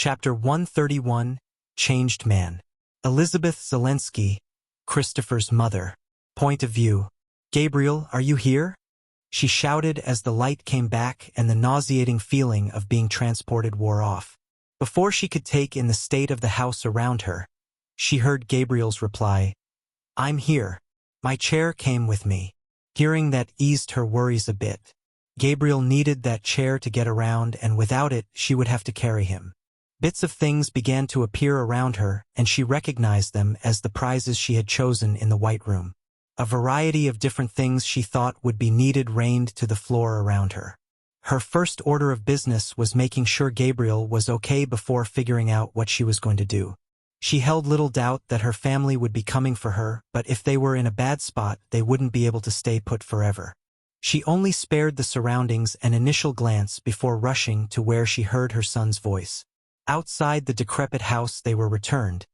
Chapter 131, Changed Man. Elizabeth Zelensky, Christopher's mother. Point of view. Gabriel, are you here? She shouted as the light came back and the nauseating feeling of being transported wore off. Before she could take in the state of the house around her, she heard Gabriel's reply, "I'm here. My chair came with me." Hearing that eased her worries a bit. Gabriel needed that chair to get around, and without it, she would have to carry him. Bits of things began to appear around her, and she recognized them as the prizes she had chosen in the White Room. A variety of different things she thought would be needed rained to the floor around her. Her first order of business was making sure Gabriel was okay before figuring out what she was going to do. She held little doubt that her family would be coming for her, but if they were in a bad spot, they wouldn't be able to stay put forever. She only spared the surroundings an initial glance before rushing to where she heard her son's voice. Outside the decrepit house they were returned.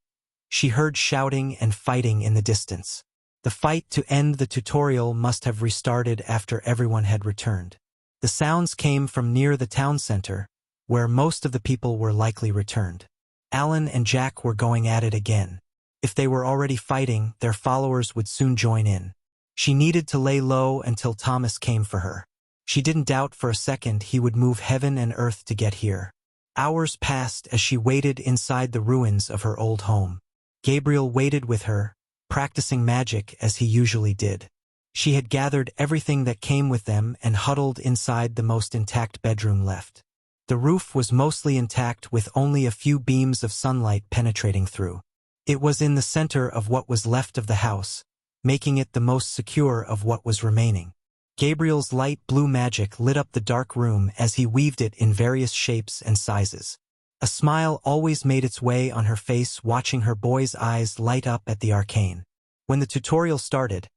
She heard shouting and fighting in the distance. The fight to end the tutorial must have restarted after everyone had returned. The sounds came from near the town center, where most of the people were likely returned. Alan and Jack were going at it again. If they were already fighting, their followers would soon join in. She needed to lay low until Thomas came for her. She didn't doubt for a second he would move heaven and earth to get here. Hours passed as she waited inside the ruins of her old home. Gabriel waited with her, practicing magic as he usually did. She had gathered everything that came with them and huddled inside the most intact bedroom left. The roof was mostly intact with only a few beams of sunlight penetrating through. It was in the center of what was left of the house, making it the most secure of what was remaining. Gabriel's light blue magic lit up the dark room as he weaved it in various shapes and sizes. A smile always made its way on her face, watching her boy's eyes light up at the arcane. When the tutorial started,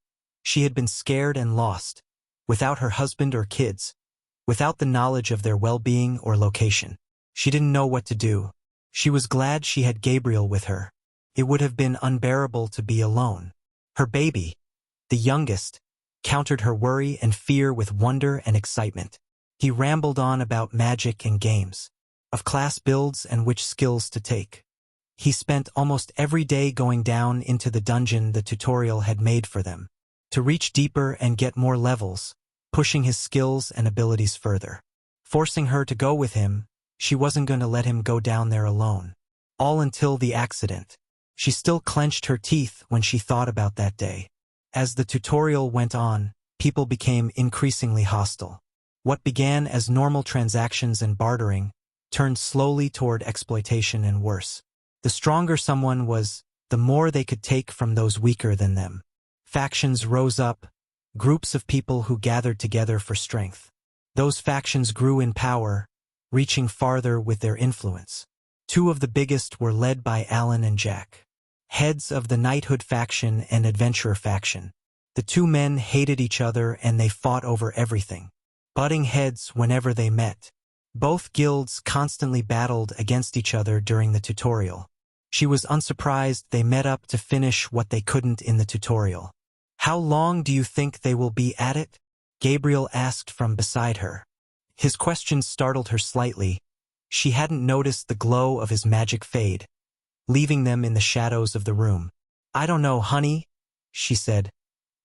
she had been scared and lost, without her husband or kids, without the knowledge of their well-being or location. She didn't know what to do. She was glad she had Gabriel with her. It would have been unbearable to be alone. Her baby, the youngest, countered her worry and fear with wonder and excitement. He rambled on about magic and games, of class builds and which skills to take. He spent almost every day going down into the dungeon the tutorial had made for them, to reach deeper and get more levels, pushing his skills and abilities further. Forcing her to go with him, she wasn't going to let him go down there alone. All until the accident. She still clenched her teeth when she thought about that day. As the tutorial went on, people became increasingly hostile. What began as normal transactions and bartering turned slowly toward exploitation and worse. The stronger someone was, the more they could take from those weaker than them. Factions rose up, groups of people who gathered together for strength. Those factions grew in power, reaching farther with their influence. Two of the biggest were led by Alan and Jack, heads of the knighthood faction and adventurer faction. The two men hated each other and they fought over everything, butting heads whenever they met. Both guilds constantly battled against each other during the tutorial. She was unsurprised they met up to finish what they couldn't in the tutorial. "How long do you think they will be at it?" Gabriel asked from beside her. His question startled her slightly. She hadn't noticed the glow of his magic fade, leaving them in the shadows of the room. "I don't know, honey," she said.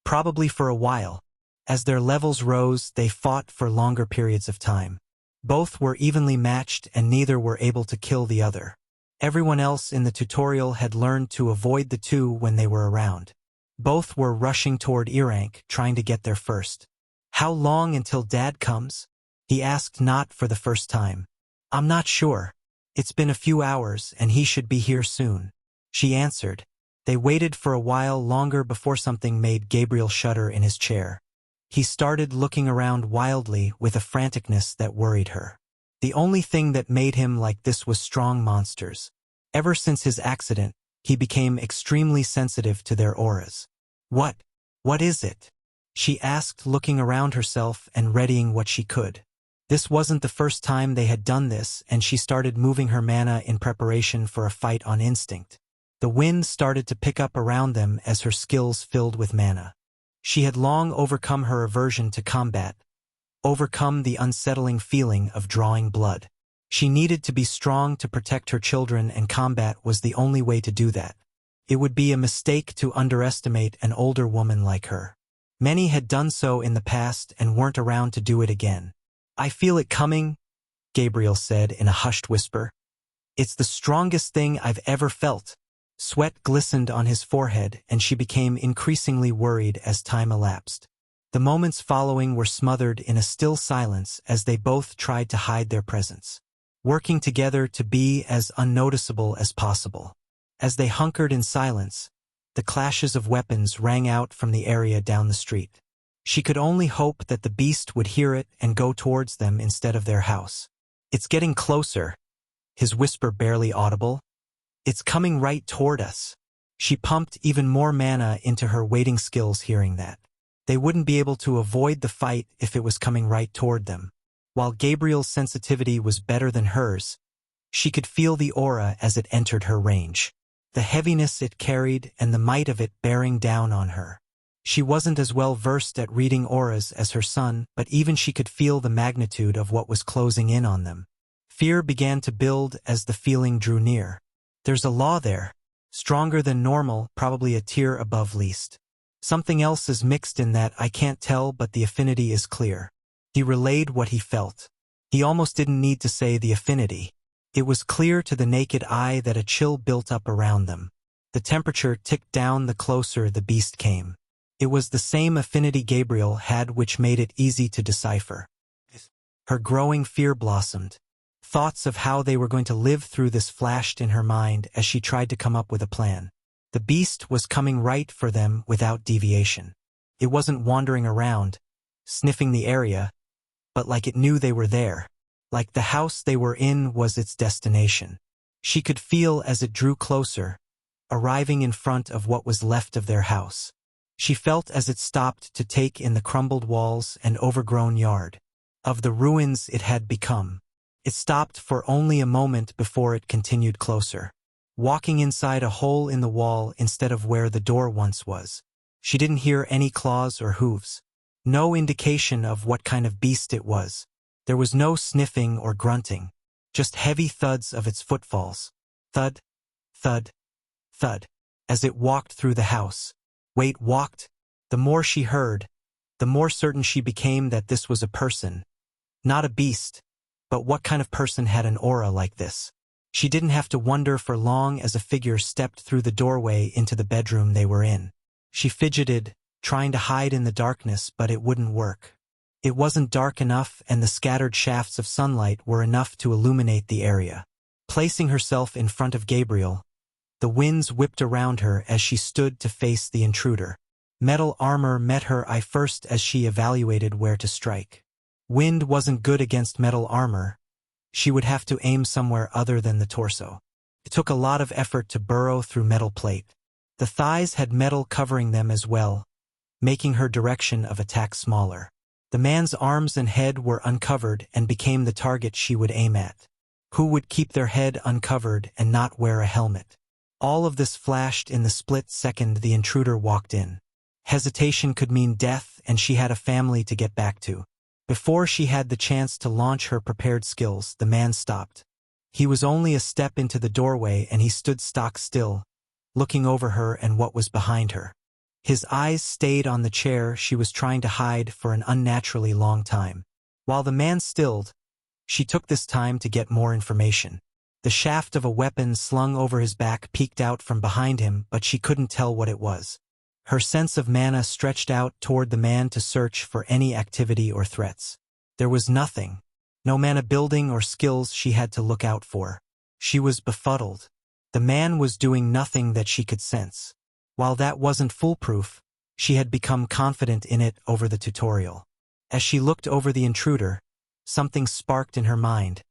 "Probably for a while." As their levels rose, they fought for longer periods of time. Both were evenly matched and neither were able to kill the other. Everyone else in the tutorial had learned to avoid the two when they were around. Both were rushing toward E rank, trying to get there first. "How long until Dad comes?" he asked, not for the first time. "I'm not sure. It's been a few hours and he should be here soon," she answered. They waited for a while longer before something made Gabriel shudder in his chair. He started looking around wildly with a franticness that worried her. The only thing that made him like this was strong monsters. Ever since his accident, he became extremely sensitive to their auras. What is it?" she asked, looking around herself and readying what she could. This wasn't the first time they had done this, and she started moving her mana in preparation for a fight on instinct. The wind started to pick up around them as her skills filled with mana. She had long overcome her aversion to combat, overcome the unsettling feeling of drawing blood. She needed to be strong to protect her children, and combat was the only way to do that. It would be a mistake to underestimate an older woman like her. Many had done so in the past and weren't around to do it again. "I feel it coming," Gabriel said in a hushed whisper. "It's the strongest thing I've ever felt." Sweat glistened on his forehead, and she became increasingly worried as time elapsed. The moments following were smothered in a still silence as they both tried to hide their presence, working together to be as unnoticeable as possible. As they hunkered in silence, the clashes of weapons rang out from the area down the street. She could only hope that the beast would hear it and go towards them instead of their house. "It's getting closer," his whisper barely audible. "It's coming right toward us." She pumped even more mana into her waiting skills hearing that. They wouldn't be able to avoid the fight if it was coming right toward them. While Gabriel's sensitivity was better than hers, she could feel the aura as it entered her range. The heaviness it carried and the might of it bearing down on her. She wasn't as well versed at reading auras as her son, but even she could feel the magnitude of what was closing in on them. Fear began to build as the feeling drew near. "There's a law there. Stronger than normal, probably a tier above least. Something else is mixed in that, I can't tell, but the affinity is clear." He relayed what he felt. He almost didn't need to say the affinity. It was clear to the naked eye that a chill built up around them. The temperature ticked down the closer the beast came. It was the same affinity Gabriel had, which made it easy to decipher. Her growing fear blossomed. Thoughts of how they were going to live through this flashed in her mind as she tried to come up with a plan. The beast was coming right for them without deviation. It wasn't wandering around, sniffing the area, but like it knew they were there. Like the house they were in was its destination. She could feel as it drew closer, arriving in front of what was left of their house. She felt as it stopped to take in the crumbled walls and overgrown yard. Of the ruins it had become. It stopped for only a moment before it continued closer, walking inside a hole in the wall instead of where the door once was. She didn't hear any claws or hooves. No indication of what kind of beast it was. There was no sniffing or grunting, just heavy thuds of its footfalls. Thud, thud, thud, as it walked through the house. Walked. The more she heard, the more certain she became that this was a person. Not a beast, but what kind of person had an aura like this? She didn't have to wonder for long as a figure stepped through the doorway into the bedroom they were in. She fidgeted, trying to hide in the darkness, but it wouldn't work. It wasn't dark enough, and the scattered shafts of sunlight were enough to illuminate the area. Placing herself in front of Gabriel, the winds whipped around her as she stood to face the intruder. Metal armor met her eye first as she evaluated where to strike. Wind wasn't good against metal armor. She would have to aim somewhere other than the torso. It took a lot of effort to burrow through metal plate. The thighs had metal covering them as well, making her direction of attack smaller. The man's arms and head were uncovered and became the target she would aim at. Who would keep their head uncovered and not wear a helmet? All of this flashed in the split second the intruder walked in. Hesitation could mean death, and she had a family to get back to. Before she had the chance to launch her prepared skills, the man stopped. He was only a step into the doorway, and he stood stock still, looking over her and what was behind her. His eyes stayed on the chair she was trying to hide for an unnaturally long time. While the man stilled, she took this time to get more information. The shaft of a weapon slung over his back peeked out from behind him, but she couldn't tell what it was. Her sense of mana stretched out toward the man to search for any activity or threats. There was nothing. No mana building or skills she had to look out for. She was befuddled. The man was doing nothing that she could sense. While that wasn't foolproof, she had become confident in it over the tutorial. As she looked over the intruder, something sparked in her mind,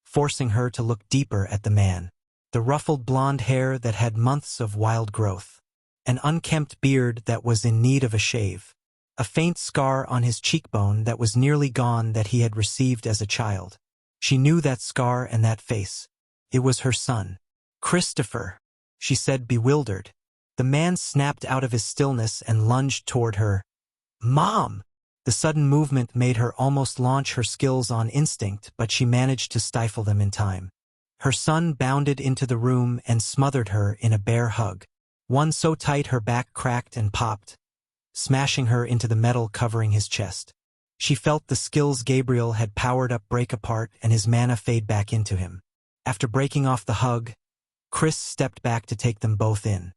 forcing her to look deeper at the man. The ruffled blonde hair that had months of wild growth. An unkempt beard that was in need of a shave. A faint scar on his cheekbone that was nearly gone that he had received as a child. She knew that scar and that face. It was her son. "Christopher," she said, bewildered. The man snapped out of his stillness and lunged toward her. "Mom!" The sudden movement made her almost launch her skills on instinct, but she managed to stifle them in time. Her son bounded into the room and smothered her in a bear hug. One so tight her back cracked and popped, smashing her into the metal covering his chest. She felt the skills Gabriel had powered up break apart and his mana fade back into him. After breaking off the hug, Chris stepped back to take them both in.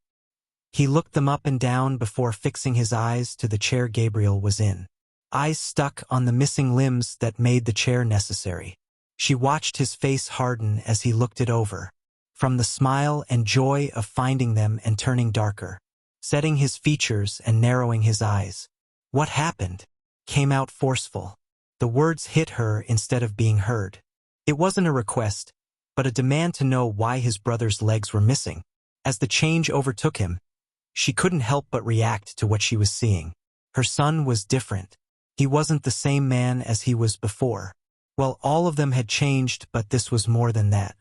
He looked them up and down before fixing his eyes to the chair Gabriel was in. Eyes stuck on the missing limbs that made the chair necessary. She watched his face harden as he looked it over, from the smile and joy of finding them and turning darker, setting his features and narrowing his eyes. "What happened?" came out forceful. The words hit her instead of being heard. It wasn't a request, but a demand to know why his brother's legs were missing. As the change overtook him, she couldn't help but react to what she was seeing. Her son was different. He wasn't the same man as he was before. Well, all of them had changed, but this was more than that.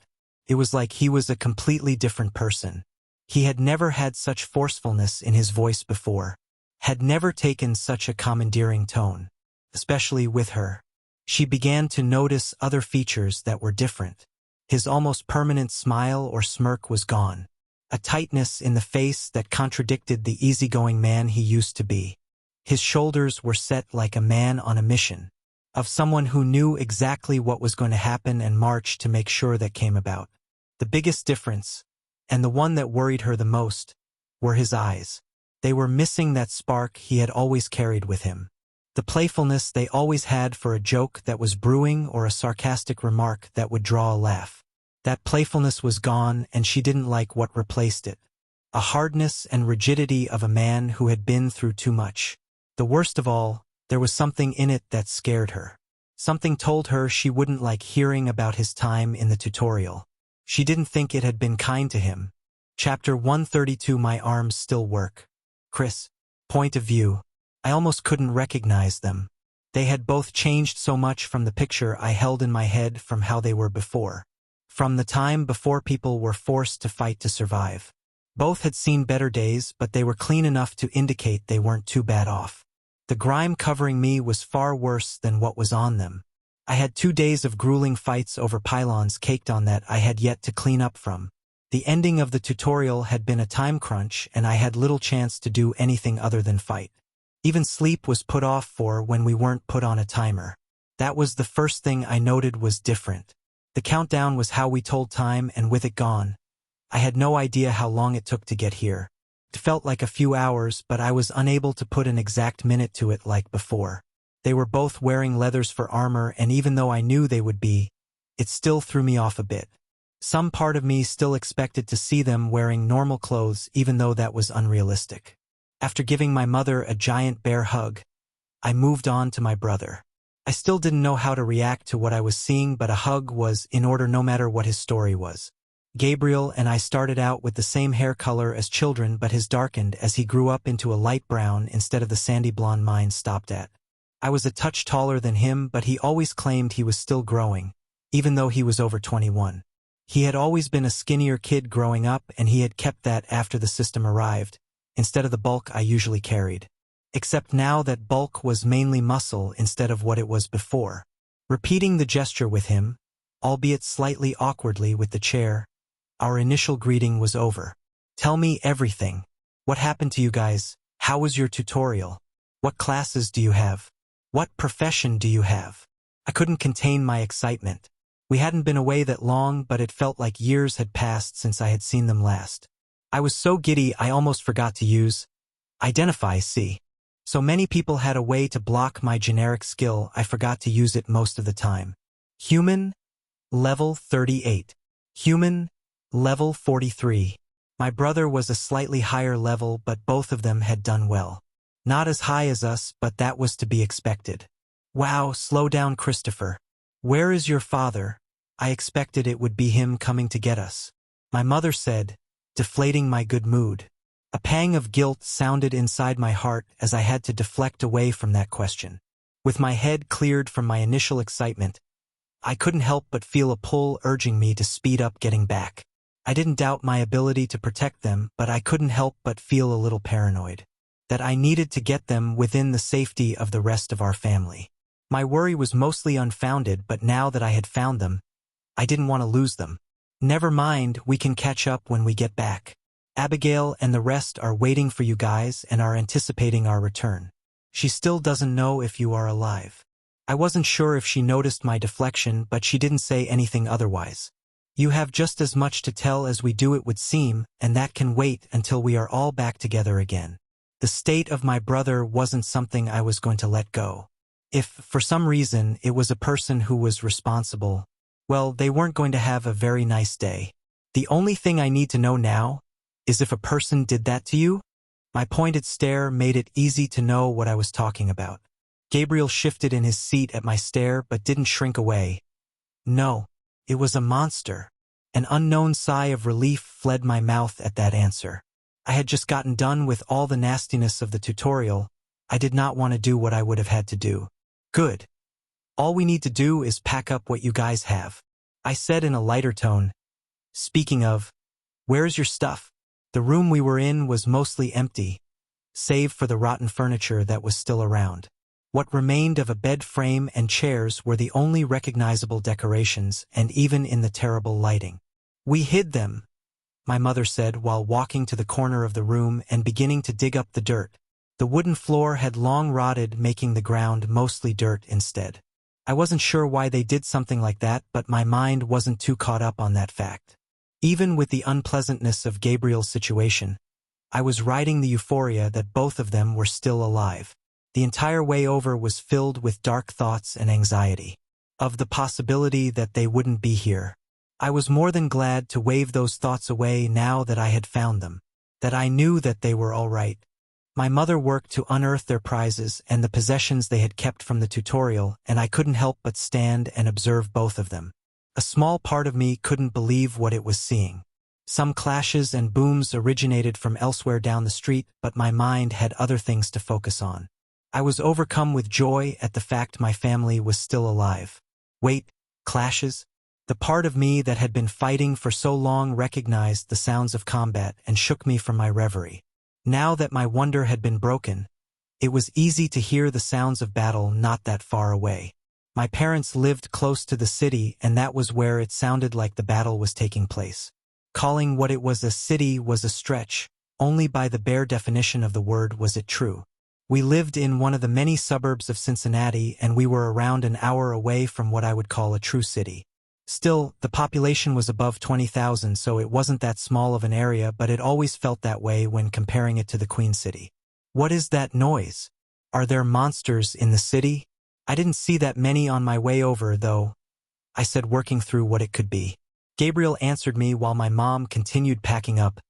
It was like he was a completely different person. He had never had such forcefulness in his voice before, had never taken such a commandeering tone, especially with her. She began to notice other features that were different. His almost permanent smile or smirk was gone. A tightness in the face that contradicted the easygoing man he used to be. His shoulders were set like a man on a mission, of someone who knew exactly what was going to happen and marched to make sure that came about. The biggest difference, and the one that worried her the most, were his eyes. They were missing that spark he had always carried with him. The playfulness they always had for a joke that was brewing or a sarcastic remark that would draw a laugh. That playfulness was gone, and she didn't like what replaced it. A hardness and rigidity of a man who had been through too much. The worst of all, there was something in it that scared her. Something told her she wouldn't like hearing about his time in the tutorial. She didn't think it had been kind to him. Chapter 132. My arms still work. Chris. Point of view. I almost couldn't recognize them. They had both changed so much from the picture I held in my head from how they were before. From the time before people were forced to fight to survive. Both had seen better days, but they were clean enough to indicate they weren't too bad off. The grime covering me was far worse than what was on them. I had 2 days of grueling fights over pylons caked on that I had yet to clean up from. The ending of the tutorial had been a time crunch, and I had little chance to do anything other than fight. Even sleep was put off for when we weren't put on a timer. That was the first thing I noted was different. The countdown was how we told time, and with it gone, I had no idea how long it took to get here. It felt like a few hours, but I was unable to put an exact minute to it like before. They were both wearing leathers for armor, and even though I knew they would be, it still threw me off a bit. Some part of me still expected to see them wearing normal clothes, even though that was unrealistic. After giving my mother a giant bear hug, I moved on to my brother. I still didn't know how to react to what I was seeing, but a hug was in order no matter what his story was. Gabriel and I started out with the same hair color as children, but his darkened as he grew up into a light brown instead of the sandy blonde mine stopped at. I was a touch taller than him, but he always claimed he was still growing, even though he was over 21. He had always been a skinnier kid growing up, and he had kept that after the system arrived, instead of the bulk I usually carried. Except now that bulk was mainly muscle instead of what it was before. Repeating the gesture with him, albeit slightly awkwardly with the chair, our initial greeting was over. Tell me everything. What happened to you guys? How was your tutorial? What classes do you have? What profession do you have? I couldn't contain my excitement. We hadn't been away that long, but it felt like years had passed since I had seen them last. I was so giddy I almost forgot to use Identify. So many people had a way to block my generic skill, I forgot to use it most of the time. Human, level 38. Human, level 43. My brother was a slightly higher level, but both of them had done well. Not as high as us, but that was to be expected. Wow, slow down, Christopher. Where is your father? I expected it would be him coming to get us. My mother said, deflating my good mood. A pang of guilt sounded inside my heart as I had to deflect away from that question. With my head cleared from my initial excitement, I couldn't help but feel a pull urging me to speed up getting back. I didn't doubt my ability to protect them, but I couldn't help but feel a little paranoid. that I needed to get them within the safety of the rest of our family. My worry was mostly unfounded, but now that I had found them, I didn't want to lose them. Never mind, we can catch up when we get back. Abigail and the rest are waiting for you guys and are anticipating our return. She still doesn't know if you are alive. I wasn't sure if she noticed my deflection, but she didn't say anything otherwise. You have just as much to tell as we do, it would seem, and that can wait until we are all back together again. The state of my brother wasn't something I was going to let go. If, for some reason, it was a person who was responsible, well, they weren't going to have a very nice day. The only thing I need to know now is if a person did that to you. My pointed stare made it easy to know what I was talking about. Gabriel shifted in his seat at my stare but didn't shrink away. No, it was a monster. An unknown sigh of relief fled my mouth at that answer. I had just gotten done with all the nastiness of the tutorial. I did not want to do what I would have had to do. Good. All we need to do is pack up what you guys have, I said in a lighter tone. Speaking of, where's your stuff? The room we were in was mostly empty, save for the rotten furniture that was still around. What remained of a bed frame and chairs were the only recognizable decorations, and even in the terrible lighting. We hid them, my mother said while walking to the corner of the room and beginning to dig up the dirt. The wooden floor had long rotted, making the ground mostly dirt instead. I wasn't sure why they did something like that, but my mind wasn't too caught up on that fact. Even with the unpleasantness of Gabriel's situation, I was riding the euphoria that both of them were still alive. The entire way over was filled with dark thoughts and anxiety. Of the possibility that they wouldn't be here. I was more than glad to wave those thoughts away now that I had found them. That I knew that they were all right. My mother worked to unearth their prizes and the possessions they had kept from the tutorial, and I couldn't help but stand and observe both of them. A small part of me couldn't believe what it was seeing. Some clashes and booms originated from elsewhere down the street, but my mind had other things to focus on. I was overcome with joy at the fact my family was still alive. Wait, clashes? The part of me that had been fighting for so long recognized the sounds of combat and shook me from my reverie. Now that my wonder had been broken, it was easy to hear the sounds of battle not that far away. My parents lived close to the city, and that was where it sounded like the battle was taking place. Calling what it was a city was a stretch. Only by the bare definition of the word was it true. We lived in one of the many suburbs of Cincinnati, and we were around an hour away from what I would call a true city. Still, the population was above 20,000, so it wasn't that small of an area, but it always felt that way when comparing it to the Queen City. What is that noise? Are there monsters in the city? I didn't see that many on my way over, though, I said, working through what it could be. Gabriel answered me while my mom continued packing up.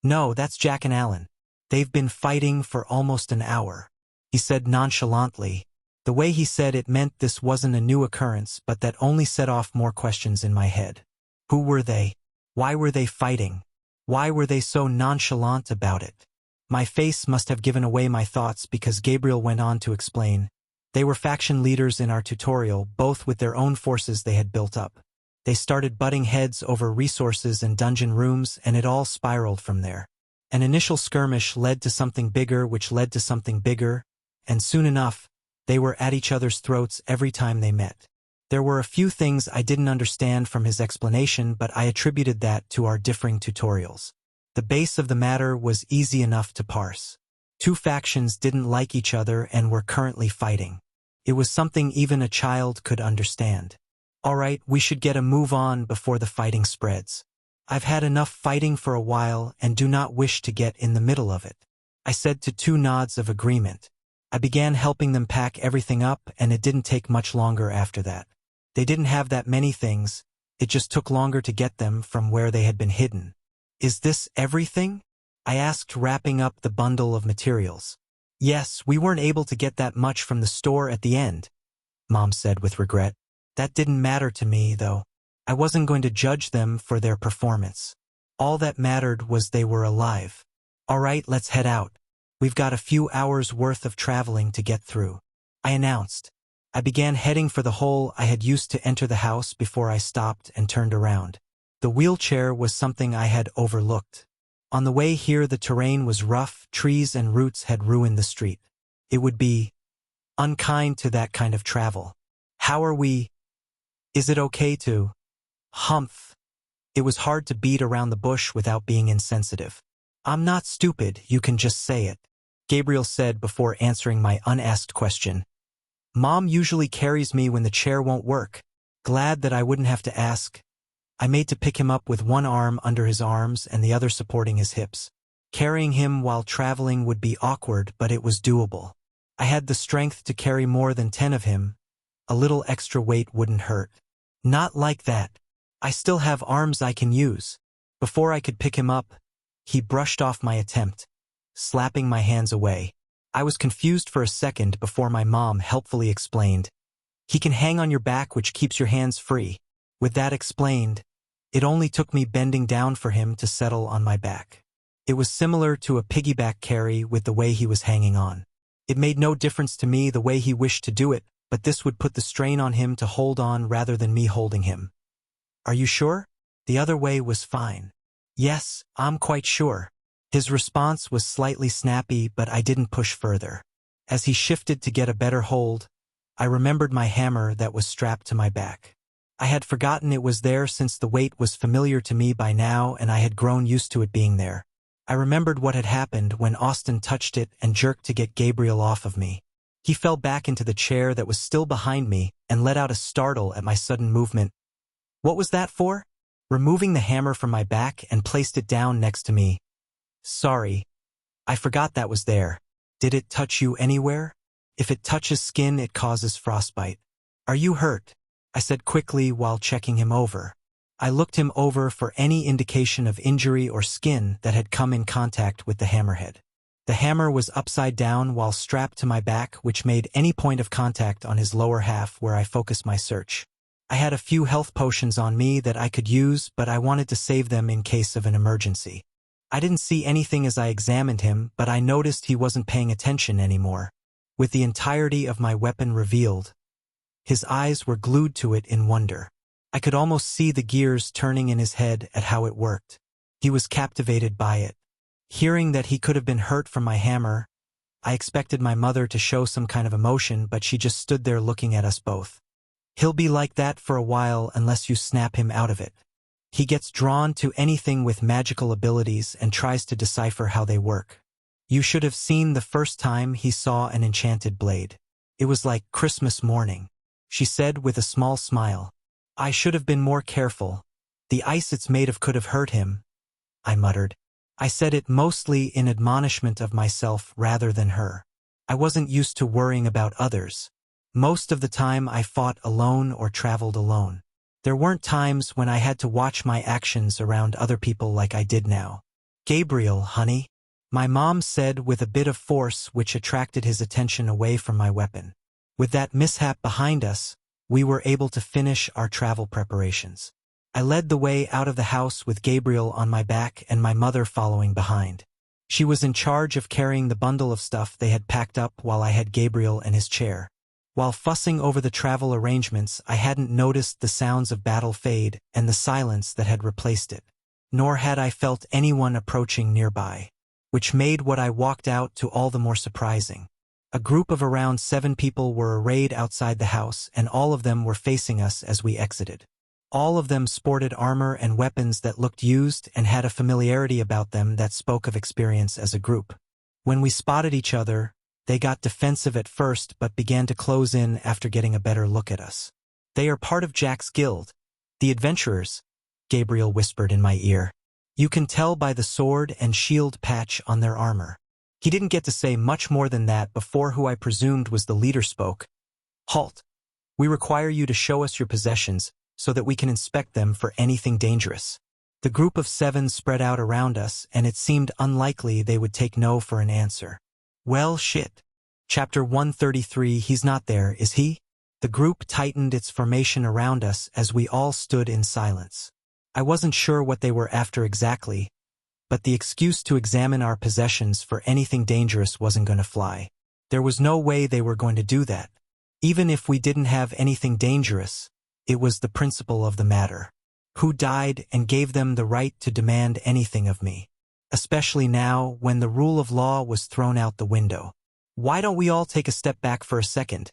No, that's Jack and Alan. They've been fighting for almost an hour, he said nonchalantly. The way he said it meant this wasn't a new occurrence, but that only set off more questions in my head. Who were they? Why were they fighting? Why were they so nonchalant about it? My face must have given away my thoughts because Gabriel went on to explain. They were faction leaders in our tutorial, both with their own forces they had built up. They started butting heads over resources and dungeon rooms, and it all spiraled from there. An initial skirmish led to something bigger, which led to something bigger, and soon enough, they were at each other's throats every time they met. There were a few things I didn't understand from his explanation, but I attributed that to our differing tutorials. The base of the matter was easy enough to parse. Two factions didn't like each other and were currently fighting. It was something even a child could understand. All right, we should get a move on before the fighting spreads. I've had enough fighting for a while and do not wish to get in the middle of it, I said to two nods of agreement. I began helping them pack everything up, and it didn't take much longer after that. They didn't have that many things, it just took longer to get them from where they had been hidden. Is this everything? I asked, wrapping up the bundle of materials. Yes, we weren't able to get that much from the store at the end, Mom said with regret. That didn't matter to me, though. I wasn't going to judge them for their performance. All that mattered was they were alive. All right, let's head out. We've got a few hours worth of traveling to get through, I announced. I began heading for the hole I had used to enter the house before I stopped and turned around. The wheelchair was something I had overlooked. On the way here the terrain was rough, trees and roots had ruined the street. It would be unkind to that kind of travel. How are we? Is it okay to? Humph. It was hard to beat around the bush without being insensitive. I'm not stupid, you can just say it, Gabriel said before answering my unasked question. Mom usually carries me when the chair won't work. Glad that I wouldn't have to ask. I made to pick him up with one arm under his arms and the other supporting his hips. Carrying him while traveling would be awkward, but it was doable. I had the strength to carry more than 10 of him. A little extra weight wouldn't hurt. Not like that. I still have arms I can use. Before I could pick him up, he brushed off my attempt, slapping my hands away. I was confused for a second before my mom helpfully explained. He can hang on your back, which keeps your hands free. With that explained, it only took me bending down for him to settle on my back. It was similar to a piggyback carry with the way he was hanging on. It made no difference to me the way he wished to do it, but this would put the strain on him to hold on rather than me holding him. Are you sure? The other way was fine. Yes, I'm quite sure. His response was slightly snappy, but I didn't push further. As he shifted to get a better hold, I remembered my hammer that was strapped to my back. I had forgotten it was there since the weight was familiar to me by now and I had grown used to it being there. I remembered what had happened when Austin touched it and jerked to get Gabriel off of me. He fell back into the chair that was still behind me and let out a startle at my sudden movement. What was that for? Removing the hammer from my back and placed it down next to me. Sorry. I forgot that was there. Did it touch you anywhere? If it touches skin, it causes frostbite. Are you hurt? I said quickly while checking him over. I looked him over for any indication of injury or skin that had come in contact with the hammerhead. The hammer was upside down while strapped to my back, which made any point of contact on his lower half where I focused my search. I had a few health potions on me that I could use, but I wanted to save them in case of an emergency. I didn't see anything as I examined him, but I noticed he wasn't paying attention anymore. With the entirety of my weapon revealed, his eyes were glued to it in wonder. I could almost see the gears turning in his head at how it worked. He was captivated by it. Hearing that he could have been hurt from my hammer, I expected my mother to show some kind of emotion, but she just stood there looking at us both. He'll be like that for a while unless you snap him out of it. He gets drawn to anything with magical abilities and tries to decipher how they work. You should have seen the first time he saw an enchanted blade. It was like Christmas morning, she said with a small smile. I should have been more careful. The ice it's made of could have hurt him, I muttered. I said it mostly in admonishment of myself rather than her. I wasn't used to worrying about others. Most of the time I fought alone or traveled alone. There weren't times when I had to watch my actions around other people like I did now. Gabriel, honey, my mom said with a bit of force which attracted his attention away from my weapon. With that mishap behind us, we were able to finish our travel preparations. I led the way out of the house with Gabriel on my back and my mother following behind. She was in charge of carrying the bundle of stuff they had packed up while I had Gabriel in his chair. While fussing over the travel arrangements, I hadn't noticed the sounds of battle fade and the silence that had replaced it. Nor had I felt anyone approaching nearby, which made what I walked out to all the more surprising. A group of around 7 people were arrayed outside the house, and all of them were facing us as we exited. All of them sported armor and weapons that looked used and had a familiarity about them that spoke of experience as a group. When we spotted each other, they got defensive at first but began to close in after getting a better look at us. They are part of Jack's guild, the adventurers, Gabriel whispered in my ear. You can tell by the sword and shield patch on their armor. He didn't get to say much more than that before who I presumed was the leader spoke. Halt. We require you to show us your possessions so that we can inspect them for anything dangerous. The group of 7 spread out around us, and it seemed unlikely they would take no for an answer. Well, shit. Chapter 133, he's not there, is he? The group tightened its formation around us as we all stood in silence. I wasn't sure what they were after exactly, but the excuse to examine our possessions for anything dangerous wasn't going to fly. There was no way they were going to do that. Even if we didn't have anything dangerous, it was the principle of the matter. Who died and gave them the right to demand anything of me? especially now when the rule of law was thrown out the window. Why don't we all take a step back for a second?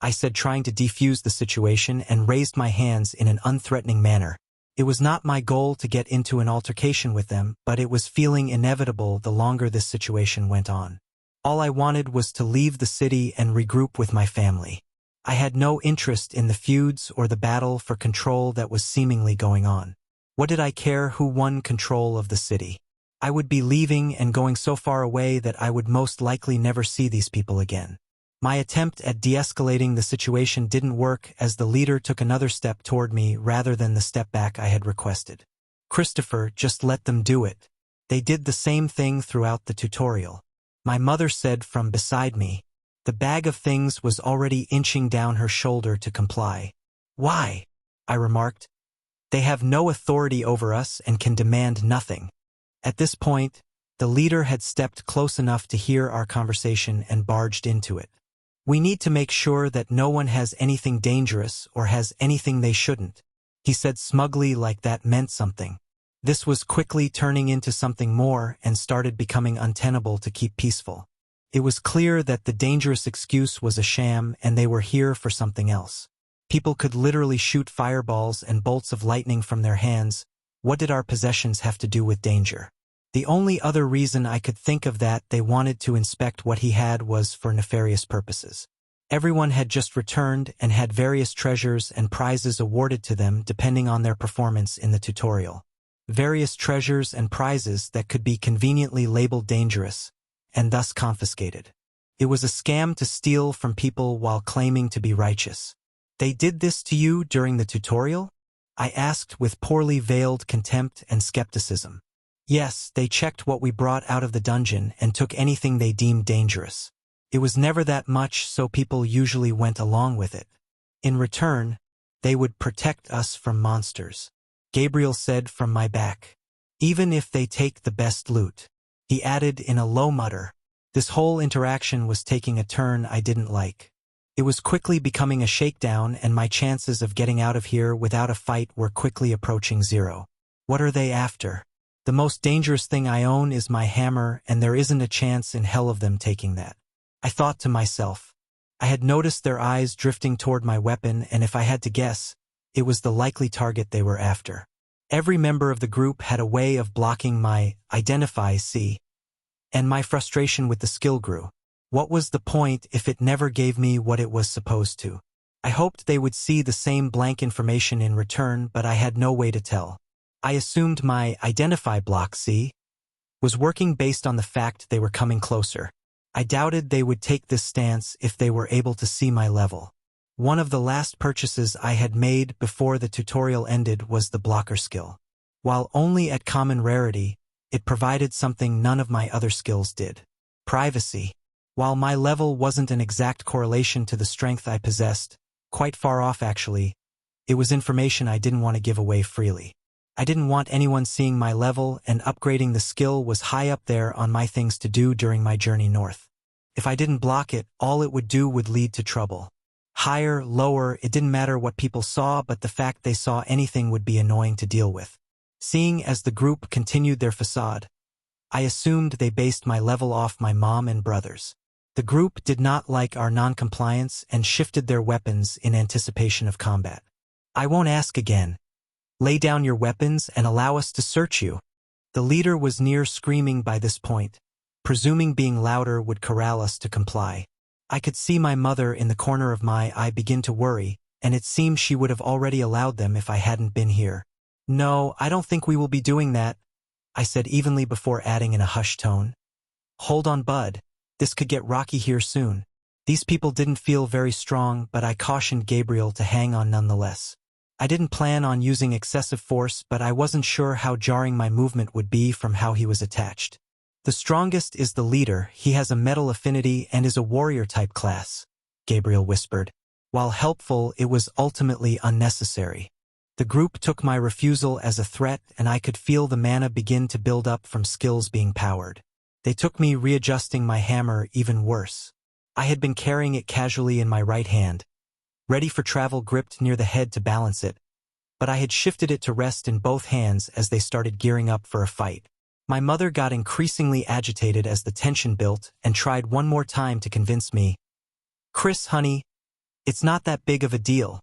I said, trying to defuse the situation, and raised my hands in an unthreatening manner. It was not my goal to get into an altercation with them, but it was feeling inevitable the longer this situation went on. All I wanted was to leave the city and regroup with my family. I had no interest in the feuds or the battle for control that was seemingly going on. What did I care who won control of the city? I would be leaving and going so far away that I would most likely never see these people again. My attempt at de-escalating the situation didn't work, as the leader took another step toward me rather than the step back I had requested. Christopher, just let them do it. They did the same thing throughout the tutorial. My mother said from beside me. The bag of things was already inching down her shoulder to comply. Why? I remarked. They have no authority over us and can demand nothing. At this point, the leader had stepped close enough to hear our conversation and barged into it. We need to make sure that no one has anything dangerous or has anything they shouldn't, he said smugly, like that meant something. This was quickly turning into something more and started becoming untenable to keep peaceful. It was clear that the dangerous excuse was a sham and they were here for something else. People could literally shoot fireballs and bolts of lightning from their hands. What did our possessions have to do with danger? The only other reason I could think of that they wanted to inspect what he had was for nefarious purposes. Everyone had just returned and had various treasures and prizes awarded to them depending on their performance in the tutorial. Various treasures and prizes that could be conveniently labeled dangerous, and thus confiscated. It was a scam to steal from people while claiming to be righteous. They did this to you during the tutorial? I asked with poorly veiled contempt and skepticism. Yes, they checked what we brought out of the dungeon and took anything they deemed dangerous. It was never that much, so people usually went along with it. In return, they would protect us from monsters, Gabriel said from my back. Even if they take the best loot, he added in a low mutter. This whole interaction was taking a turn I didn't like. It was quickly becoming a shakedown, and my chances of getting out of here without a fight were quickly approaching zero. What are they after? The most dangerous thing I own is my hammer, and there isn't a chance in hell of them taking that. I thought to myself. I had noticed their eyes drifting toward my weapon, and if I had to guess, it was the likely target they were after. Every member of the group had a way of blocking my identify, see, and my frustration with the skill grew. What was the point if it never gave me what it was supposed to? I hoped they would see the same blank information in return, but I had no way to tell. I assumed my identify block, see, was working based on the fact they were coming closer. I doubted they would take this stance if they were able to see my level. One of the last purchases I had made before the tutorial ended was the blocker skill. While only at common rarity, it provided something none of my other skills did. Privacy. While my level wasn't an exact correlation to the strength I possessed, quite far off actually, it was information I didn't want to give away freely. I didn't want anyone seeing my level, and upgrading the skill was high up there on my things to do during my journey north. If I didn't block it, all it would do would lead to trouble. Higher, lower, it didn't matter what people saw, but the fact they saw anything would be annoying to deal with. Seeing as the group continued their facade, I assumed they based my level off my mom and brothers. The group did not like our non-compliance and shifted their weapons in anticipation of combat. I won't ask again. Lay down your weapons and allow us to search you. The leader was near screaming by this point, presuming being louder would corral us to comply. I could see my mother in the corner of my eye begin to worry, and it seemed she would have already allowed them if I hadn't been here. No, I don't think we will be doing that, I said evenly before adding in a hushed tone. Hold on, bud. This could get rocky here soon. These people didn't feel very strong, but I cautioned Gabriel to hang on nonetheless. I didn't plan on using excessive force, but I wasn't sure how jarring my movement would be from how he was attached. The strongest is the leader. He has a metal affinity and is a warrior-type class, Gabriel whispered. While helpful, it was ultimately unnecessary. The group took my refusal as a threat, and I could feel the mana begin to build up from skills being powered. They took me readjusting my hammer even worse. I had been carrying it casually in my right hand, ready for travel, gripped near the head to balance it, but I had shifted it to rest in both hands as they started gearing up for a fight. My mother got increasingly agitated as the tension built and tried one more time to convince me. Chris, honey, it's not that big of a deal.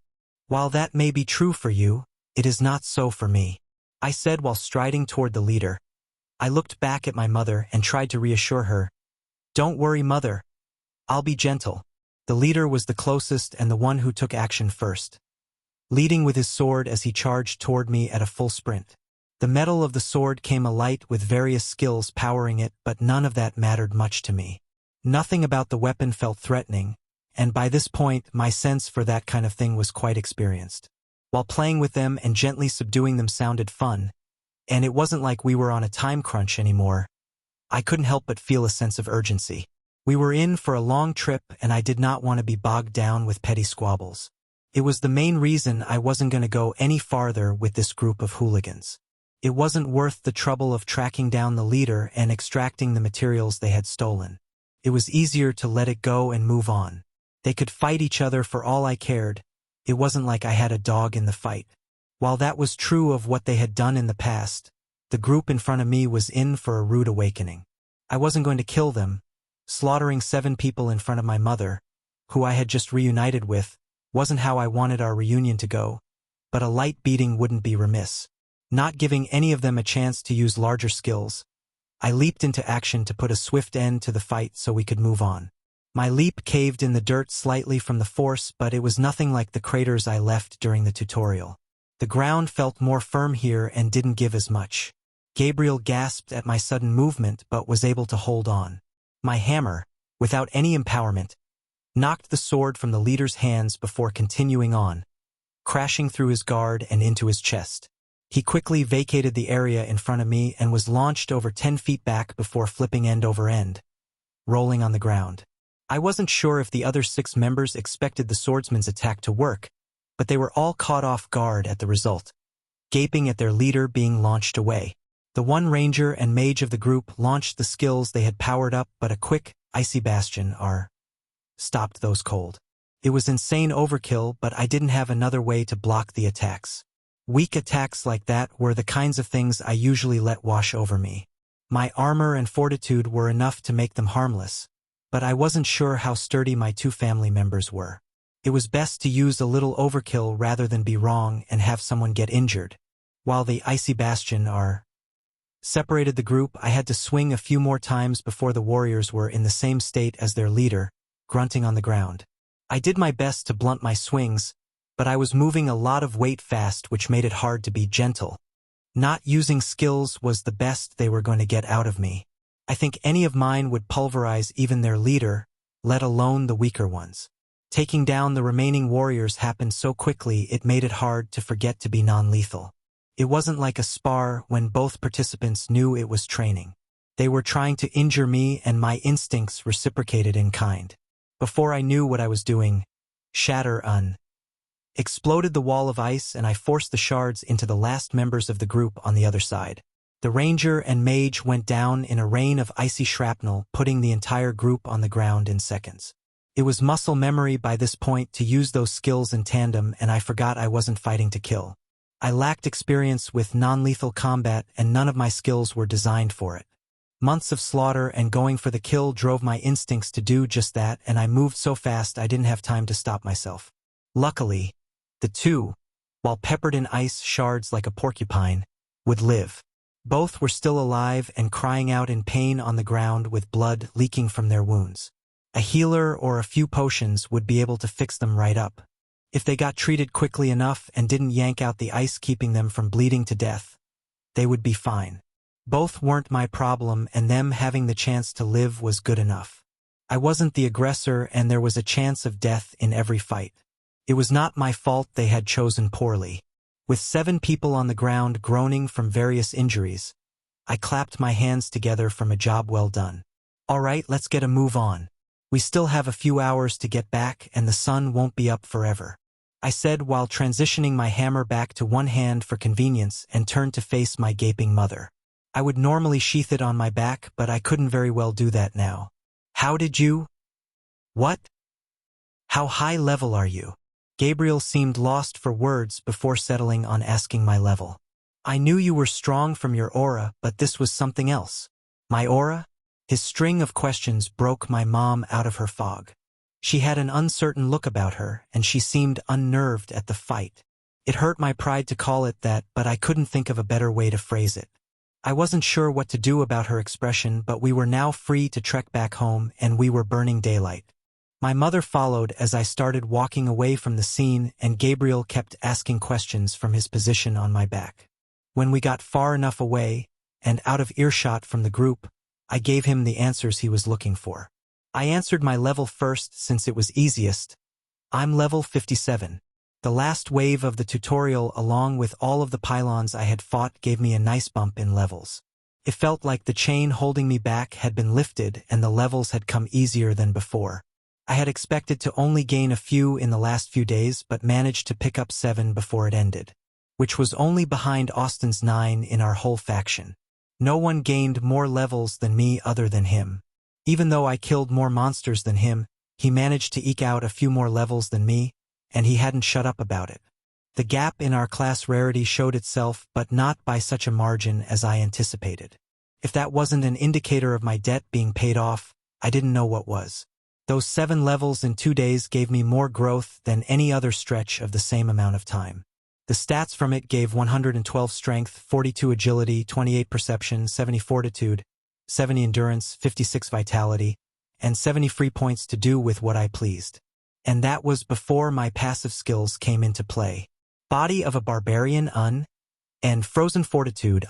While that may be true for you, it is not so for me, I said while striding toward the leader. I looked back at my mother and tried to reassure her. Don't worry, mother. I'll be gentle. The leader was the closest and the one who took action first, leading with his sword as he charged toward me at a full sprint. The metal of the sword came alight with various skills powering it, but none of that mattered much to me. Nothing about the weapon felt threatening, and by this point my sense for that kind of thing was quite experienced. While playing with them and gently subduing them sounded fun, and it wasn't like we were on a time crunch anymore, I couldn't help but feel a sense of urgency. We were in for a long trip and I did not want to be bogged down with petty squabbles. It was the main reason I wasn't going to go any farther with this group of hooligans. It wasn't worth the trouble of tracking down the leader and extracting the materials they had stolen. It was easier to let it go and move on. They could fight each other for all I cared. It wasn't like I had a dog in the fight. While that was true of what they had done in the past, the group in front of me was in for a rude awakening. I wasn't going to kill them. Slaughtering 7 people in front of my mother, who I had just reunited with, wasn't how I wanted our reunion to go, but a light beating wouldn't be remiss. Not giving any of them a chance to use larger skills, I leaped into action to put a swift end to the fight so we could move on. My leap caved in the dirt slightly from the force, but it was nothing like the craters I left during the tutorial. The ground felt more firm here and didn't give as much. Gabriel gasped at my sudden movement but was able to hold on. My hammer, without any empowerment, knocked the sword from the leader's hands before continuing on, crashing through his guard and into his chest. He quickly vacated the area in front of me and was launched over 10 feet back before flipping end over end, rolling on the ground. I wasn't sure if the other 6 members expected the swordsman's attack to work, but they were all caught off guard at the result, gaping at their leader being launched away. The one ranger and mage of the group launched the skills they had powered up, but a quick, icy bastion stopped those cold. It was insane overkill, but I didn't have another way to block the attacks. Weak attacks like that were the kinds of things I usually let wash over me. My armor and fortitude were enough to make them harmless, but I wasn't sure how sturdy my 2 family members were. It was best to use a little overkill rather than be wrong and have someone get injured. While the icy bastion separated the group, I had to swing a few more times before the warriors were in the same state as their leader, grunting on the ground. I did my best to blunt my swings, but I was moving a lot of weight fast, which made it hard to be gentle. Not using skills was the best they were going to get out of me. I think any of mine would pulverize even their leader, let alone the weaker ones. Taking down the remaining warriors happened so quickly it made it hard to forget to be non-lethal. It wasn't like a spar when both participants knew it was training. They were trying to injure me and my instincts reciprocated in kind. Before I knew what I was doing, shatter exploded the wall of ice and I forced the shards into the last members of the group on the other side. The ranger and mage went down in a rain of icy shrapnel, putting the entire group on the ground in seconds. It was muscle memory by this point to use those skills in tandem, and I forgot I wasn't fighting to kill. I lacked experience with non-lethal combat and none of my skills were designed for it. Months of slaughter and going for the kill drove my instincts to do just that, and I moved so fast I didn't have time to stop myself. Luckily, the 2, while peppered in ice shards like a porcupine, would live. Both were still alive and crying out in pain on the ground with blood leaking from their wounds. A healer or a few potions would be able to fix them right up. If they got treated quickly enough and didn't yank out the ice keeping them from bleeding to death, they would be fine. Both weren't my problem, and them having the chance to live was good enough. I wasn't the aggressor and there was a chance of death in every fight. It was not my fault they had chosen poorly. With 7 people on the ground groaning from various injuries, I clapped my hands together from a job well done. All right, let's get a move on. We still have a few hours to get back and the sun won't be up forever, I said while transitioning my hammer back to one hand for convenience and turned to face my gaping mother. I would normally sheath it on my back, but I couldn't very well do that now. How did you? What? How high level are you? Gabriel seemed lost for words before settling on asking my level. I knew you were strong from your aura, but this was something else. My aura? His string of questions broke my mom out of her fog. She had an uncertain look about her, and she seemed unnerved at the fight. It hurt my pride to call it that, but I couldn't think of a better way to phrase it. I wasn't sure what to do about her expression, but we were now free to trek back home, and we were burning daylight. My mother followed as I started walking away from the scene, and Gabriel kept asking questions from his position on my back. When we got far enough away, and out of earshot from the group, I gave him the answers he was looking for. I answered my level first since it was easiest. I'm level 57. The last wave of the tutorial along with all of the pylons I had fought gave me a nice bump in levels. It felt like the chain holding me back had been lifted and the levels had come easier than before. I had expected to only gain a few in the last few days but managed to pick up 7 before it ended, which was only behind Austin's 9 in our whole faction. No one gained more levels than me other than him. Even though I killed more monsters than him, he managed to eke out a few more levels than me, and he hadn't shut up about it. The gap in our class rarity showed itself, but not by such a margin as I anticipated. If that wasn't an indicator of my debt being paid off, I didn't know what was. Those 7 levels in 2 days gave me more growth than any other stretch of the same amount of time. The stats from it gave 112 strength, 42 agility, 28 perception, 70 fortitude, 70 endurance, 56 vitality, and 70 free points to do with what I pleased. And that was before my passive skills came into play. Body of a Barbarian and Frozen Fortitude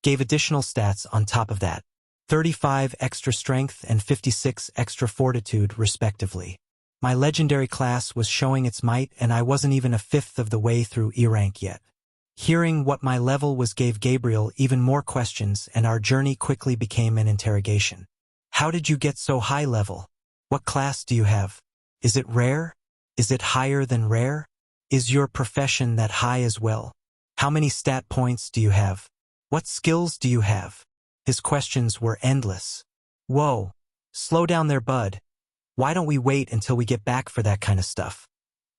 gave additional stats on top of that. 35 extra strength and 56 extra fortitude respectively. My legendary class was showing its might and I wasn't even a fifth of the way through E rank yet. Hearing what my level was gave Gabriel even more questions and our journey quickly became an interrogation. How did you get so high level? What class do you have? Is it rare? Is it higher than rare? Is your profession that high as well? How many stat points do you have? What skills do you have? His questions were endless. Whoa, slow down there, bud. Why don't we wait until we get back for that kind of stuff?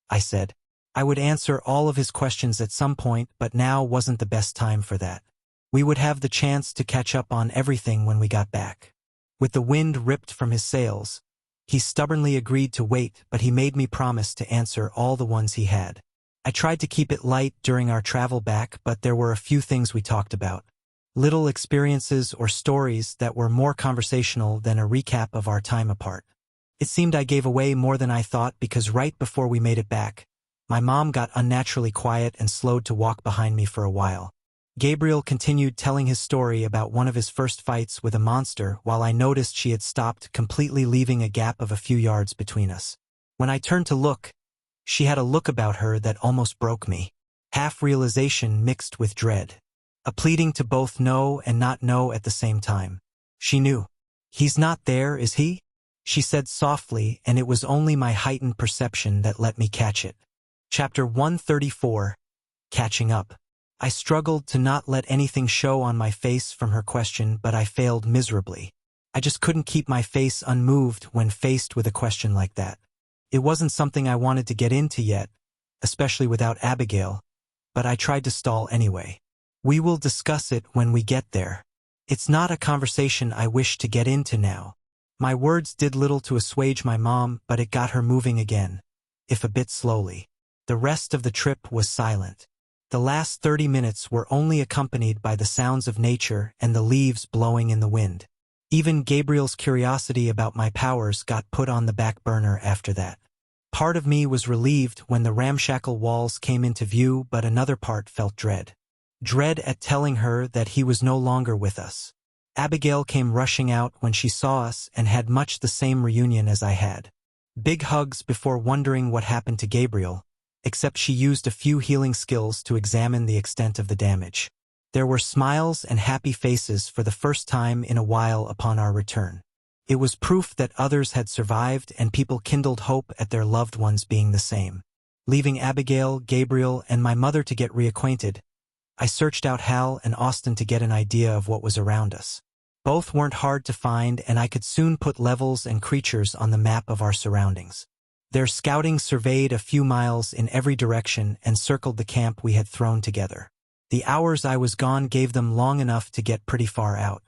I said. I would answer all of his questions at some point, but now wasn't the best time for that. We would have the chance to catch up on everything when we got back. With the wind ripped from his sails, he stubbornly agreed to wait, but he made me promise to answer all the ones he had. I tried to keep it light during our travel back, but there were a few things we talked about. Little experiences or stories that were more conversational than a recap of our time apart. It seemed I gave away more than I thought because right before we made it back, my mom got unnaturally quiet and slowed to walk behind me for a while. Gabriel continued telling his story about one of his first fights with a monster while I noticed she had stopped, completely leaving a gap of a few yards between us. When I turned to look, she had a look about her that almost broke me. Half realization mixed with dread. A pleading to both know and not know at the same time. She knew. He's not there, is he? She said softly, and it was only my heightened perception that let me catch it. Chapter 134. Catching Up. I struggled to not let anything show on my face from her question, but I failed miserably. I just couldn't keep my face unmoved when faced with a question like that. It wasn't something I wanted to get into yet, especially without Abigail, but I tried to stall anyway. We will discuss it when we get there. It's not a conversation I wish to get into now. My words did little to assuage my mom, but it got her moving again, if a bit slowly. The rest of the trip was silent. The last 30 minutes were only accompanied by the sounds of nature and the leaves blowing in the wind. Even Gabriel's curiosity about my powers got put on the back burner after that. Part of me was relieved when the ramshackle walls came into view, but another part felt dread. Dread at telling her that he was no longer with us. Abigail came rushing out when she saw us and had much the same reunion as I had. Big hugs before wondering what happened to Gabriel, except she used a few healing skills to examine the extent of the damage. There were smiles and happy faces for the first time in a while upon our return. It was proof that others had survived and people kindled hope at their loved ones being the same. Leaving Abigail, Gabriel, and my mother to get reacquainted, I searched out Hal and Austin to get an idea of what was around us. Both weren't hard to find, and I could soon put levels and creatures on the map of our surroundings. Their scouting surveyed a few miles in every direction and circled the camp we had thrown together. The hours I was gone gave them long enough to get pretty far out.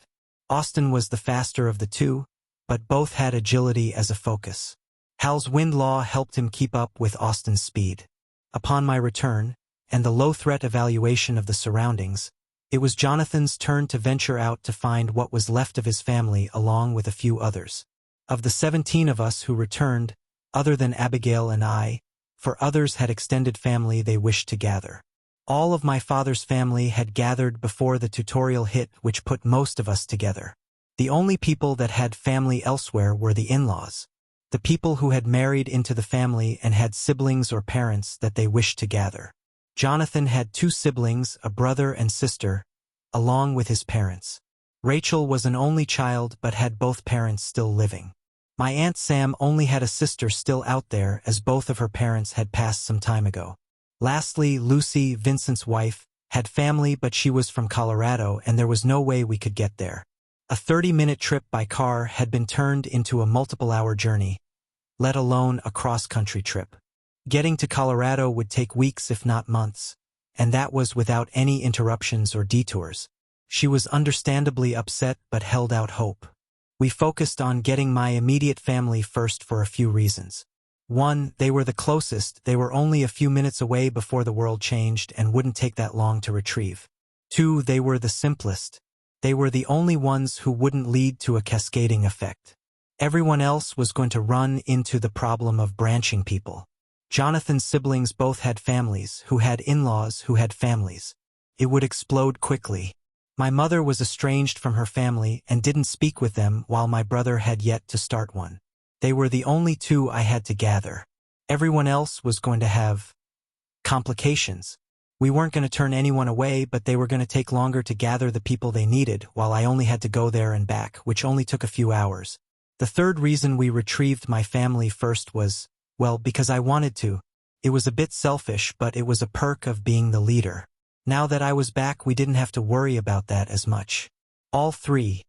Austin was the faster of the two, but both had agility as a focus. Hal's wind law helped him keep up with Austin's speed. Upon my return, and the low-threat evaluation of the surroundings, it was Jonathan's turn to venture out to find what was left of his family along with a few others. Of the 17 of us who returned, other than Abigail and I, for others had extended family they wished to gather. All of my father's family had gathered before the tutorial hit, which put most of us together. The only people that had family elsewhere were the in-laws, the people who had married into the family and had siblings or parents that they wished to gather. Jonathan had 2 siblings, a brother and sister, along with his parents. Rachel was an only child but had both parents still living. My Aunt Sam only had a sister still out there, as both of her parents had passed some time ago. Lastly, Lucy, Vincent's wife, had family, but she was from Colorado and there was no way we could get there. A 30-minute trip by car had been turned into a multiple-hour journey, let alone a cross-country trip. Getting to Colorado would take weeks if not months, and that was without any interruptions or detours. She was understandably upset but held out hope. We focused on getting my immediate family first for a few reasons. 1, they were the closest, they were only a few minutes away before the world changed and wouldn't take that long to retrieve. 2, they were the simplest. They were the only ones who wouldn't lead to a cascading effect. Everyone else was going to run into the problem of branching people. Jonathan's siblings both had families, who had in-laws who had families. It would explode quickly. My mother was estranged from her family and didn't speak with them while my brother had yet to start one. They were the only 2 I had to gather. Everyone else was going to have complications. We weren't going to turn anyone away, but they were going to take longer to gather the people they needed, while I only had to go there and back, which only took a few hours. The 3rd reason we retrieved my family first was, well, because I wanted to. It was a bit selfish, but it was a perk of being the leader. Now that I was back, we didn't have to worry about that as much. All 3,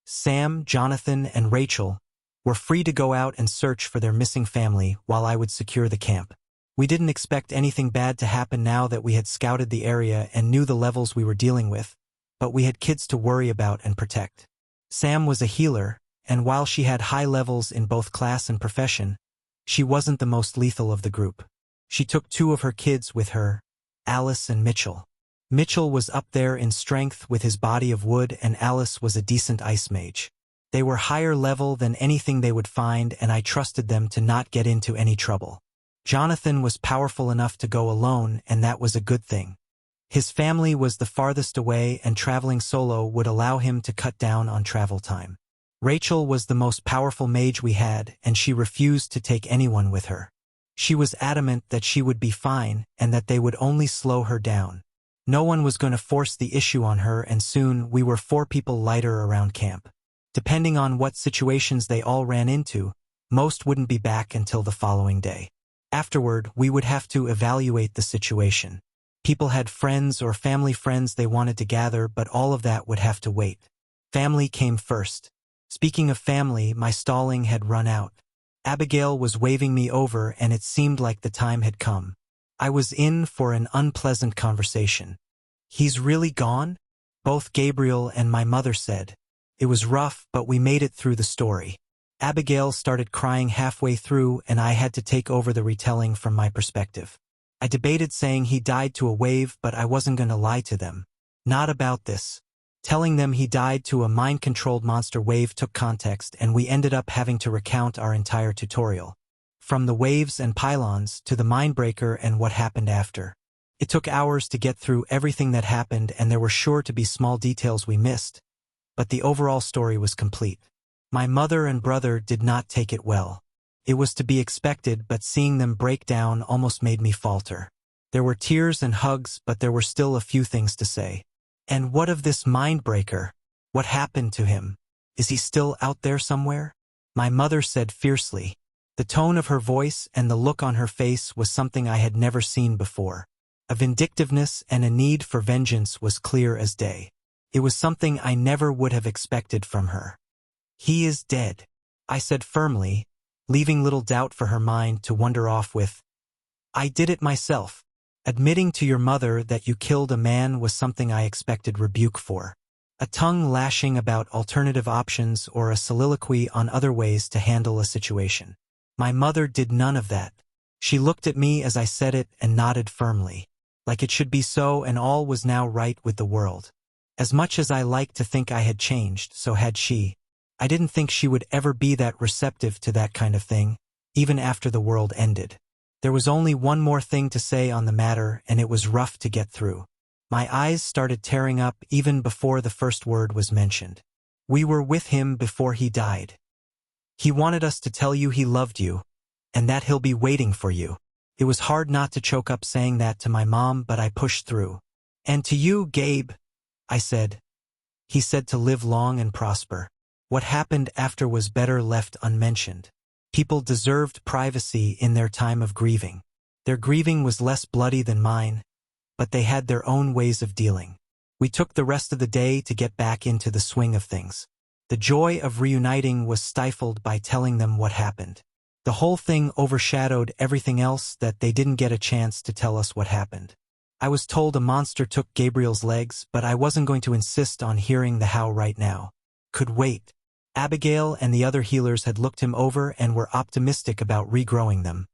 Sam, Jonathan, and Rachel, were free to go out and search for their missing family while I would secure the camp. We didn't expect anything bad to happen now that we had scouted the area and knew the levels we were dealing with, but we had kids to worry about and protect. Sam was a healer, and while she had high levels in both class and profession, she wasn't the most lethal of the group. She took 2 of her kids with her, Alice and Mitchell. Mitchell was up there in strength with his body of wood, and Alice was a decent ice mage. They were higher level than anything they would find, and I trusted them to not get into any trouble. Jonathan was powerful enough to go alone, and that was a good thing. His family was the farthest away, and traveling solo would allow him to cut down on travel time. Rachel was the most powerful mage we had, and she refused to take anyone with her. She was adamant that she would be fine and that they would only slow her down. No one was going to force the issue on her, and soon we were 4 people lighter around camp. Depending on what situations they all ran into, most wouldn't be back until the following day. Afterward, we would have to evaluate the situation. People had friends or family friends they wanted to gather, but all of that would have to wait. Family came first. Speaking of family, my stalling had run out. Abigail was waving me over, and it seemed like the time had come. I was in for an unpleasant conversation. "He's really gone?" both Gabriel and my mother said. It was rough, but we made it through the story. Abigail started crying halfway through, and I had to take over the retelling from my perspective. I debated saying he died to a wave, but I wasn't going to lie to them. Not about this. Telling them he died to a mind-controlled monster wave took context, and we ended up having to recount our entire tutorial. From the waves and pylons to the mindbreaker and what happened after. It took hours to get through everything that happened, and there were sure to be small details we missed, but the overall story was complete. My mother and brother did not take it well. It was to be expected, but seeing them break down almost made me falter. There were tears and hugs, but there were still a few things to say. "And what of this mindbreaker? What happened to him? Is he still out there somewhere?" my mother said fiercely. The tone of her voice and the look on her face was something I had never seen before. A vindictiveness and a need for vengeance was clear as day. It was something I never would have expected from her. "He is dead," I said firmly, leaving little doubt for her mind to wander off with, "I did it myself." Admitting to your mother that you killed a man was something I expected rebuke for. A tongue lashing about alternative options or a soliloquy on other ways to handle a situation. My mother did none of that. She looked at me as I said it and nodded firmly, like it should be so and all was now right with the world. As much as I liked to think I had changed, so had she. I didn't think she would ever be that receptive to that kind of thing, even after the world ended. There was only one more thing to say on the matter, and it was rough to get through. My eyes started tearing up even before the first word was mentioned. We were with him before he died. He wanted us to tell you he loved you, and that he'll be waiting for you. It was hard not to choke up saying that to my mom, but I pushed through. And to you, Gabe, I said. He said to live long and prosper. What happened after was better left unmentioned. People deserved privacy in their time of grieving. Their grieving was less bloody than mine, but they had their own ways of dealing. We took the rest of the day to get back into the swing of things. The joy of reuniting was stifled by telling them what happened. The whole thing overshadowed everything else that they didn't get a chance to tell us what happened. I was told a monster took Gabriel's legs, but I wasn't going to insist on hearing the how right now. Could wait. Abigail and the other healers had looked him over and were optimistic about regrowing them,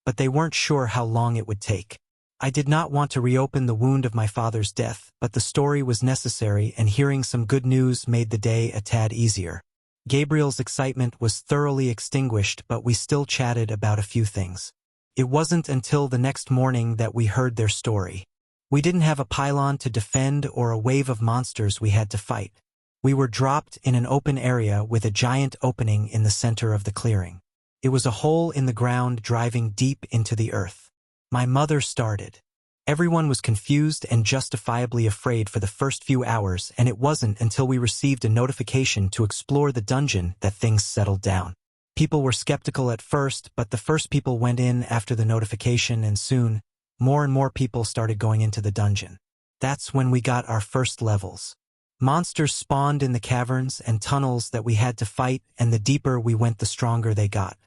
but they weren't sure how long it would take. I did not want to reopen the wound of my father's death, but the story was necessary and hearing some good news made the day a tad easier. Gabriel's excitement was thoroughly extinguished, but we still chatted about a few things. It wasn't until the next morning that we heard their story. We didn't have a pylon to defend or a wave of monsters we had to fight. We were dropped in an open area with a giant opening in the center of the clearing. It was a hole in the ground driving deep into the earth. My mother started. Everyone was confused and justifiably afraid for the first few hours, and it wasn't until we received a notification to explore the dungeon that things settled down. People were skeptical at first, but the first people went in after the notification, and soon, more and more people started going into the dungeon. That's when we got our first levels. Monsters spawned in the caverns and tunnels that we had to fight, and the deeper we went the stronger they got.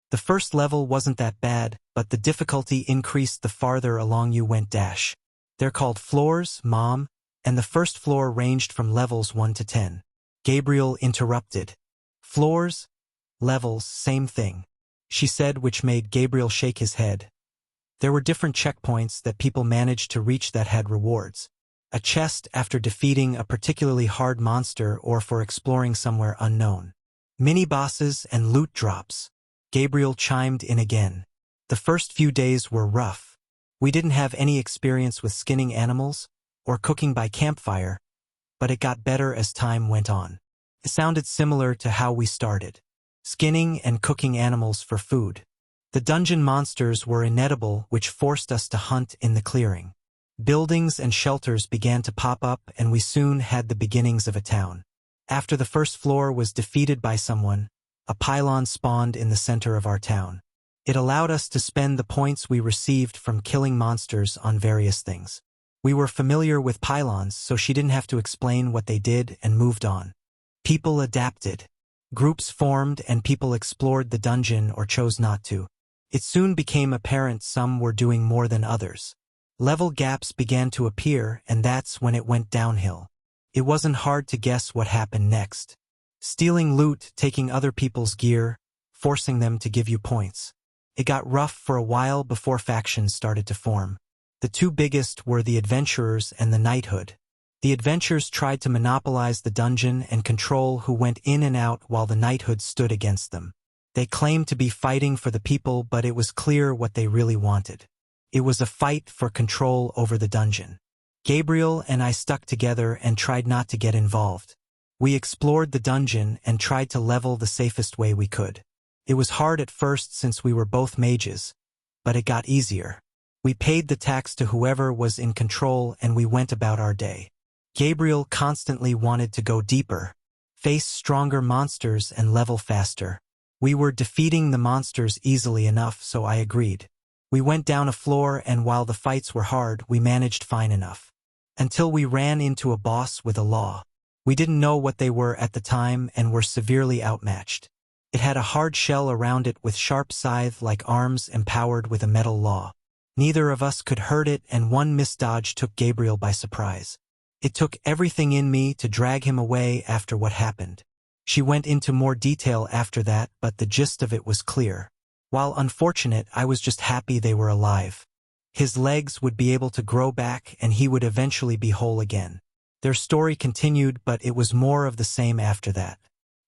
The first level wasn't that bad, but the difficulty increased the farther along you went. They're called floors, Mom, and the first floor ranged from levels 1 to 10. Gabriel interrupted. Floors? Levels, same thing, she said, which made Gabriel shake his head. There were different checkpoints that people managed to reach that had rewards. A chest after defeating a particularly hard monster or for exploring somewhere unknown. Mini-bosses and loot drops. Gabriel chimed in again. The first few days were rough. We didn't have any experience with skinning animals or cooking by campfire, but it got better as time went on. It sounded similar to how we started. Skinning and cooking animals for food. The dungeon monsters were inedible, which forced us to hunt in the clearing. Buildings and shelters began to pop up, and we soon had the beginnings of a town. After the first floor was defeated by someone, a pylon spawned in the center of our town. It allowed us to spend the points we received from killing monsters on various things. We were familiar with pylons, so she didn't have to explain what they did and moved on. People adapted. Groups formed and people explored the dungeon or chose not to. It soon became apparent some were doing more than others. Level gaps began to appear, and that's when it went downhill. It wasn't hard to guess what happened next. Stealing loot, taking other people's gear, forcing them to give you points. It got rough for a while before factions started to form. The two biggest were the adventurers and the knighthood. The adventurers tried to monopolize the dungeon and control who went in and out while the knighthood stood against them. They claimed to be fighting for the people, but it was clear what they really wanted. It was a fight for control over the dungeon. Gabriel and I stuck together and tried not to get involved. We explored the dungeon and tried to level the safest way we could. It was hard at first since we were both mages, but it got easier. We paid the tax to whoever was in control and we went about our day. Gabriel constantly wanted to go deeper, face stronger monsters and level faster. We were defeating the monsters easily enough, so I agreed. We went down a floor, and while the fights were hard, we managed fine enough. Until we ran into a boss with a law. We didn't know what they were at the time and were severely outmatched. It had a hard shell around it with sharp scythe-like arms empowered with a metal law. Neither of us could hurt it, and one misdodge took Gabriel by surprise. It took everything in me to drag him away after what happened. She went into more detail after that, but the gist of it was clear. While unfortunate, I was just happy they were alive. His legs would be able to grow back and he would eventually be whole again. Their story continued, but it was more of the same after that.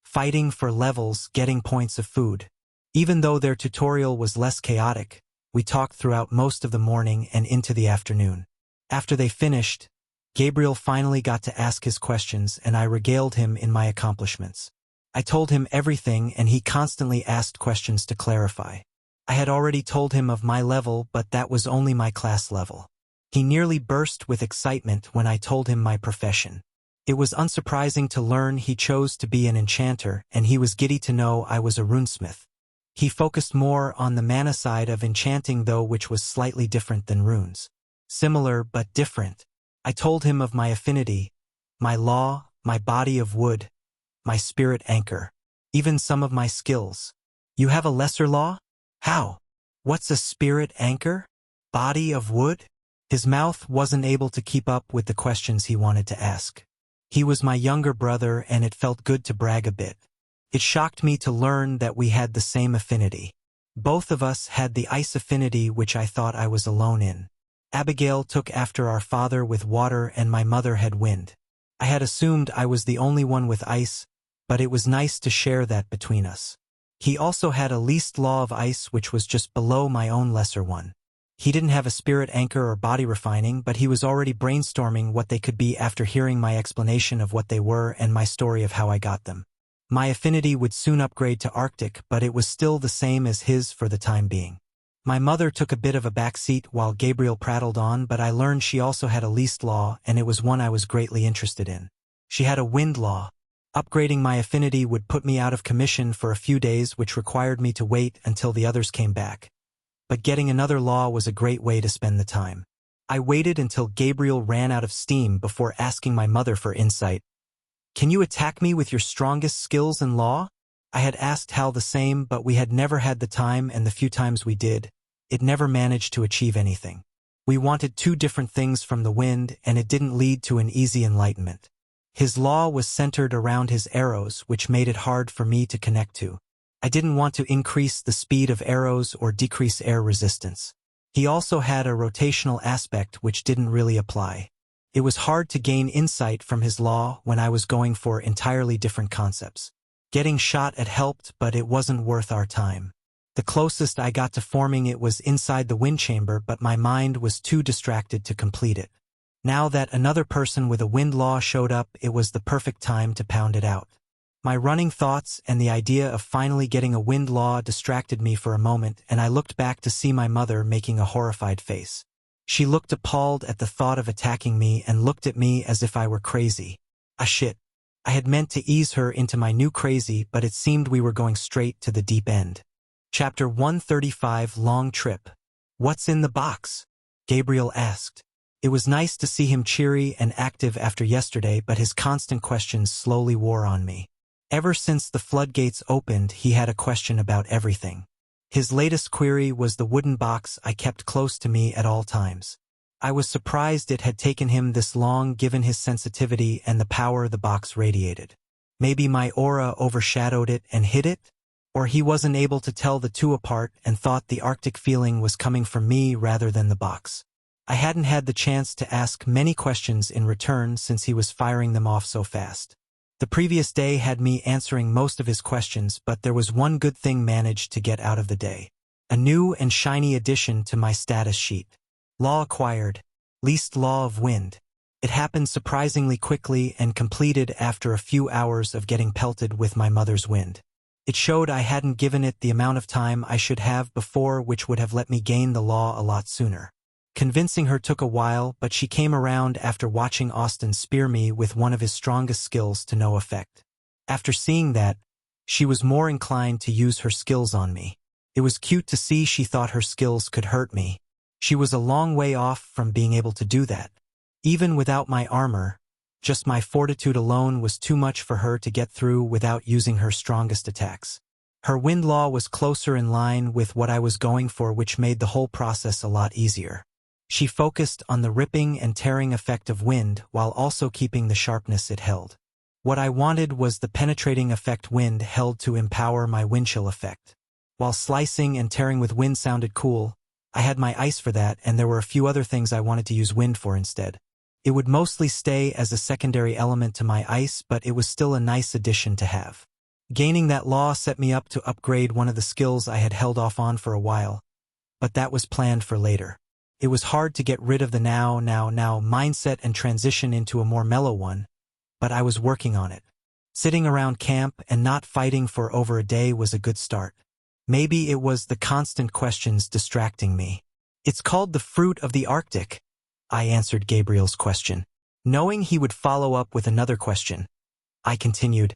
Fighting for levels, getting points of food. Even though their tutorial was less chaotic, we talked throughout most of the morning and into the afternoon. After they finished, Gabriel finally got to ask his questions and I regaled him in my accomplishments. I told him everything and he constantly asked questions to clarify. I had already told him of my level, but that was only my class level. He nearly burst with excitement when I told him my profession. It was unsurprising to learn he chose to be an enchanter, and he was giddy to know I was a runesmith. He focused more on the mana side of enchanting though, which was slightly different than runes. Similar but different. I told him of my affinity, my law, my body of wood, my spirit anchor, even some of my skills. You have a lesser law? How? What's a spirit anchor? Body of wood? His mouth wasn't able to keep up with the questions he wanted to ask. He was my younger brother and it felt good to brag a bit. It shocked me to learn that we had the same affinity. Both of us had the ice affinity, which I thought I was alone in. Abigail took after our father with water and my mother had wind. I had assumed I was the only one with ice, but it was nice to share that between us. He also had a least law of ice, which was just below my own lesser one. He didn't have a spirit anchor or body refining, but he was already brainstorming what they could be after hearing my explanation of what they were and my story of how I got them. My affinity would soon upgrade to Arctic, but it was still the same as his for the time being. My mother took a bit of a backseat while Gabriel prattled on, but I learned she also had a least law, and it was one I was greatly interested in. She had a wind law. Upgrading my affinity would put me out of commission for a few days, which required me to wait until the others came back. But getting another law was a great way to spend the time. I waited until Gabriel ran out of steam before asking my mother for insight. Can you attack me with your strongest skills and law? I had asked Hal the same, but we had never had the time, and the few times we did, it never managed to achieve anything. We wanted two different things from the wind, and it didn't lead to an easy enlightenment. His law was centered around his arrows, which made it hard for me to connect to. I didn't want to increase the speed of arrows or decrease air resistance. He also had a rotational aspect which didn't really apply. It was hard to gain insight from his law when I was going for entirely different concepts. Getting shot at helped, but it wasn't worth our time. The closest I got to forming it was inside the wind chamber, but my mind was too distracted to complete it. Now that another person with a wind law showed up, it was the perfect time to pound it out. My running thoughts and the idea of finally getting a wind law distracted me for a moment, and I looked back to see my mother making a horrified face. She looked appalled at the thought of attacking me and looked at me as if I were crazy. Ah shit. I had meant to ease her into my new crazy, but it seemed we were going straight to the deep end. Chapter 135, Long Trip. What's in the box? Gabriel asked. It was nice to see him cheery and active after yesterday, but his constant questions slowly wore on me. Ever since the floodgates opened, he had a question about everything. His latest query was the wooden box I kept close to me at all times. I was surprised it had taken him this long given his sensitivity and the power the box radiated. Maybe my aura overshadowed it and hid it? Or he wasn't able to tell the two apart and thought the Arctic feeling was coming from me rather than the box. I hadn't had the chance to ask many questions in return since he was firing them off so fast. The previous day had me answering most of his questions, but there was one good thing managed to get out of the day. A new and shiny addition to my status sheet. Law acquired. Least law of wind. It happened surprisingly quickly and completed after a few hours of getting pelted with my mother's wind. It showed I hadn't given it the amount of time I should have before, which would have let me gain the law a lot sooner. Convincing her took a while, but she came around after watching Austin spear me with one of his strongest skills to no effect. After seeing that, she was more inclined to use her skills on me. It was cute to see she thought her skills could hurt me. She was a long way off from being able to do that. Even without my armor, just my fortitude alone was too much for her to get through without using her strongest attacks. Her wind law was closer in line with what I was going for, which made the whole process a lot easier. She focused on the ripping and tearing effect of wind while also keeping the sharpness it held. What I wanted was the penetrating effect wind held to empower my windchill effect. While slicing and tearing with wind sounded cool, I had my ice for that, and there were a few other things I wanted to use wind for instead. It would mostly stay as a secondary element to my ice, but it was still a nice addition to have. Gaining that law set me up to upgrade one of the skills I had held off on for a while, but that was planned for later. It was hard to get rid of the now mindset and transition into a more mellow one, but I was working on it. Sitting around camp and not fighting for over a day was a good start. Maybe it was the constant questions distracting me. "It's called the fruit of the Arctic," I answered Gabriel's question. Knowing he would follow up with another question, I continued,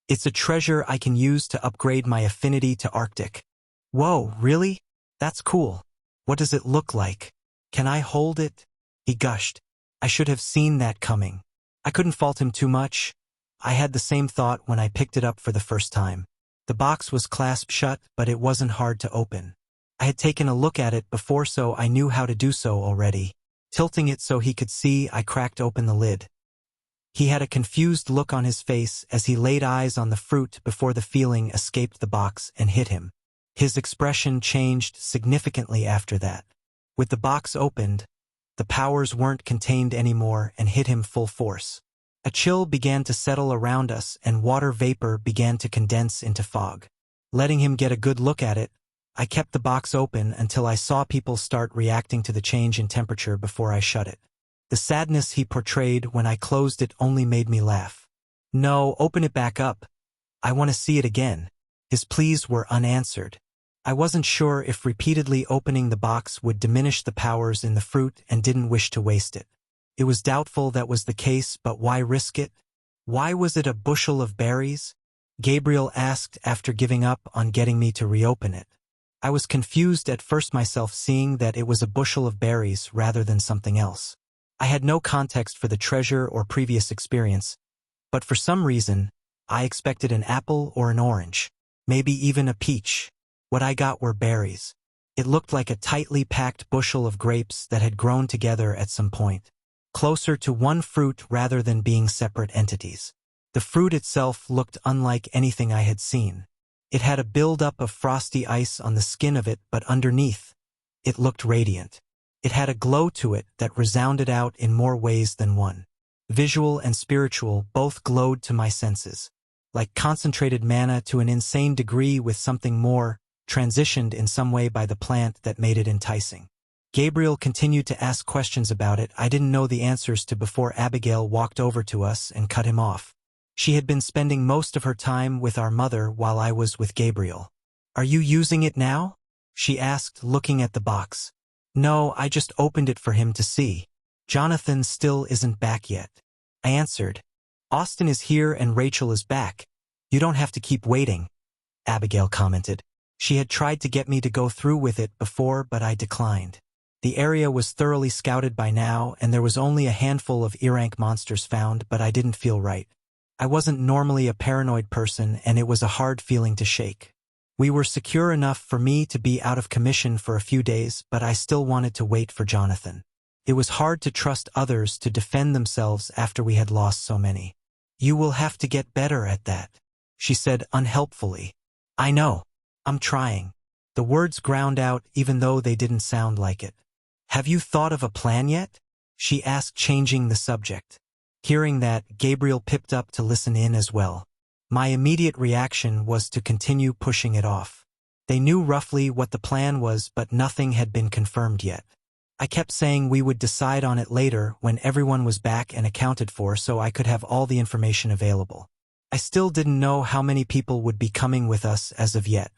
"It's a treasure I can use to upgrade my affinity to Arctic." "Whoa, really? That's cool. What does it look like? Can I hold it?" he gushed. I should have seen that coming. I couldn't fault him too much. I had the same thought when I picked it up for the first time. The box was clasped shut, but it wasn't hard to open. I had taken a look at it before, so I knew how to do so already. Tilting it so he could see, I cracked open the lid. He had a confused look on his face as he laid eyes on the fruit before the feeling escaped the box and hit him. His expression changed significantly after that. With the box opened, the powers weren't contained anymore and hit him full force. A chill began to settle around us and water vapor began to condense into fog. Letting him get a good look at it, I kept the box open until I saw people start reacting to the change in temperature before I shut it. The sadness he portrayed when I closed it only made me laugh. "No, open it back up. I want to see it again." His pleas were unanswered. I wasn't sure if repeatedly opening the box would diminish the powers in the fruit and didn't wish to waste it. It was doubtful that was the case, but why risk it? "Why was it a bushel of berries?" Gabriel asked after giving up on getting me to reopen it. I was confused at first myself, seeing that it was a bushel of berries rather than something else. I had no context for the treasure or previous experience, but for some reason, I expected an apple or an orange, maybe even a peach. What I got were berries. It looked like a tightly packed bushel of grapes that had grown together at some point, closer to one fruit rather than being separate entities. The fruit itself looked unlike anything I had seen. It had a buildup of frosty ice on the skin of it, but underneath, it looked radiant. It had a glow to it that resounded out in more ways than one. Visual and spiritual both glowed to my senses. Like concentrated mana to an insane degree, with something more, transitioned in some way by the plant that made it enticing. Gabriel continued to ask questions about it I didn't know the answers to before Abigail walked over to us and cut him off. She had been spending most of her time with our mother while I was with Gabriel. "Are you using it now?" she asked, looking at the box. "No, I just opened it for him to see. Jonathan still isn't back yet," I answered. "Austin is here and Rachel is back. You don't have to keep waiting," Abigail commented. She had tried to get me to go through with it before, but I declined. The area was thoroughly scouted by now, and there was only a handful of Erank monsters found, but I didn't feel right. I wasn't normally a paranoid person, and it was a hard feeling to shake. We were secure enough for me to be out of commission for a few days, but I still wanted to wait for Jonathan. It was hard to trust others to defend themselves after we had lost so many. "You will have to get better at that," she said unhelpfully. "I know. I'm trying." The words ground out even though they didn't sound like it. "Have you thought of a plan yet?" she asked, changing the subject. Hearing that, Gabriel pipped up to listen in as well. My immediate reaction was to continue pushing it off. They knew roughly what the plan was, but nothing had been confirmed yet. I kept saying we would decide on it later when everyone was back and accounted for, so I could have all the information available. I still didn't know how many people would be coming with us as of yet.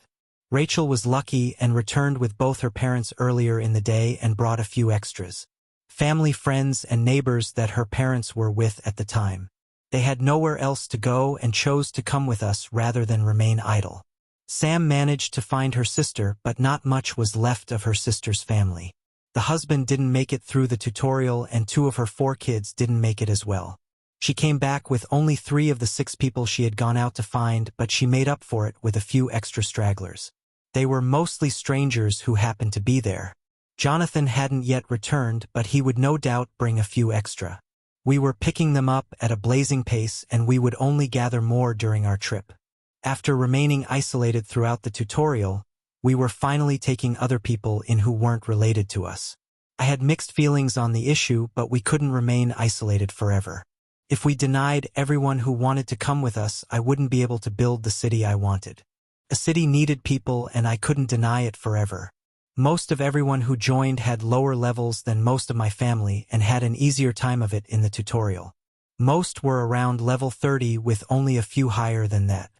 Rachel was lucky and returned with both her parents earlier in the day and brought a few extras. Family, friends, and neighbors that her parents were with at the time. They had nowhere else to go and chose to come with us rather than remain idle. Sam managed to find her sister, but not much was left of her sister's family. The husband didn't make it through the tutorial and 2 of her 4 kids didn't make it as well. She came back with only 3 of the 6 people she had gone out to find, but she made up for it with a few extra stragglers. They were mostly strangers who happened to be there. Jonathan hadn't yet returned, but he would no doubt bring a few extra. We were picking them up at a blazing pace, and we would only gather more during our trip. After remaining isolated throughout the tutorial, we were finally taking other people in who weren't related to us. I had mixed feelings on the issue, but we couldn't remain isolated forever. If we denied everyone who wanted to come with us, I wouldn't be able to build the city I wanted. A city needed people, and I couldn't deny it forever. Most of everyone who joined had lower levels than most of my family and had an easier time of it in the tutorial. Most were around level 30 with only a few higher than that.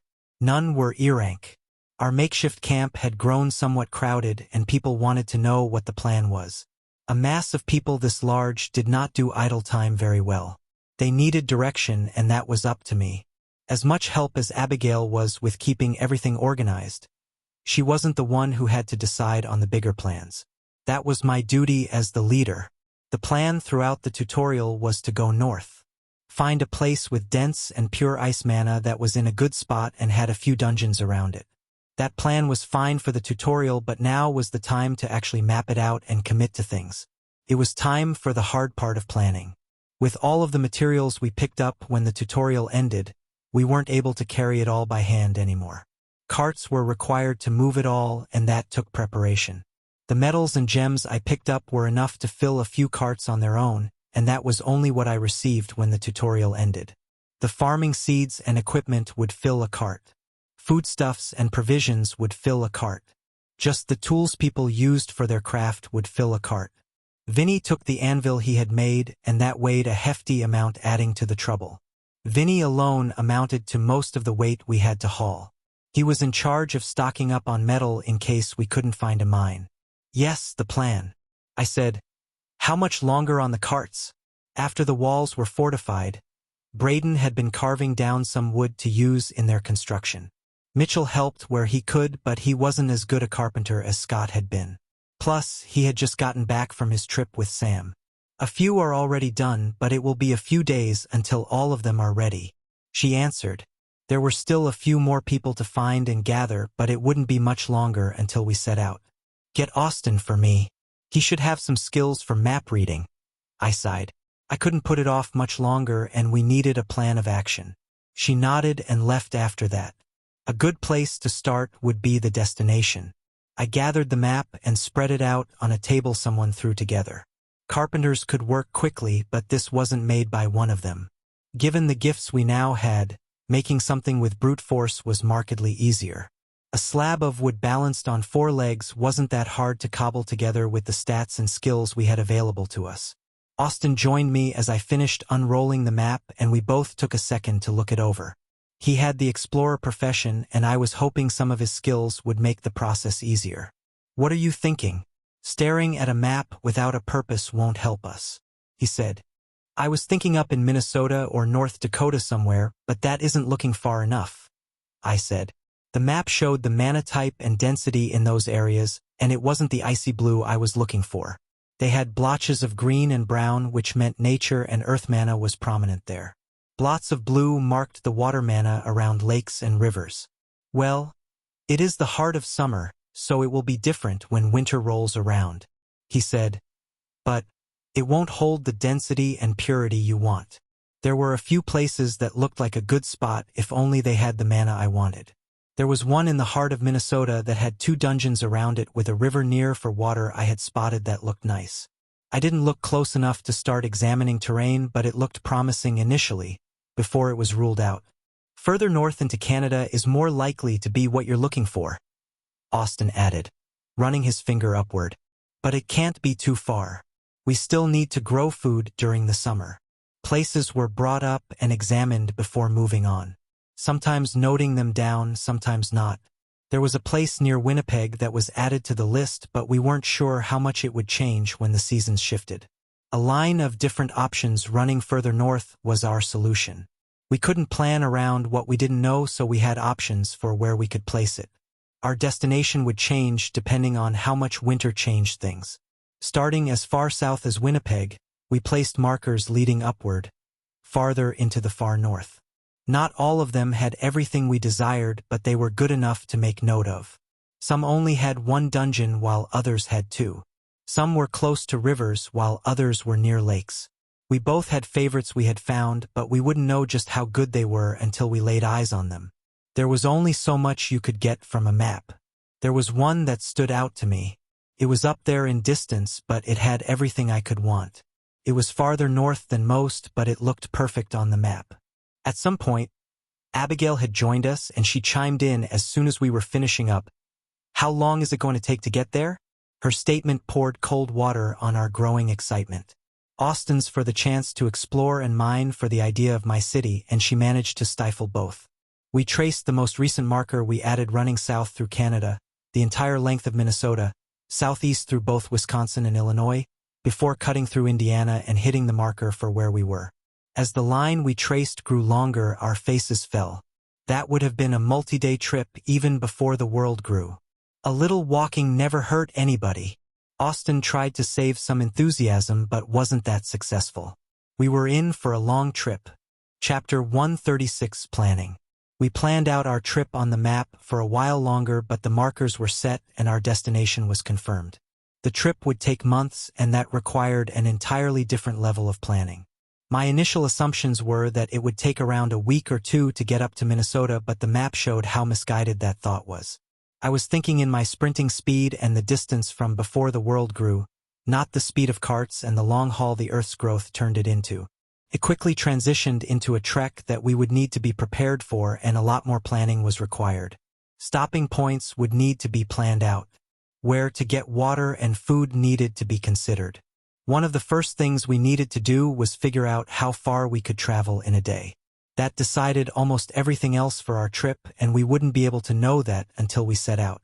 None were E rank. Our makeshift camp had grown somewhat crowded, and people wanted to know what the plan was. A mass of people this large did not do idle time very well. They needed direction, and that was up to me. As much help as Abigail was with keeping everything organized, she wasn't the one who had to decide on the bigger plans. That was my duty as the leader. The plan throughout the tutorial was to go north. Find a place with dense and pure ice mana that was in a good spot and had a few dungeons around it. That plan was fine for the tutorial, but now was the time to actually map it out and commit to things. It was time for the hard part of planning. With all of the materials we picked up when the tutorial ended, we weren't able to carry it all by hand anymore. Carts were required to move it all, and that took preparation. The metals and gems I picked up were enough to fill a few carts on their own, and that was only what I received when the tutorial ended. The farming seeds and equipment would fill a cart. Foodstuffs and provisions would fill a cart. Just the tools people used for their craft would fill a cart. Vinny took the anvil he had made, and that weighed a hefty amount, adding to the trouble. Vinny alone amounted to most of the weight we had to haul. He was in charge of stocking up on metal in case we couldn't find a mine. Yes, the plan. I said, how much longer on the carts? After the walls were fortified, Braden had been carving down some wood to use in their construction. Mitchell helped where he could, but he wasn't as good a carpenter as Scott had been. Plus, he had just gotten back from his trip with Sam. A few are already done, but it will be a few days until all of them are ready. She answered. There were still a few more people to find and gather, but it wouldn't be much longer until we set out. Get Austin for me. He should have some skills for map reading. I sighed. I couldn't put it off much longer, and we needed a plan of action. She nodded and left after that. A good place to start would be the destination. I gathered the map and spread it out on a table someone threw together. Carpenters could work quickly, but this wasn't made by one of them. Given the gifts we now had, making something with brute force was markedly easier. A slab of wood balanced on 4 legs wasn't that hard to cobble together with the stats and skills we had available to us. Austin joined me as I finished unrolling the map, and we both took a second to look it over. He had the explorer profession, and I was hoping some of his skills would make the process easier. What are you thinking? Staring at a map without a purpose won't help us, he said. I was thinking up in Minnesota or North Dakota somewhere, but that isn't looking far enough, I said. The map showed the mana type and density in those areas, and it wasn't the icy blue I was looking for. They had blotches of green and brown, which meant nature and earth mana was prominent there. Blots of blue marked the water mana around lakes and rivers. Well, it is the heart of summer, so it will be different when winter rolls around, he said. But it won't hold the density and purity you want. There were a few places that looked like a good spot if only they had the mana I wanted. There was one in the heart of Minnesota that had 2 dungeons around it with a river near for water I had spotted that looked nice. I didn't look close enough to start examining terrain, but it looked promising initially, before it was ruled out. Further north into Canada is more likely to be what you're looking for, Austin added, running his finger upward. But it can't be too far. We still need to grow food during the summer. Places were brought up and examined before moving on. Sometimes noting them down, sometimes not. There was a place near Winnipeg that was added to the list, but we weren't sure how much it would change when the seasons shifted. A line of different options running further north was our solution. We couldn't plan around what we didn't know, so we had options for where we could place it. Our destination would change depending on how much winter changed things. Starting as far south as Winnipeg, we placed markers leading upward. farther into the far north. Not all of them had everything we desired, but they were good enough to make note of. Some only had one dungeon while others had two. Some were close to rivers while others were near lakes. We both had favorites we had found, but we wouldn't know just how good they were until we laid eyes on them. There was only so much you could get from a map. There was one that stood out to me. It was up there in distance, but it had everything I could want. It was farther north than most, but it looked perfect on the map. At some point, Abigail had joined us, and she chimed in as soon as we were finishing up. "How long is it going to take to get there?" Her statement poured cold water on our growing excitement. Austin's for the chance to explore and mine for the idea of my city, and she managed to stifle both. We traced the most recent marker we added running south through Canada, the entire length of Minnesota, southeast through both Wisconsin and Illinois, before cutting through Indiana and hitting the marker for where we were. As the line we traced grew longer, our faces fell. That would have been a multi-day trip even before the world grew. A little walking never hurt anybody. Austin tried to save some enthusiasm but wasn't that successful. We were in for a long trip. Chapter 136, Planning. We planned out our trip on the map for a while longer, but the markers were set and our destination was confirmed. The trip would take months, and that required an entirely different level of planning. My initial assumptions were that it would take around a week or two to get up to Minnesota, but the map showed how misguided that thought was. I was thinking in my sprinting speed and the distance from before the world grew, not the speed of carts and the long haul the Earth's growth turned it into. It quickly transitioned into a trek that we would need to be prepared for, and a lot more planning was required. Stopping points would need to be planned out. Where to get water and food needed to be considered. One of the first things we needed to do was figure out how far we could travel in a day. That decided almost everything else for our trip, and we wouldn't be able to know that until we set out.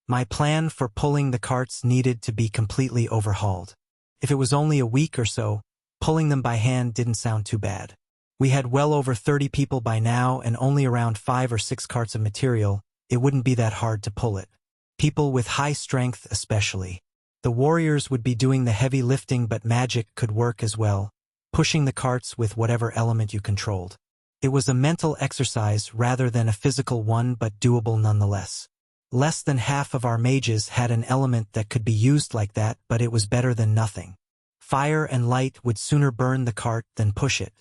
My plan for pulling the carts needed to be completely overhauled. If it was only a week or so, pulling them by hand didn't sound too bad. We had well over 30 people by now and only around 5 or 6 carts of material. It wouldn't be that hard to pull it. People with high strength especially. The warriors would be doing the heavy lifting, but magic could work as well, pushing the carts with whatever element you controlled. It was a mental exercise rather than a physical one, but doable nonetheless. Less than half of our mages had an element that could be used like that, but it was better than nothing. Fire and light would sooner burn the cart than push it.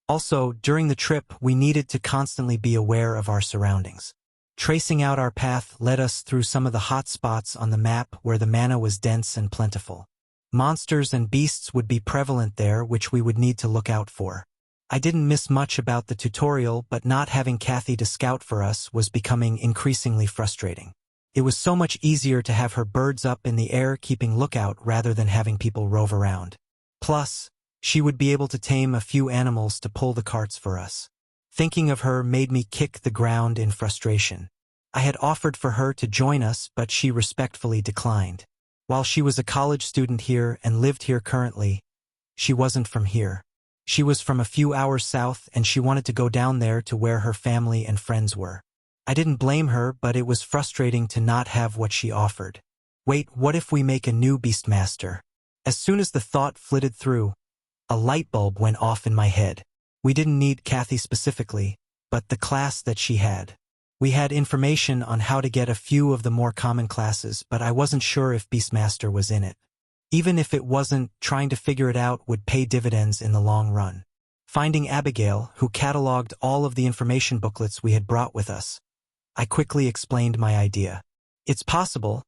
Also, during the trip, we needed to constantly be aware of our surroundings. Tracing out our path led us through some of the hot spots on the map where the mana was dense and plentiful. Monsters and beasts would be prevalent there, which we would need to look out for. I didn't miss much about the tutorial, but not having Kathy to scout for us was becoming increasingly frustrating. It was so much easier to have her birds up in the air keeping lookout rather than having people rove around. Plus, she would be able to tame a few animals to pull the carts for us. Thinking of her made me kick the ground in frustration. I had offered for her to join us, but she respectfully declined. While she was a college student here and lived here currently, she wasn't from here. She was from a few hours south, and she wanted to go down there to where her family and friends were. I didn't blame her, but it was frustrating to not have what she offered. Wait, what if we make a new Beastmaster? As soon as the thought flitted through, a light bulb went off in my head. We didn't need Kathy specifically, but the class that she had. We had information on how to get a few of the more common classes, but I wasn't sure if Beastmaster was in it. Even if it wasn't, trying to figure it out would pay dividends in the long run. Finding Abigail, who cataloged all of the information booklets we had brought with us, I quickly explained my idea. It's possible,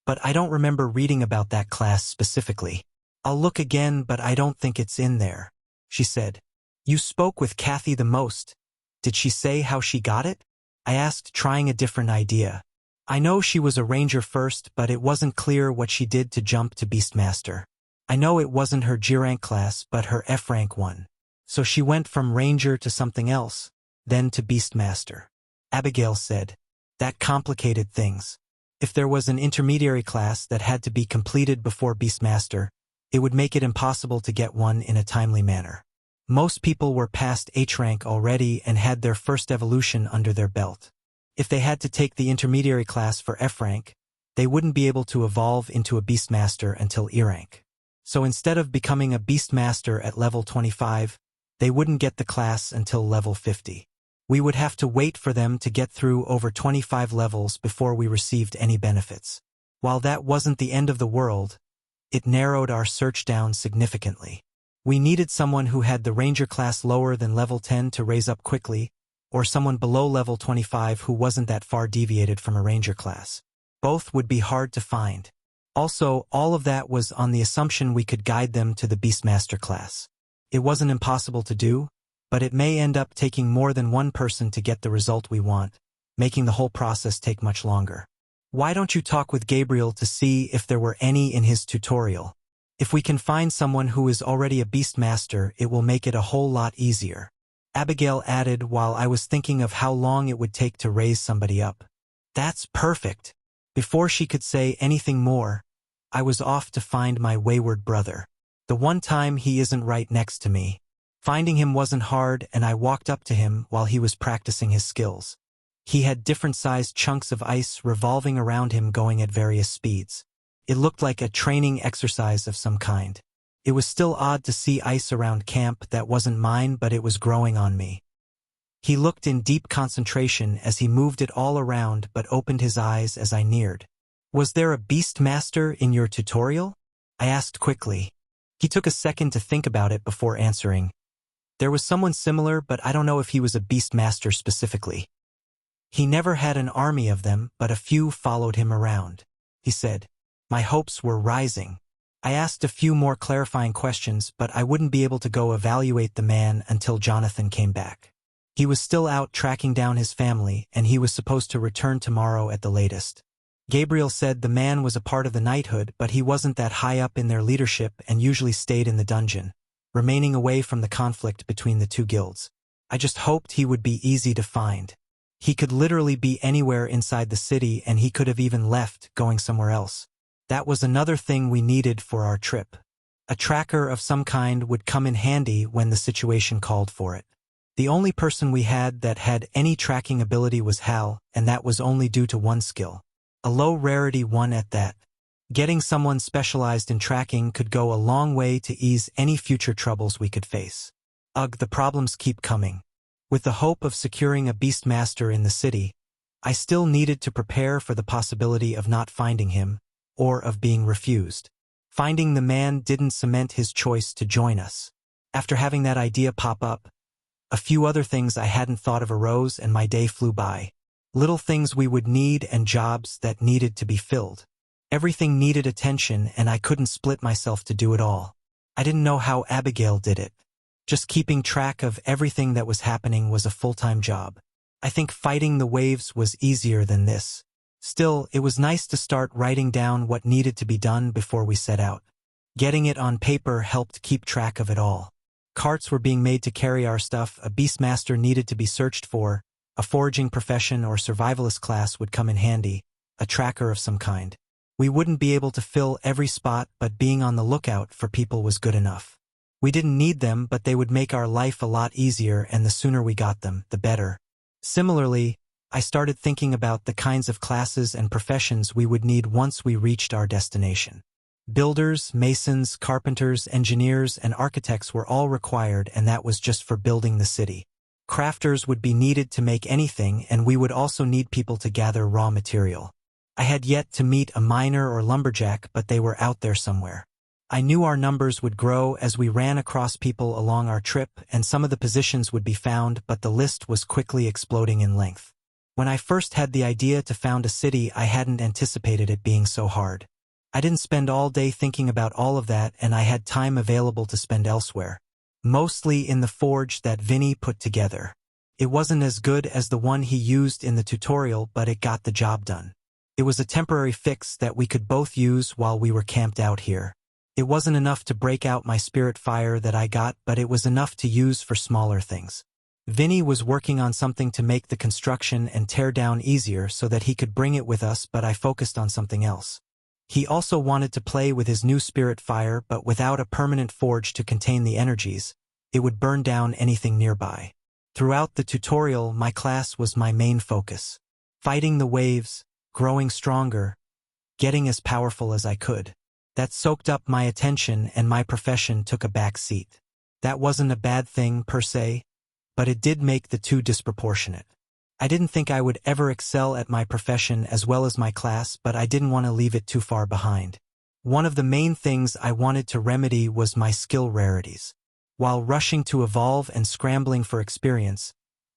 but I don't remember reading about that class specifically. I'll look again, but I don't think it's in there, she said. You spoke with Kathy the most. Did she say how she got it? I asked, trying a different idea. I know she was a ranger first, but it wasn't clear what she did to jump to Beastmaster. I know it wasn't her G rank class, but her F rank one. So she went from ranger to something else, then to Beastmaster. Abigail said. That complicated things. If there was an intermediary class that had to be completed before Beastmaster, it would make it impossible to get one in a timely manner. Most people were past H rank already and had their first evolution under their belt. If they had to take the intermediary class for F rank, they wouldn't be able to evolve into a Beastmaster until E rank. So instead of becoming a Beastmaster at level 25, They wouldn't get the class until level 50. We would have to wait for them to get through over 25 levels before we received any benefits. While that wasn't the end of the world, it narrowed our search down significantly. We needed someone who had the ranger class lower than level 10 to raise up quickly, or someone below level 25 who wasn't that far deviated from a ranger class. Both would be hard to find. Also, all of that was on the assumption we could guide them to the Beastmaster class. It wasn't impossible to do, but it may end up taking more than one person to get the result we want, making the whole process take much longer. Why don't you talk with Gabriel to see if there were any in his tutorial? If we can find someone who is already a Beastmaster, it will make it a whole lot easier. Abigail added while I was thinking of how long it would take to raise somebody up. That's perfect. Before she could say anything more, I was off to find my wayward brother. The one time he isn't right next to me. Finding him wasn't hard, and I walked up to him while he was practicing his skills. He had different-sized chunks of ice revolving around him going at various speeds. It looked like a training exercise of some kind. It was still odd to see ice around camp that wasn't mine, but it was growing on me. He looked in deep concentration as he moved it all around but opened his eyes as I neared. Was there a Beastmaster in your tutorial? I asked quickly. He took a second to think about it before answering. There was someone similar, but I don't know if he was a Beastmaster specifically. He never had an army of them, but a few followed him around. He said. My hopes were rising. I asked a few more clarifying questions, but I wouldn't be able to go evaluate the man until Jonathan came back. He was still out tracking down his family, and he was supposed to return tomorrow at the latest. Gabriel said the man was a part of the knighthood, but he wasn't that high up in their leadership and usually stayed in the dungeon, remaining away from the conflict between the two guilds. I just hoped he would be easy to find. He could literally be anywhere inside the city, and he could have even left, going somewhere else. That was another thing we needed for our trip. A tracker of some kind would come in handy when the situation called for it. The only person we had that had any tracking ability was Hal, and that was only due to one skill. A low-rarity one at that. Getting someone specialized in tracking could go a long way to ease any future troubles we could face. Ugh, the problems keep coming. With the hope of securing a Beastmaster in the city, I still needed to prepare for the possibility of not finding him, or of being refused. Finding the man didn't cement his choice to join us. After having that idea pop up, a few other things I hadn't thought of arose and my day flew by. Little things we would need and jobs that needed to be filled. Everything needed attention, and I couldn't split myself to do it all. I didn't know how Abigail did it. Just keeping track of everything that was happening was a full-time job. I think fighting the waves was easier than this. Still, it was nice to start writing down what needed to be done before we set out. Getting it on paper helped keep track of it all. Carts were being made to carry our stuff, a Beastmaster needed to be searched for, a foraging profession or survivalist class would come in handy, a tracker of some kind. We wouldn't be able to fill every spot, but being on the lookout for people was good enough. We didn't need them, but they would make our life a lot easier, and the sooner we got them, the better. Similarly, I started thinking about the kinds of classes and professions we would need once we reached our destination. Builders, masons, carpenters, engineers, and architects were all required, and that was just for building the city. Crafters would be needed to make anything, and we would also need people to gather raw material. I had yet to meet a miner or lumberjack, but they were out there somewhere. I knew our numbers would grow as we ran across people along our trip, and some of the positions would be found, but the list was quickly exploding in length. When I first had the idea to found a city, I hadn't anticipated it being so hard. I didn't spend all day thinking about all of that, and I had time available to spend elsewhere. Mostly in the forge that Vinny put together. It wasn't as good as the one he used in the tutorial, but it got the job done. It was a temporary fix that we could both use while we were camped out here. It wasn't enough to break out my spirit fire that I got, but it was enough to use for smaller things. Vinny was working on something to make the construction and tear down easier so that he could bring it with us, but I focused on something else. He also wanted to play with his new spirit fire, but without a permanent forge to contain the energies, it would burn down anything nearby. Throughout the tutorial, my class was my main focus. Fighting the waves, growing stronger, getting as powerful as I could. That soaked up my attention, and my profession took a back seat. That wasn't a bad thing, per se, but it did make the two disproportionate. I didn't think I would ever excel at my profession as well as my class, but I didn't want to leave it too far behind. One of the main things I wanted to remedy was my skill rarities. While rushing to evolve and scrambling for experience,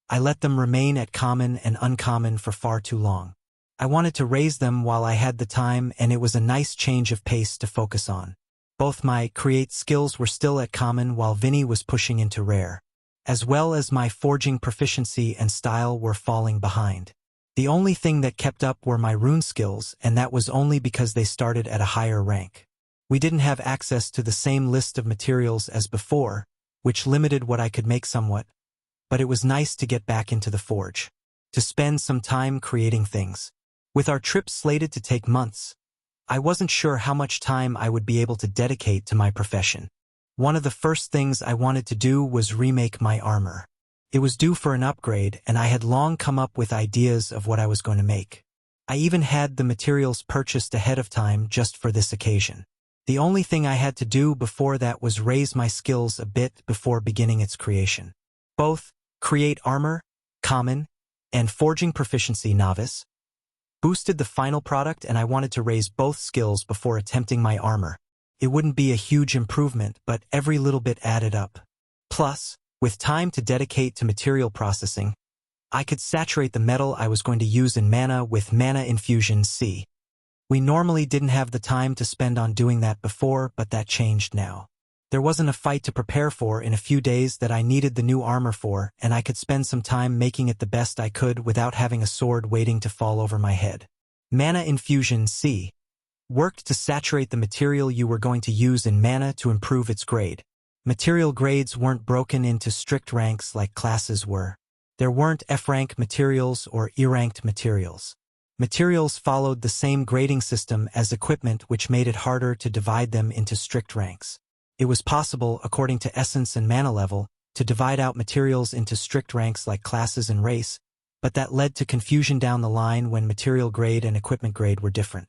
I let them remain at common and uncommon for far too long. I wanted to raise them while I had the time, and it was a nice change of pace to focus on. Both my create skills were still at common while Vinny was pushing into rare, as well as my forging proficiency and style were falling behind. The only thing that kept up were my rune skills, and that was only because they started at a higher rank. We didn't have access to the same list of materials as before, which limited what I could make somewhat, but it was nice to get back into the forge, to spend some time creating things. With our trip slated to take months, I wasn't sure how much time I would be able to dedicate to my profession. One of the first things I wanted to do was remake my armor. It was due for an upgrade, and I had long come up with ideas of what I was going to make. I even had the materials purchased ahead of time just for this occasion. The only thing I had to do before that was raise my skills a bit before beginning its creation. Both create armor, common, and forging proficiency, novice, boosted the final product, and I wanted to raise both skills before attempting my armor. It wouldn't be a huge improvement, but every little bit added up. Plus, with time to dedicate to material processing, I could saturate the metal I was going to use in mana with mana infusion C. We normally didn't have the time to spend on doing that before, but that changed now. There wasn't a fight to prepare for in a few days that I needed the new armor for, and I could spend some time making it the best I could without having a sword waiting to fall over my head. Mana infusion C worked to saturate the material you were going to use in mana to improve its grade. Material grades weren't broken into strict ranks like classes were. There weren't F-rank materials or E-ranked materials. Materials followed the same grading system as equipment, which made it harder to divide them into strict ranks. It was possible, according to essence and mana level, to divide out materials into strict ranks like classes and race, but that led to confusion down the line when material grade and equipment grade were different.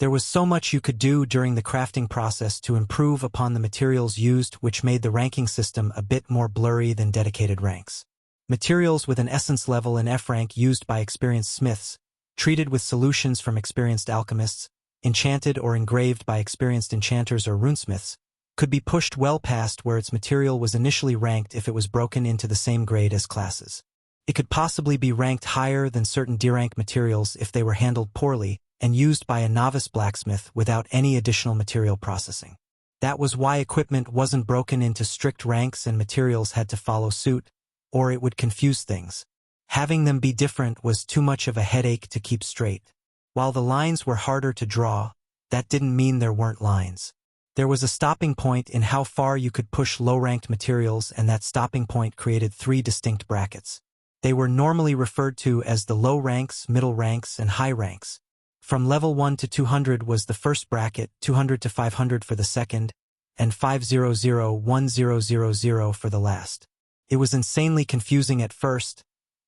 There was so much you could do during the crafting process to improve upon the materials used, which made the ranking system a bit more blurry than dedicated ranks. Materials with an essence level in F rank used by experienced smiths, treated with solutions from experienced alchemists, enchanted or engraved by experienced enchanters or runesmiths, could be pushed well past where its material was initially ranked if it was broken into the same grade as classes. It could possibly be ranked higher than certain D-rank materials if they were handled poorly and used by a novice blacksmith without any additional material processing. That was why equipment wasn't broken into strict ranks and materials had to follow suit, or it would confuse things. Having them be different was too much of a headache to keep straight. While the lines were harder to draw, that didn't mean there weren't lines. There was a stopping point in how far you could push low-ranked materials, and that stopping point created 3 distinct brackets. They were normally referred to as the low ranks, middle ranks, and high ranks. From level 1 to 200 was the first bracket, 200 to 500 for the second, and 500-1000 for the last. It was insanely confusing at first,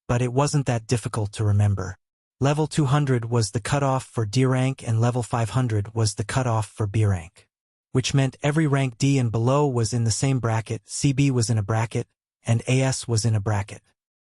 but it wasn't that difficult to remember. Level 200 was the cutoff for D rank and level 500 was the cutoff for B rank, which meant every rank D and below was in the same bracket, CB was in a bracket, and AS was in a bracket.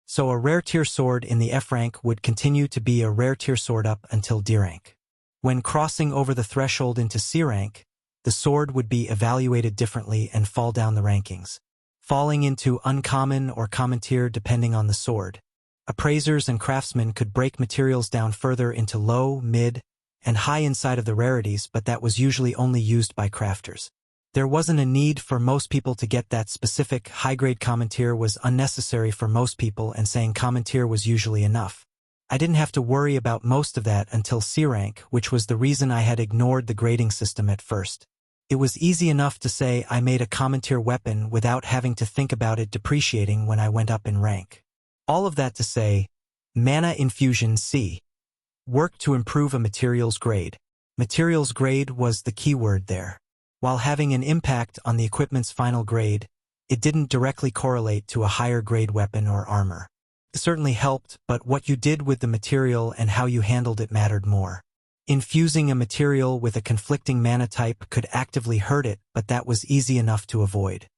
So a rare tier sword in the F rank would continue to be a rare tier sword up until D rank. When crossing over the threshold into C rank, the sword would be evaluated differently and fall down the rankings, falling into uncommon or common tier depending on the sword. Appraisers and craftsmen could break materials down further into low, mid, and high inside of the rarities, but that was usually only used by crafters. There wasn't a need for most people to get that specific high-grade common tier was unnecessary for most people, and saying common tier was usually enough. I didn't have to worry about most of that until C rank, which was the reason I had ignored the grading system at first. It was easy enough to say I made a common tier weapon without having to think about it depreciating when I went up in rank. All of that to say, mana infusion C worked to improve a material's grade. Material's grade was the key word there. While having an impact on the equipment's final grade, it didn't directly correlate to a higher grade weapon or armor. It certainly helped, but what you did with the material and how you handled it mattered more. Infusing a material with a conflicting mana type could actively hurt it, but that was easy enough to avoid.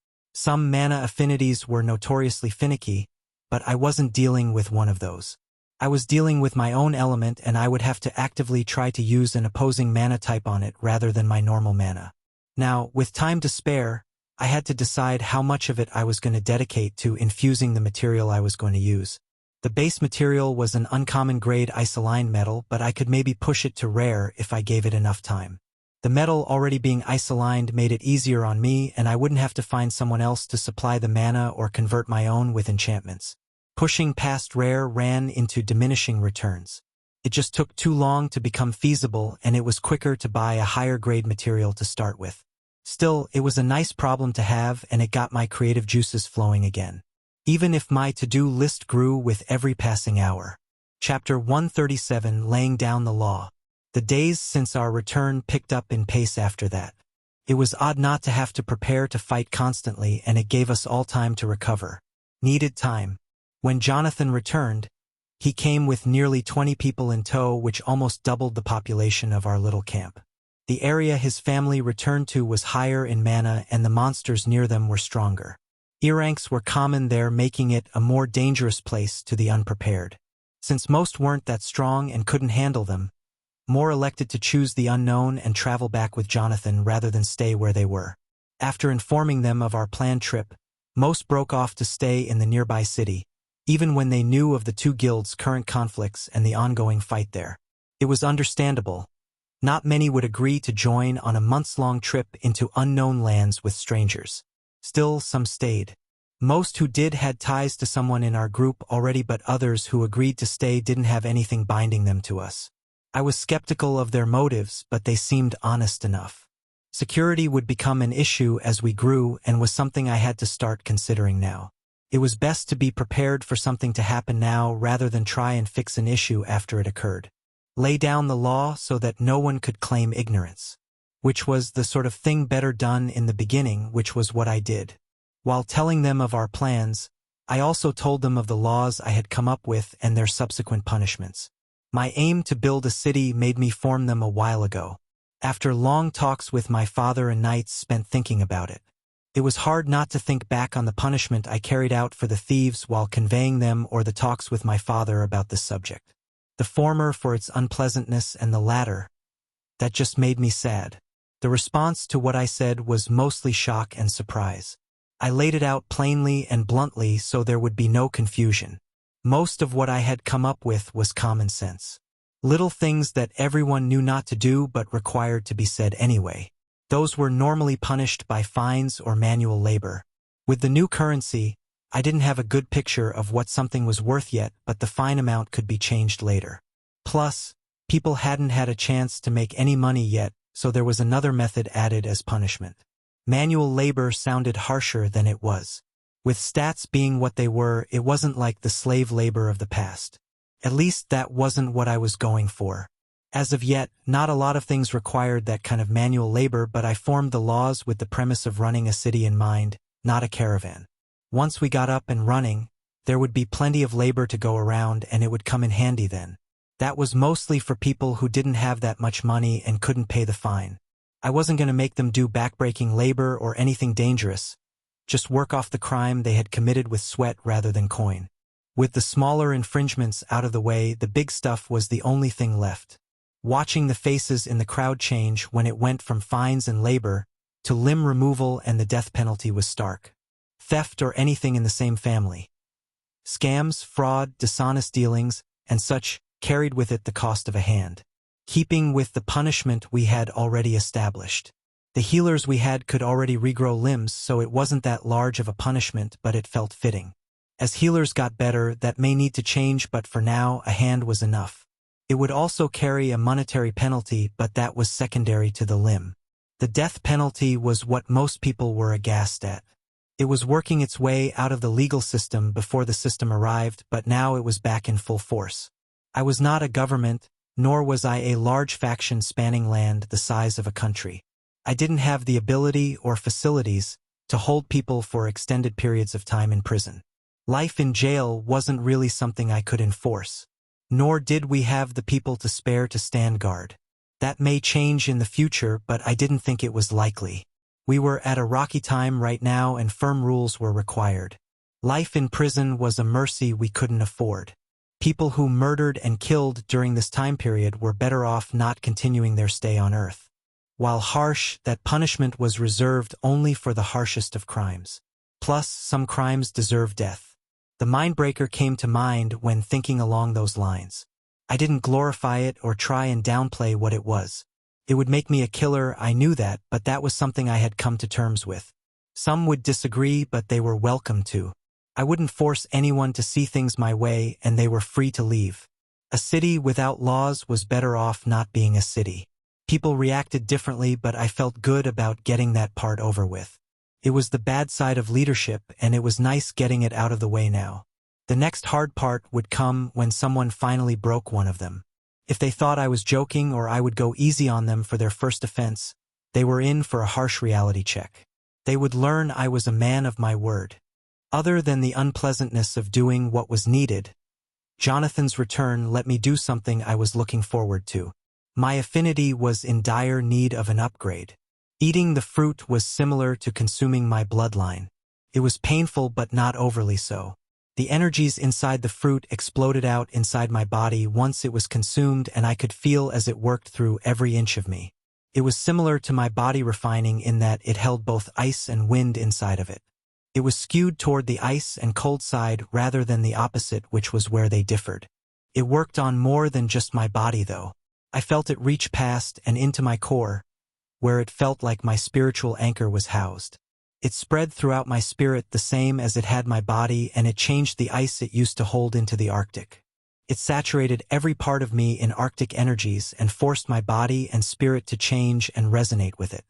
Some mana affinities were notoriously finicky, but I wasn't dealing with one of those. I was dealing with my own element, and I would have to actively try to use an opposing mana type on it rather than my normal mana. Now, with time to spare, I had to decide how much of it I was going to dedicate to infusing the material I was going to use. The base material was an uncommon grade isoline metal, but I could maybe push it to rare if I gave it enough time. The metal already being isolined made it easier on me, and I wouldn't have to find someone else to supply the mana or convert my own with enchantments. Pushing past rare ran into diminishing returns. It just took too long to become feasible, and it was quicker to buy a higher grade material to start with. Still, it was a nice problem to have, and it got my creative juices flowing again. Even if my to-do list grew with every passing hour. Chapter 137, Laying Down the Law. The days since our return picked up in pace after that. It was odd not to have to prepare to fight constantly, and it gave us all time to recover. Needed time. When Jonathan returned, he came with nearly 20 people in tow, which almost doubled the population of our little camp. The area his family returned to was higher in mana, and the monsters near them were stronger. Earranks were common there, making it a more dangerous place to the unprepared. Since most weren't that strong and couldn't handle them, more elected to choose the unknown and travel back with Jonathan rather than stay where they were. After informing them of our planned trip, most broke off to stay in the nearby city, even when they knew of the two guilds' current conflicts and the ongoing fight there. It was understandable. Not many would agree to join on a months-long trip into unknown lands with strangers. Still, some stayed. Most who did had ties to someone in our group already, but others who agreed to stay didn't have anything binding them to us. I was skeptical of their motives, but they seemed honest enough. Security would become an issue as we grew, and was something I had to start considering now. It was best to be prepared for something to happen now rather than try and fix an issue after it occurred. Lay down the law so that no one could claim ignorance. Which was the sort of thing better done in the beginning, which was what I did. While telling them of our plans, I also told them of the laws I had come up with and their subsequent punishments. My aim to build a city made me form them a while ago. After long talks with my father and nights spent thinking about it, it was hard not to think back on the punishment I carried out for the thieves while conveying them, or the talks with my father about this subject. The former for its unpleasantness, and the latter, that just made me sad. The response to what I said was mostly shock and surprise. I laid it out plainly and bluntly so there would be no confusion. Most of what I had come up with was common sense. Little things that everyone knew not to do but required to be said anyway. Those were normally punished by fines or manual labor. With the new currency, I didn't have a good picture of what something was worth yet, but the fine amount could be changed later. Plus, people hadn't had a chance to make any money yet, so there was another method added as punishment. Manual labor sounded harsher than it was. With stats being what they were, it wasn't like the slave labor of the past. At least that wasn't what I was going for. As of yet, not a lot of things required that kind of manual labor, but I formed the laws with the premise of running a city in mind, not a caravan. Once we got up and running, there would be plenty of labor to go around, and it would come in handy then. That was mostly for people who didn't have that much money and couldn't pay the fine. I wasn't going to make them do backbreaking labor or anything dangerous, just work off the crime they had committed with sweat rather than coin. With the smaller infringements out of the way, the big stuff was the only thing left. Watching the faces in the crowd change when it went from fines and labor to limb removal and the death penalty was stark. Theft or anything in the same family. Scams, fraud, dishonest dealings, and such carried with it the cost of a hand. Keeping with the punishment we had already established. The healers we had could already regrow limbs, so it wasn't that large of a punishment, but it felt fitting. As healers got better, that may need to change, but for now, a hand was enough. It would also carry a monetary penalty, but that was secondary to the limb. The death penalty was what most people were aghast at. It was working its way out of the legal system before the system arrived, but now it was back in full force. I was not a government, nor was I a large faction spanning land the size of a country. I didn't have the ability or facilities to hold people for extended periods of time in prison. Life in jail wasn't really something I could enforce. Nor did we have the people to spare to stand guard. That may change in the future, but I didn't think it was likely. We were at a rocky time right now and firm rules were required. Life in prison was a mercy we couldn't afford. People who murdered and killed during this time period were better off not continuing their stay on Earth. While harsh, that punishment was reserved only for the harshest of crimes. Plus, some crimes deserve death. The mindbreaker came to mind when thinking along those lines. I didn't glorify it or try and downplay what it was. It would make me a killer, I knew that, but that was something I had come to terms with. Some would disagree, but they were welcome to. I wouldn't force anyone to see things my way, and they were free to leave. A city without laws was better off not being a city. People reacted differently, but I felt good about getting that part over with. It was the bad side of leadership, and it was nice getting it out of the way now. The next hard part would come when someone finally broke one of them. If they thought I was joking or I would go easy on them for their first offense, they were in for a harsh reality check. They would learn I was a man of my word. Other than the unpleasantness of doing what was needed, Jonathan's return let me do something I was looking forward to. My affinity was in dire need of an upgrade. Eating the fruit was similar to consuming my bloodline. It was painful but not overly so. The energies inside the fruit exploded out inside my body once it was consumed, and I could feel as it worked through every inch of me. It was similar to my body refining in that it held both ice and wind inside of it. It was skewed toward the ice and cold side rather than the opposite, which was where they differed. It worked on more than just my body, though. I felt it reach past and into my core, where it felt like my spiritual anchor was housed. It spread throughout my spirit the same as it had my body, and it changed the ice it used to hold into the Arctic. It saturated every part of me in Arctic energies and forced my body and spirit to change and resonate with it.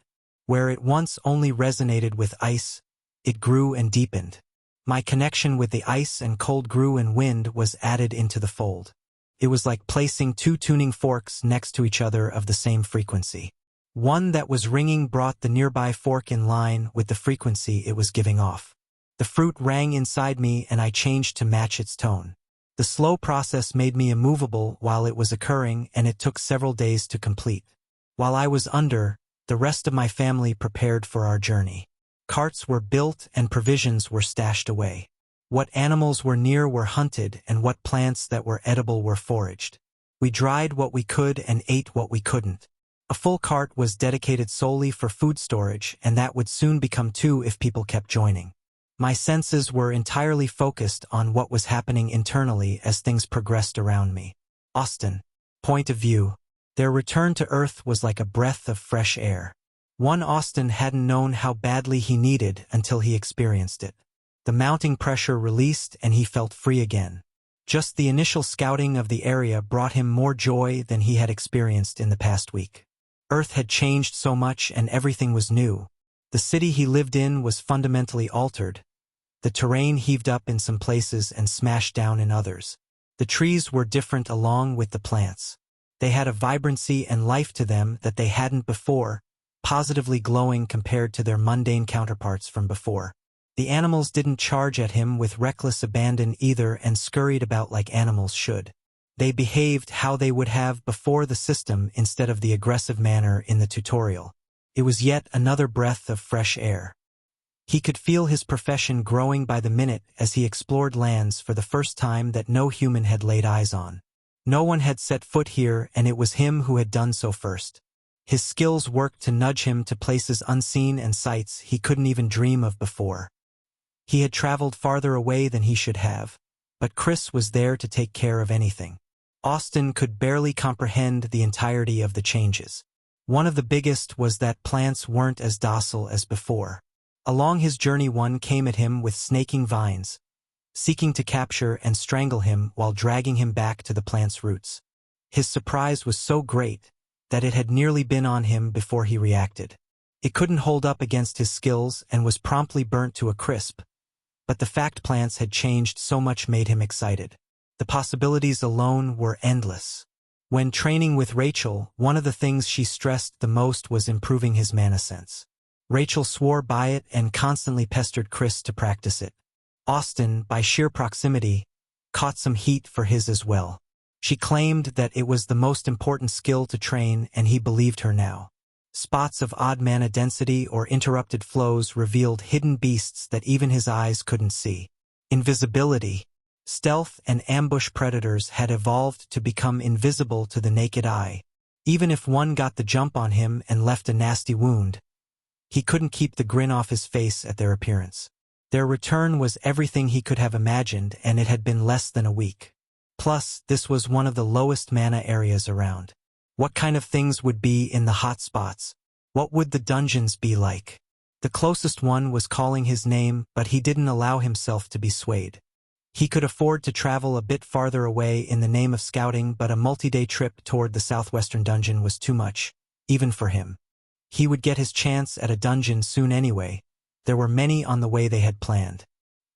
Where it once only resonated with ice, it grew and deepened. My connection with the ice and cold grew, and wind was added into the fold. It was like placing two tuning forks next to each other of the same frequency. One that was ringing brought the nearby fork in line with the frequency it was giving off. The fruit rang inside me, and I changed to match its tone. The slow process made me immovable while it was occurring, and it took several days to complete. While I was under, the rest of my family prepared for our journey. Carts were built and provisions were stashed away. What animals were near were hunted, and what plants that were edible were foraged. We dried what we could and ate what we couldn't. A full cart was dedicated solely for food storage, and that would soon become two if people kept joining. My senses were entirely focused on what was happening internally as things progressed around me. Austin. Point of view. Their return to Earth was like a breath of fresh air. One Austin hadn't known how badly he needed until he experienced it. The mounting pressure released and he felt free again. Just the initial scouting of the area brought him more joy than he had experienced in the past week. Earth had changed so much and everything was new. The city he lived in was fundamentally altered. The terrain heaved up in some places and smashed down in others. The trees were different along with the plants. They had a vibrancy and life to them that they hadn't before, positively glowing compared to their mundane counterparts from before. The animals didn't charge at him with reckless abandon either and scurried about like animals should. They behaved how they would have before the system instead of the aggressive manner in the tutorial. It was yet another breath of fresh air. He could feel his profession growing by the minute as he explored lands for the first time that no human had laid eyes on. No one had set foot here, and it was him who had done so first. His skills worked to nudge him to places unseen and sights he couldn't even dream of before. He had traveled farther away than he should have, but Chris was there to take care of anything. Austin could barely comprehend the entirety of the changes. One of the biggest was that plants weren't as docile as before. Along his journey one came at him with snaking vines, seeking to capture and strangle him while dragging him back to the plant's roots. His surprise was so great that it had nearly been on him before he reacted. It couldn't hold up against his skills and was promptly burnt to a crisp, but the fact plants had changed so much made him excited. The possibilities alone were endless. When training with Rachel, one of the things she stressed the most was improving his mana sense. Rachel swore by it and constantly pestered Chris to practice it. Austin, by sheer proximity, caught some heat for his as well. She claimed that it was the most important skill to train, and he believed her now. Spots of odd mana density or interrupted flows revealed hidden beasts that even his eyes couldn't see. Invisibility. Stealth and ambush predators had evolved to become invisible to the naked eye. Even if one got the jump on him and left a nasty wound, he couldn't keep the grin off his face at their appearance. Their return was everything he could have imagined, and it had been less than a week. Plus, this was one of the lowest mana areas around. What kind of things would be in the hot spots? What would the dungeons be like? The closest one was calling his name, but he didn't allow himself to be swayed. He could afford to travel a bit farther away in the name of scouting, but a multi-day trip toward the southwestern dungeon was too much, even for him. He would get his chance at a dungeon soon anyway. There were many on the way they had planned.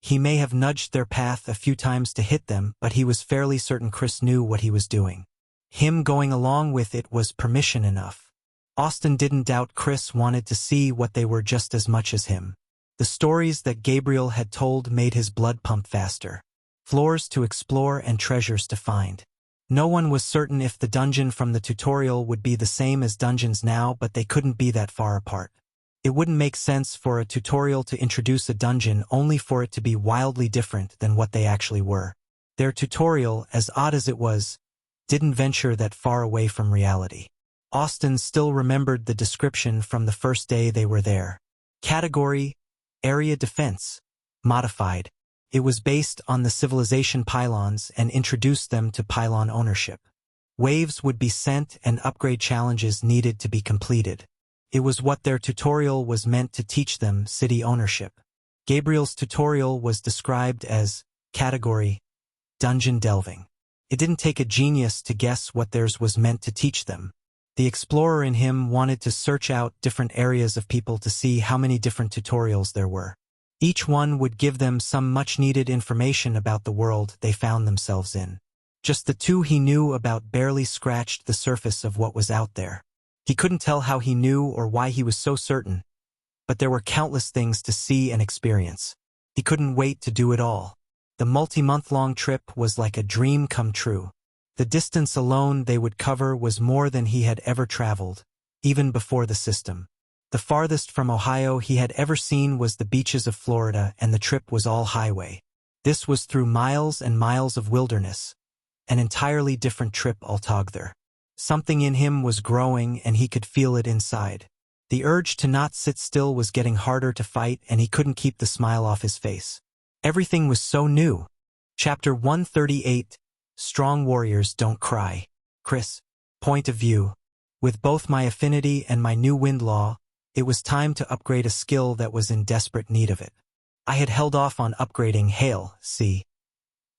He may have nudged their path a few times to hit them, but he was fairly certain Chris knew what he was doing. Him going along with it was permission enough. Austin didn't doubt Chris wanted to see what they were just as much as him. The stories that Gabriel had told made his blood pump faster. Floors to explore and treasures to find. No one was certain if the dungeon from the tutorial would be the same as dungeons now, but they couldn't be that far apart. It wouldn't make sense for a tutorial to introduce a dungeon only for it to be wildly different than what they actually were. Their tutorial, as odd as it was, didn't venture that far away from reality. Austin still remembered the description from the first day they were there. Category: Area Defense. Modified. It was based on the civilization pylons and introduced them to pylon ownership. Waves would be sent and upgrade challenges needed to be completed. It was what their tutorial was meant to teach them: city ownership. Gabriel's tutorial was described as Category: Dungeon Delving. It didn't take a genius to guess what theirs was meant to teach them. The explorer in him wanted to search out different areas of people to see how many different tutorials there were. Each one would give them some much-needed information about the world they found themselves in. Just the two he knew about barely scratched the surface of what was out there. He couldn't tell how he knew or why he was so certain, but there were countless things to see and experience. He couldn't wait to do it all. The multi-month-long trip was like a dream come true. The distance alone they would cover was more than he had ever traveled, even before the system. The farthest from Ohio he had ever seen was the beaches of Florida, and the trip was all highway. This was through miles and miles of wilderness, an entirely different trip altogether. Something in him was growing, and he could feel it inside. The urge to not sit still was getting harder to fight, and he couldn't keep the smile off his face. Everything was so new. Chapter 138. Strong Warriors Don't Cry. Chris. Point of view. With both my affinity and my new wind law, it was time to upgrade a skill that was in desperate need of it. I had held off on upgrading Hail,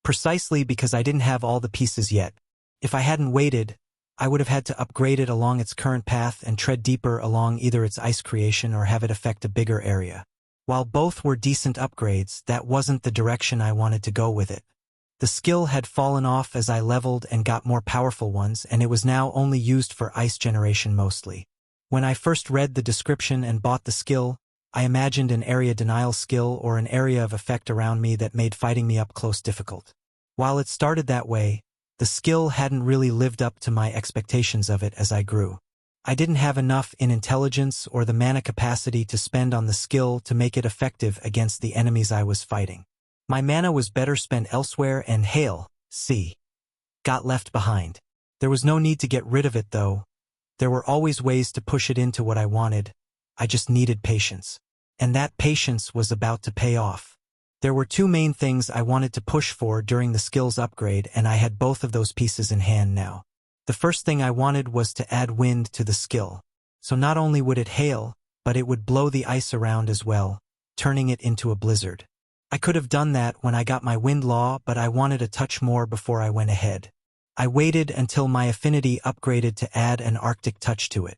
precisely because I didn't have all the pieces yet. If I hadn't waited, I would have had to upgrade it along its current path and tread deeper along either its ice creation or have it affect a bigger area. While both were decent upgrades, that wasn't the direction I wanted to go with it. The skill had fallen off as I leveled and got more powerful ones, and it was now only used for ice generation mostly. When I first read the description and bought the skill, I imagined an area denial skill or an area of effect around me that made fighting me up close difficult. While it started that way, the skill hadn't really lived up to my expectations of it as I grew. I didn't have enough in intelligence or the mana capacity to spend on the skill to make it effective against the enemies I was fighting. My mana was better spent elsewhere, and Hail, got left behind. There was no need to get rid of it though. There were always ways to push it into what I wanted. I just needed patience. And that patience was about to pay off. There were two main things I wanted to push for during the skill's upgrade, and I had both of those pieces in hand now. The first thing I wanted was to add wind to the skill. So not only would it hail, but it would blow the ice around as well, turning it into a blizzard. I could have done that when I got my wind law, but I wanted a touch more before I went ahead. I waited until my affinity upgraded to add an Arctic touch to it.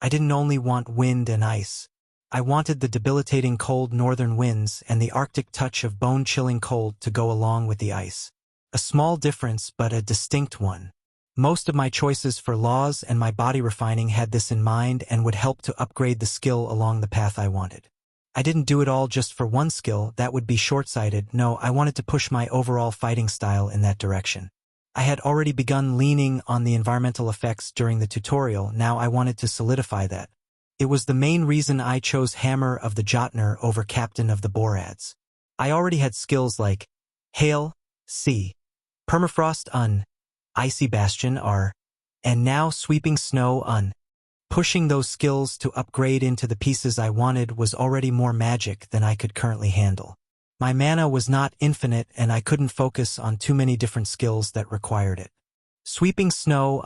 I didn't only want wind and ice. I wanted the debilitating cold northern winds and the Arctic touch of bone-chilling cold to go along with the ice. A small difference, but a distinct one. Most of my choices for laws and my body refining had this in mind and would help to upgrade the skill along the path I wanted. I didn't do it all just for one skill, that would be short-sighted. No, I wanted to push my overall fighting style in that direction. I had already begun leaning on the environmental effects during the tutorial, now I wanted to solidify that. It was the main reason I chose Hammer of the Jotner over Captain of the Borads. I already had skills like Hail, C, Permafrost Icy Bastion R, and now Sweeping Snow Pushing those skills to upgrade into the pieces I wanted was already more magic than I could currently handle. My mana was not infinite and I couldn't focus on too many different skills that required it. Sweeping Snow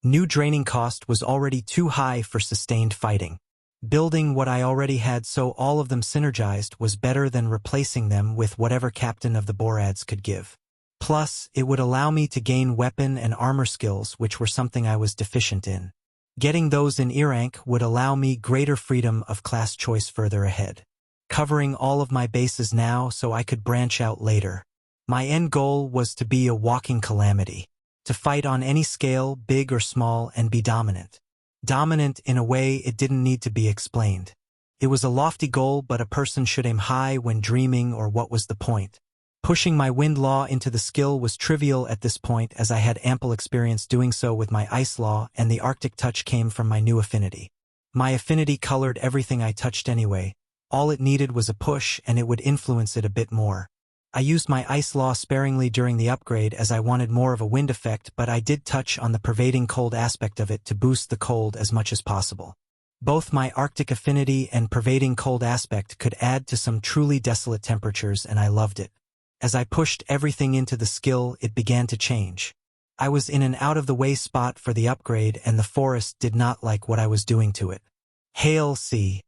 New draining cost was already too high for sustained fighting. Building what I already had so all of them synergized was better than replacing them with whatever Captain of the Borads could give. Plus, it would allow me to gain weapon and armor skills which were something I was deficient in. Getting those in E rank would allow me greater freedom of class choice further ahead. Covering all of my bases now so I could branch out later. My end goal was to be a walking calamity. To fight on any scale, big or small, and be dominant. Dominant in a way it didn't need to be explained. It was a lofty goal, but a person should aim high when dreaming, or what was the point? Pushing my wind law into the skill was trivial at this point, as I had ample experience doing so with my ice law, and the Arctic touch came from my new affinity. My affinity colored everything I touched anyway. All it needed was a push, and it would influence it a bit more. I used my ice law sparingly during the upgrade as I wanted more of a wind effect, but I did touch on the pervading cold aspect of it to boost the cold as much as possible. Both my Arctic affinity and pervading cold aspect could add to some truly desolate temperatures, and I loved it. As I pushed everything into the skill, it began to change. I was in an out-of-the-way spot for the upgrade, and the forest did not like what I was doing to it. Hail C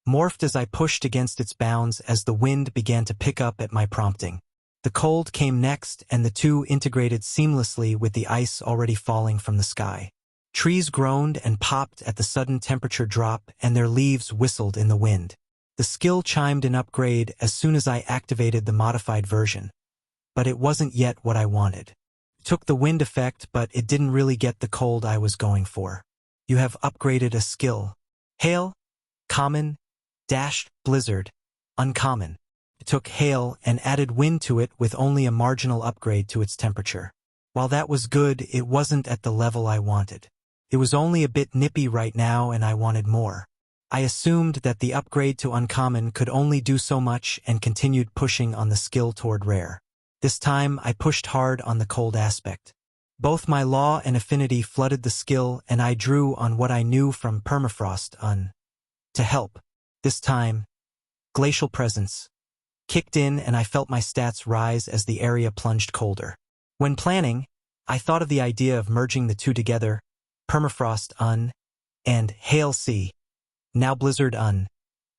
morphed as I pushed against its bounds as the wind began to pick up at my prompting. The cold came next, and the two integrated seamlessly with the ice already falling from the sky. Trees groaned and popped at the sudden temperature drop, and their leaves whistled in the wind. The skill chimed in upgrade as soon as I activated the modified version. But it wasn't yet what I wanted. It took the wind effect, but it didn't really get the cold I was going for. You have upgraded a skill. Hail, Common, Blizzard, Uncommon. It took Hail and added wind to it with only a marginal upgrade to its temperature. While that was good, it wasn't at the level I wanted. It was only a bit nippy right now, and I wanted more. I assumed that the upgrade to Uncommon could only do so much and continued pushing on the skill toward Rare. This time, I pushed hard on the cold aspect. Both my law and affinity flooded the skill, and I drew on what I knew from Permafrost to help. This time, Glacial Presence kicked in, and I felt my stats rise as the area plunged colder. When planning, I thought of the idea of merging the two together, Permafrost and Hail C, now Blizzard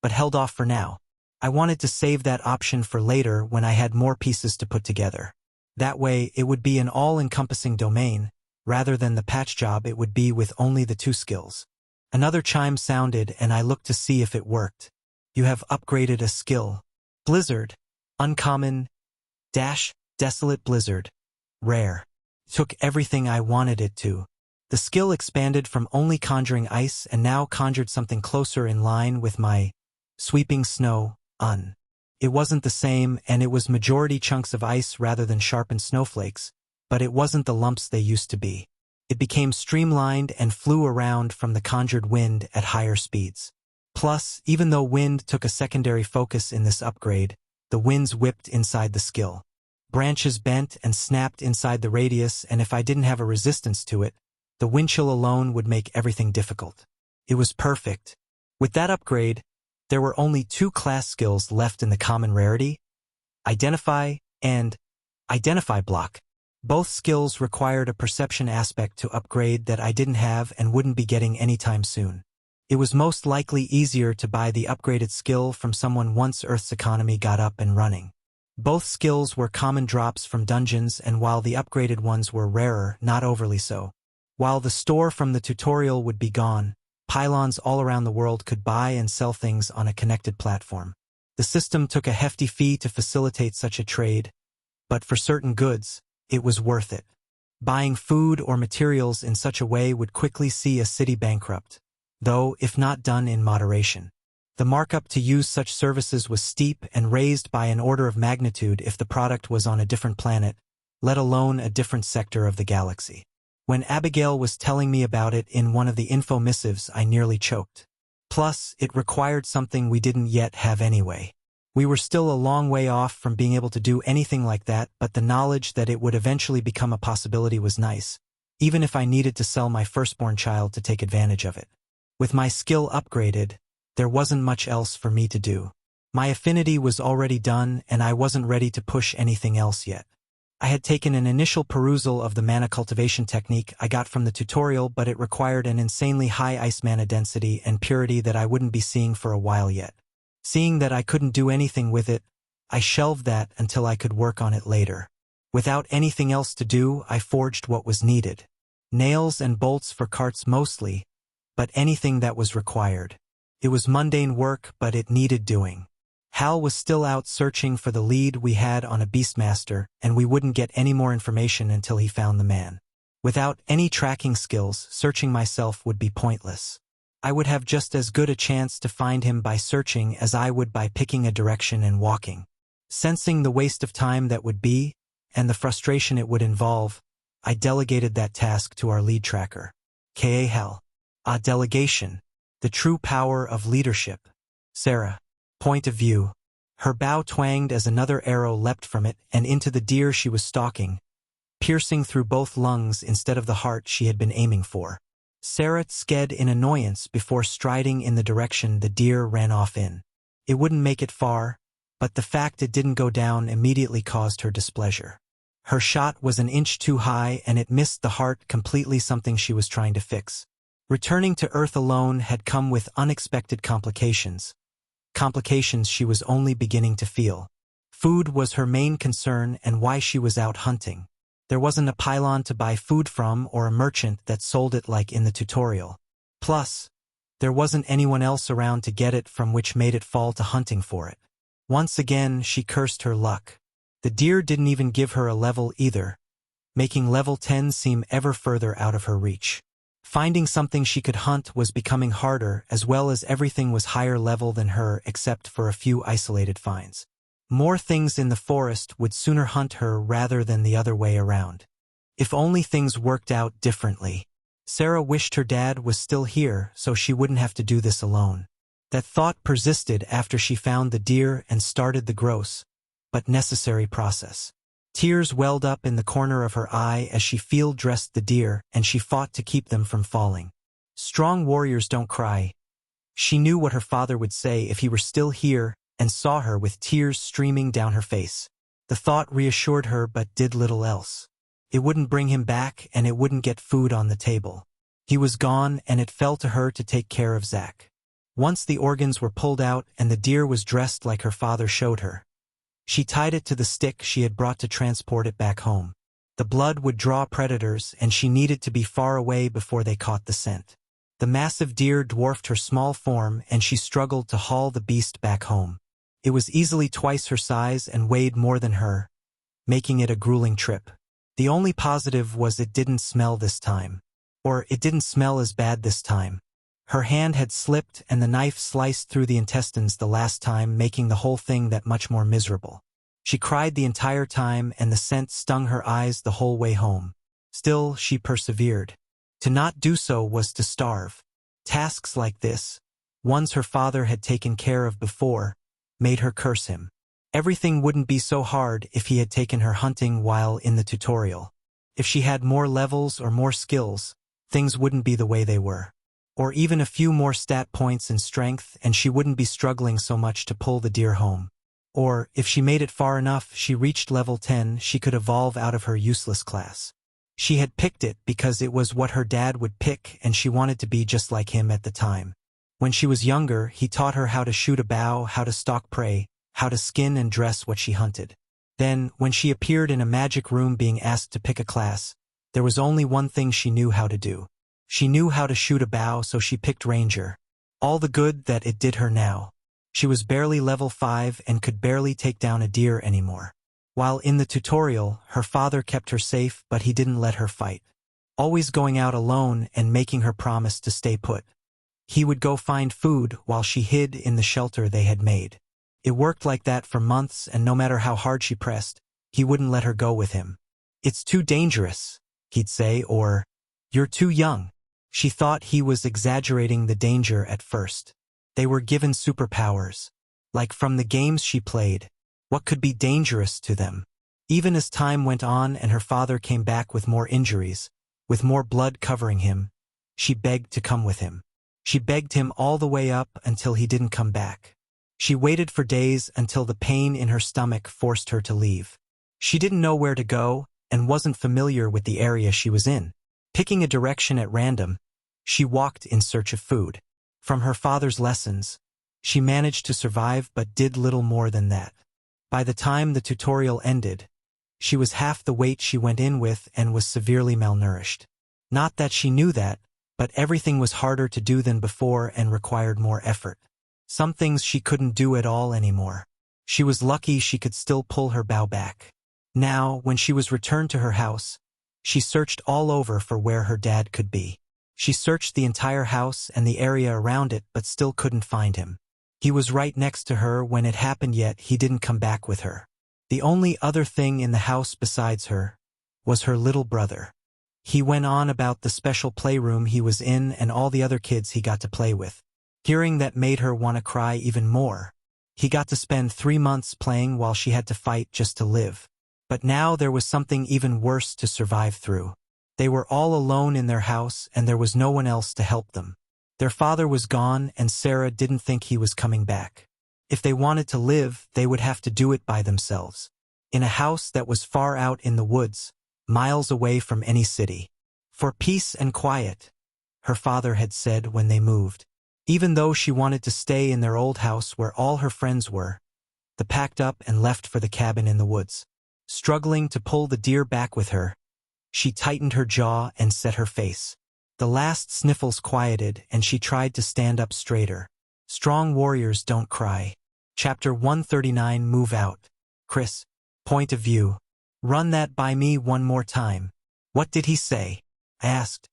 but held off for now. I wanted to save that option for later when I had more pieces to put together. That way, it would be an all-encompassing domain, rather than the patch job it would be with only the two skills. Another chime sounded, and I looked to see if it worked. You have upgraded a skill. Blizzard, Uncommon, Desolate Blizzard, Rare. Took everything I wanted it to. The skill expanded from only conjuring ice and now conjured something closer in line with my Sweeping Snow, It wasn't the same, and it was majority chunks of ice rather than sharpened snowflakes, but it wasn't the lumps they used to be. It became streamlined and flew around from the conjured wind at higher speeds. Plus, even though wind took a secondary focus in this upgrade, the winds whipped inside the skill. Branches bent and snapped inside the radius, and if I didn't have a resistance to it, the wind chill alone would make everything difficult. It was perfect. With that upgrade, there were only two class skills left in the common rarity, Identify and Identify Block. Both skills required a perception aspect to upgrade that I didn't have and wouldn't be getting anytime soon. It was most likely easier to buy the upgraded skill from someone once Earth's economy got up and running. Both skills were common drops from dungeons, and while the upgraded ones were rarer, not overly so. While the store from the tutorial would be gone, pylons all around the world could buy and sell things on a connected platform. The system took a hefty fee to facilitate such a trade, but for certain goods, it was worth it. Buying food or materials in such a way would quickly see a city bankrupt, though if not done in moderation. The markup to use such services was steep and raised by an order of magnitude if the product was on a different planet, let alone a different sector of the galaxy. When Abigail was telling me about it in one of the info missives, I nearly choked. Plus, it required something we didn't yet have anyway. We were still a long way off from being able to do anything like that, but the knowledge that it would eventually become a possibility was nice, even if I needed to sell my firstborn child to take advantage of it. With my skill upgraded, there wasn't much else for me to do. My affinity was already done, and I wasn't ready to push anything else yet. I had taken an initial perusal of the mana cultivation technique I got from the tutorial, but it required an insanely high ice mana density and purity that I wouldn't be seeing for a while yet. Seeing that I couldn't do anything with it, I shelved that until I could work on it later. Without anything else to do, I forged what was needed. Nails and bolts for carts mostly, but anything that was required. It was mundane work, but it needed doing. Hal was still out searching for the lead we had on a Beastmaster, and we wouldn't get any more information until he found the man. Without any tracking skills, searching myself would be pointless. I would have just as good a chance to find him by searching as I would by picking a direction and walking. Sensing the waste of time that would be, and the frustration it would involve, I delegated that task to our lead tracker. K.A. Hal. Delegation. The true power of leadership. Sarah. Point of view. Her bow twanged as another arrow leapt from it and into the deer she was stalking, piercing through both lungs instead of the heart she had been aiming for. Sarah sked in annoyance before striding in the direction the deer ran off in. It wouldn't make it far, but the fact it didn't go down immediately caused her displeasure. Her shot was an inch too high and it missed the heart completely, something she was trying to fix. Returning to Earth alone had come with unexpected complications. Complications she was only beginning to feel. Food was her main concern and why she was out hunting. There wasn't a pylon to buy food from or a merchant that sold it like in the tutorial. Plus, there wasn't anyone else around to get it from, which made it fall to hunting for it. Once again, she cursed her luck. The deer didn't even give her a level either, making level 10 seem ever further out of her reach. Finding something she could hunt was becoming harder, as well as everything was higher level than her except for a few isolated finds. More things in the forest would sooner hunt her rather than the other way around. If only things worked out differently. Sarah wished her dad was still here so she wouldn't have to do this alone. That thought persisted after she found the deer and started the gross, but necessary process. Tears welled up in the corner of her eye as she field-dressed the deer, and she fought to keep them from falling. Strong warriors don't cry. She knew what her father would say if he were still here and saw her with tears streaming down her face. The thought reassured her but did little else. It wouldn't bring him back and it wouldn't get food on the table. He was gone and it fell to her to take care of Zach. Once the organs were pulled out and the deer was dressed like her father showed her, she tied it to the stick she had brought to transport it back home. The blood would draw predators and she needed to be far away before they caught the scent. The massive deer dwarfed her small form and she struggled to haul the beast back home. It was easily twice her size and weighed more than her, making it a grueling trip. The only positive was it didn't smell this time. Or it didn't smell as bad this time. Her hand had slipped and the knife sliced through the intestines the last time, making the whole thing that much more miserable. She cried the entire time and the scent stung her eyes the whole way home. Still, she persevered. To not do so was to starve. Tasks like this, ones her father had taken care of before, made her curse him. Everything wouldn't be so hard if he had taken her hunting while in the tutorial. If she had more levels or more skills, things wouldn't be the way they were. Or even a few more stat points and strength and she wouldn't be struggling so much to pull the deer home. Or, if she made it far enough she reached level 10, she could evolve out of her useless class. She had picked it because it was what her dad would pick and she wanted to be just like him at the time. When she was younger, he taught her how to shoot a bow, how to stalk prey, how to skin and dress what she hunted. Then, when she appeared in a magic room being asked to pick a class, there was only one thing she knew how to do. She knew how to shoot a bow, so she picked Ranger. All the good that it did her now. She was barely level 5 and could barely take down a deer anymore. While in the tutorial, her father kept her safe, but he didn't let her fight. Always going out alone and making her promise to stay put. He would go find food while she hid in the shelter they had made. It worked like that for months, and no matter how hard she pressed, he wouldn't let her go with him. "It's too dangerous," he'd say, or, "You're too young." She thought he was exaggerating the danger at first. They were given superpowers. Like from the games she played, what could be dangerous to them? Even as time went on and her father came back with more injuries, with more blood covering him, she begged to come with him. She begged him all the way up until he didn't come back. She waited for days until the pain in her stomach forced her to leave. She didn't know where to go and wasn't familiar with the area she was in. Picking a direction at random, she walked in search of food. From her father's lessons, she managed to survive but did little more than that. By the time the tutorial ended, she was half the weight she went in with and was severely malnourished. Not that she knew that, but everything was harder to do than before and required more effort. Some things she couldn't do at all anymore. She was lucky she could still pull her bow back. Now, when she was returned to her house, she searched all over for where her dad could be. She searched the entire house and the area around it but still couldn't find him. He was right next to her when it happened, yet he didn't come back with her. The only other thing in the house besides her was her little brother. He went on about the special playroom he was in and all the other kids he got to play with. Hearing that made her want to cry even more. He got to spend 3 months playing while she had to fight just to live. But now there was something even worse to survive through. They were all alone in their house and there was no one else to help them. Their father was gone and Sarah didn't think he was coming back. If they wanted to live, they would have to do it by themselves. In a house that was far out in the woods, miles away from any city. For peace and quiet, her father had said when they moved. Even though she wanted to stay in their old house where all her friends were, they packed up and left for the cabin in the woods. Struggling to pull the deer back with her, she tightened her jaw and set her face. The last sniffles quieted and she tried to stand up straighter. Strong warriors don't cry. Chapter 139. Move out. Chris. Point of view. Run that by me one more time. What did he say? I asked.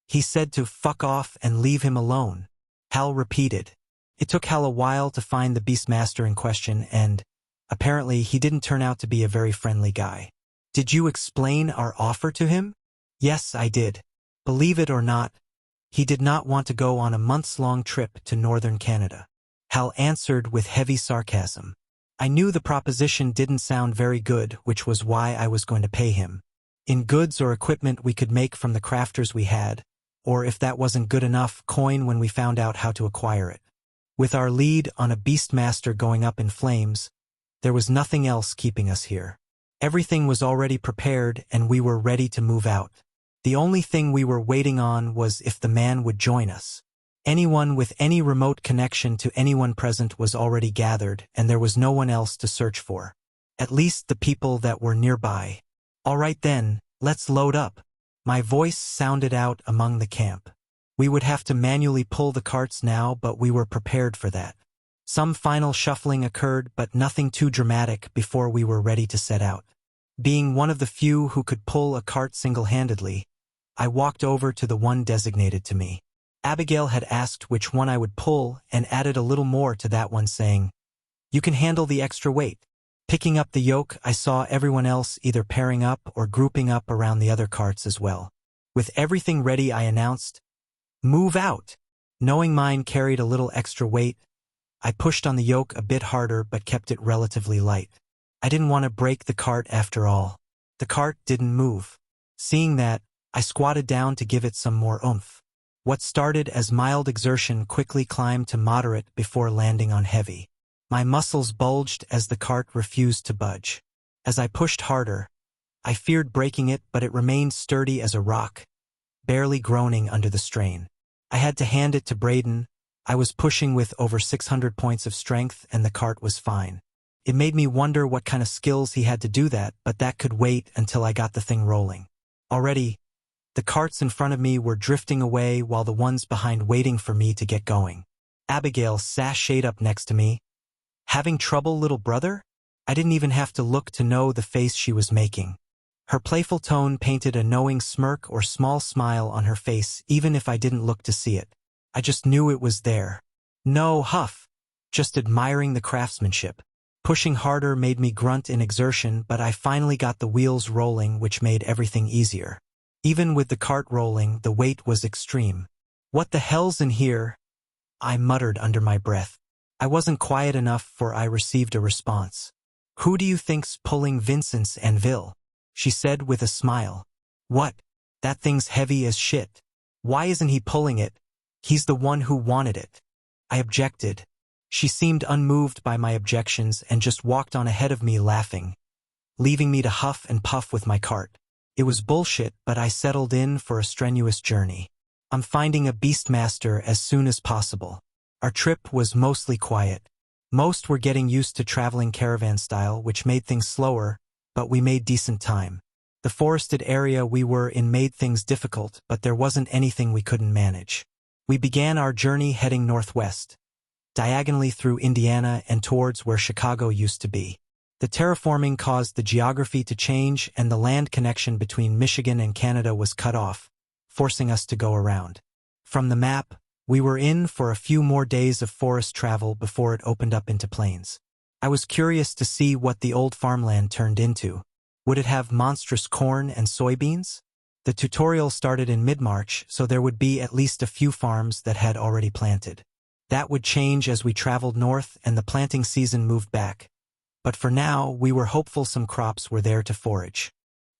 He said to fuck off and leave him alone. Hal repeated. It took Hal a while to find the Beastmaster in question and, apparently, he didn't turn out to be a very friendly guy. Did you explain our offer to him? Yes, I did. Believe it or not, he did not want to go on a months-long trip to northern Canada. Hal answered with heavy sarcasm. I knew the proposition didn't sound very good, which was why I was going to pay him. In goods or equipment we could make from the crafters we had, or if that wasn't good enough, coin when we found out how to acquire it. With our lead on a Beastmaster going up in flames, there was nothing else keeping us here. Everything was already prepared and we were ready to move out. The only thing we were waiting on was if the man would join us. Anyone with any remote connection to anyone present was already gathered, and there was no one else to search for. At least the people that were nearby. All right then, let's load up. My voice sounded out among the camp. We would have to manually pull the carts now, but we were prepared for that. Some final shuffling occurred, but nothing too dramatic before we were ready to set out. Being one of the few who could pull a cart single-handedly, I walked over to the one designated to me. Abigail had asked which one I would pull and added a little more to that one, saying, "You can handle the extra weight." Picking up the yoke, I saw everyone else either pairing up or grouping up around the other carts as well. With everything ready, I announced, "Move out." Knowing mine carried a little extra weight, I pushed on the yoke a bit harder but kept it relatively light. I didn't want to break the cart after all. The cart didn't move. Seeing that, I squatted down to give it some more oomph. What started as mild exertion quickly climbed to moderate before landing on heavy. My muscles bulged as the cart refused to budge. As I pushed harder, I feared breaking it, but it remained sturdy as a rock, barely groaning under the strain. I had to hand it to Braden. I was pushing with over 600 points of strength and the cart was fine. It made me wonder what kind of skills he had to do that, but that could wait until I got the thing rolling. Already, the carts in front of me were drifting away while the ones behind waiting for me to get going. Abigail sashayed up next to me. Having trouble, little brother? I didn't even have to look to know the face she was making. Her playful tone painted a knowing smirk or small smile on her face, even if I didn't look to see it. I just knew it was there. No huff, just admiring the craftsmanship. Pushing harder made me grunt in exertion, but I finally got the wheels rolling, which made everything easier. Even with the cart rolling, the weight was extreme. "What the hell's in here?" I muttered under my breath. I wasn't quiet enough, for I received a response. "Who do you think's pulling Vincent's anvil?" she said with a smile. "What? That thing's heavy as shit. Why isn't he pulling it? He's the one who wanted it." I objected. She seemed unmoved by my objections and just walked on ahead of me laughing, leaving me to huff and puff with my cart. It was bullshit, but I settled in for a strenuous journey. I'm finding a beastmaster as soon as possible. Our trip was mostly quiet. Most were getting used to traveling caravan style, which made things slower, but we made decent time. The forested area we were in made things difficult, but there wasn't anything we couldn't manage. We began our journey heading northwest, diagonally through Indiana and towards where Chicago used to be. The terraforming caused the geography to change, and the land connection between Michigan and Canada was cut off, forcing us to go around. From the map, we were in for a few more days of forest travel before it opened up into plains. I was curious to see what the old farmland turned into. Would it have monstrous corn and soybeans? The tutorial started in mid-March, so there would be at least a few farms that had already planted. That would change as we traveled north and the planting season moved back. But for now, we were hopeful some crops were there to forage.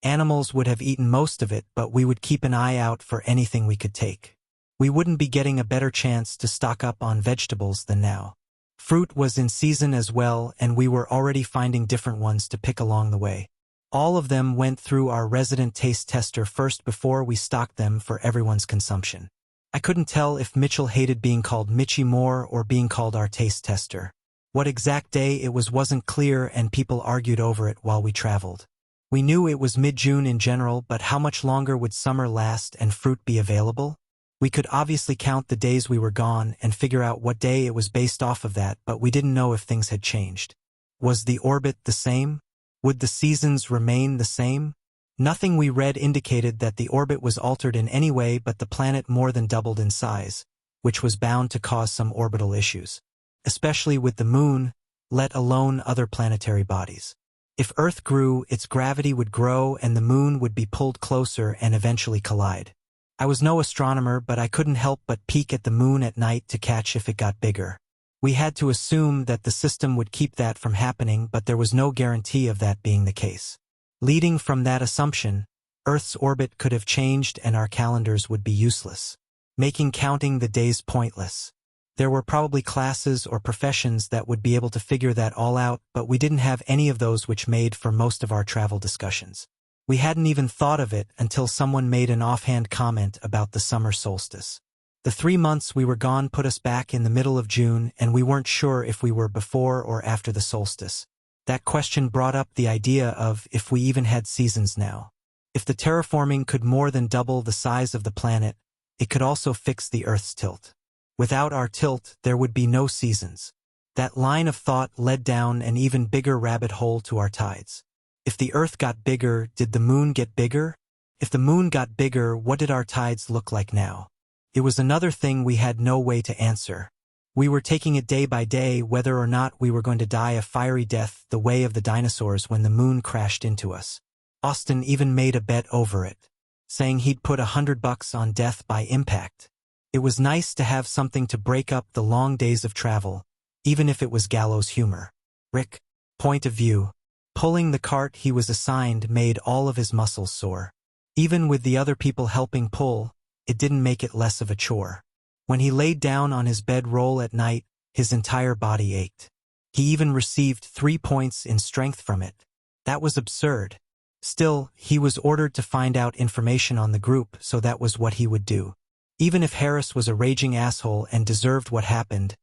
Animals would have eaten most of it, but we would keep an eye out for anything we could take. We wouldn't be getting a better chance to stock up on vegetables than now. Fruit was in season as well, and we were already finding different ones to pick along the way. All of them went through our resident taste tester first before we stocked them for everyone's consumption. I couldn't tell if Mitchell hated being called Mitchie more or being called our taste tester. What exact day it was wasn't clear, and people argued over it while we traveled. We knew it was mid-June in general, but how much longer would summer last and fruit be available? We could obviously count the days we were gone and figure out what day it was based off of that, but we didn't know if things had changed. Was the orbit the same? Would the seasons remain the same? Nothing we read indicated that the orbit was altered in any way, but the planet more than doubled in size, which was bound to cause some orbital issues, especially with the moon, let alone other planetary bodies. If Earth grew, its gravity would grow and the moon would be pulled closer and eventually collide. I was no astronomer, but I couldn't help but peek at the moon at night to catch if it got bigger. We had to assume that the system would keep that from happening, but there was no guarantee of that being the case. Leading from that assumption, Earth's orbit could have changed and our calendars would be useless, making counting the days pointless. There were probably classes or professions that would be able to figure that all out, but we didn't have any of those, which made for most of our travel discussions. We hadn't even thought of it until someone made an offhand comment about the summer solstice. The 3 months we were gone put us back in the middle of June, and we weren't sure if we were before or after the solstice. That question brought up the idea of if we even had seasons now. If the terraforming could more than double the size of the planet, it could also fix the Earth's tilt. Without our tilt, there would be no seasons. That line of thought led down an even bigger rabbit hole to our tides. If the Earth got bigger, did the moon get bigger? If the moon got bigger, what did our tides look like now? It was another thing we had no way to answer. We were taking it day by day whether or not we were going to die a fiery death the way of the dinosaurs when the moon crashed into us. Austin even made a bet over it, saying he'd put $100 on death by impact. It was nice to have something to break up the long days of travel, even if it was gallows humor. Rick, point of view. Pulling the cart he was assigned made all of his muscles sore. Even with the other people helping pull, it didn't make it less of a chore. When he laid down on his bedroll at night, his entire body ached. He even received 3 points in strength from it. That was absurd. Still, he was ordered to find out information on the group, so that was what he would do. Even if Harris was a raging asshole and deserved what happened,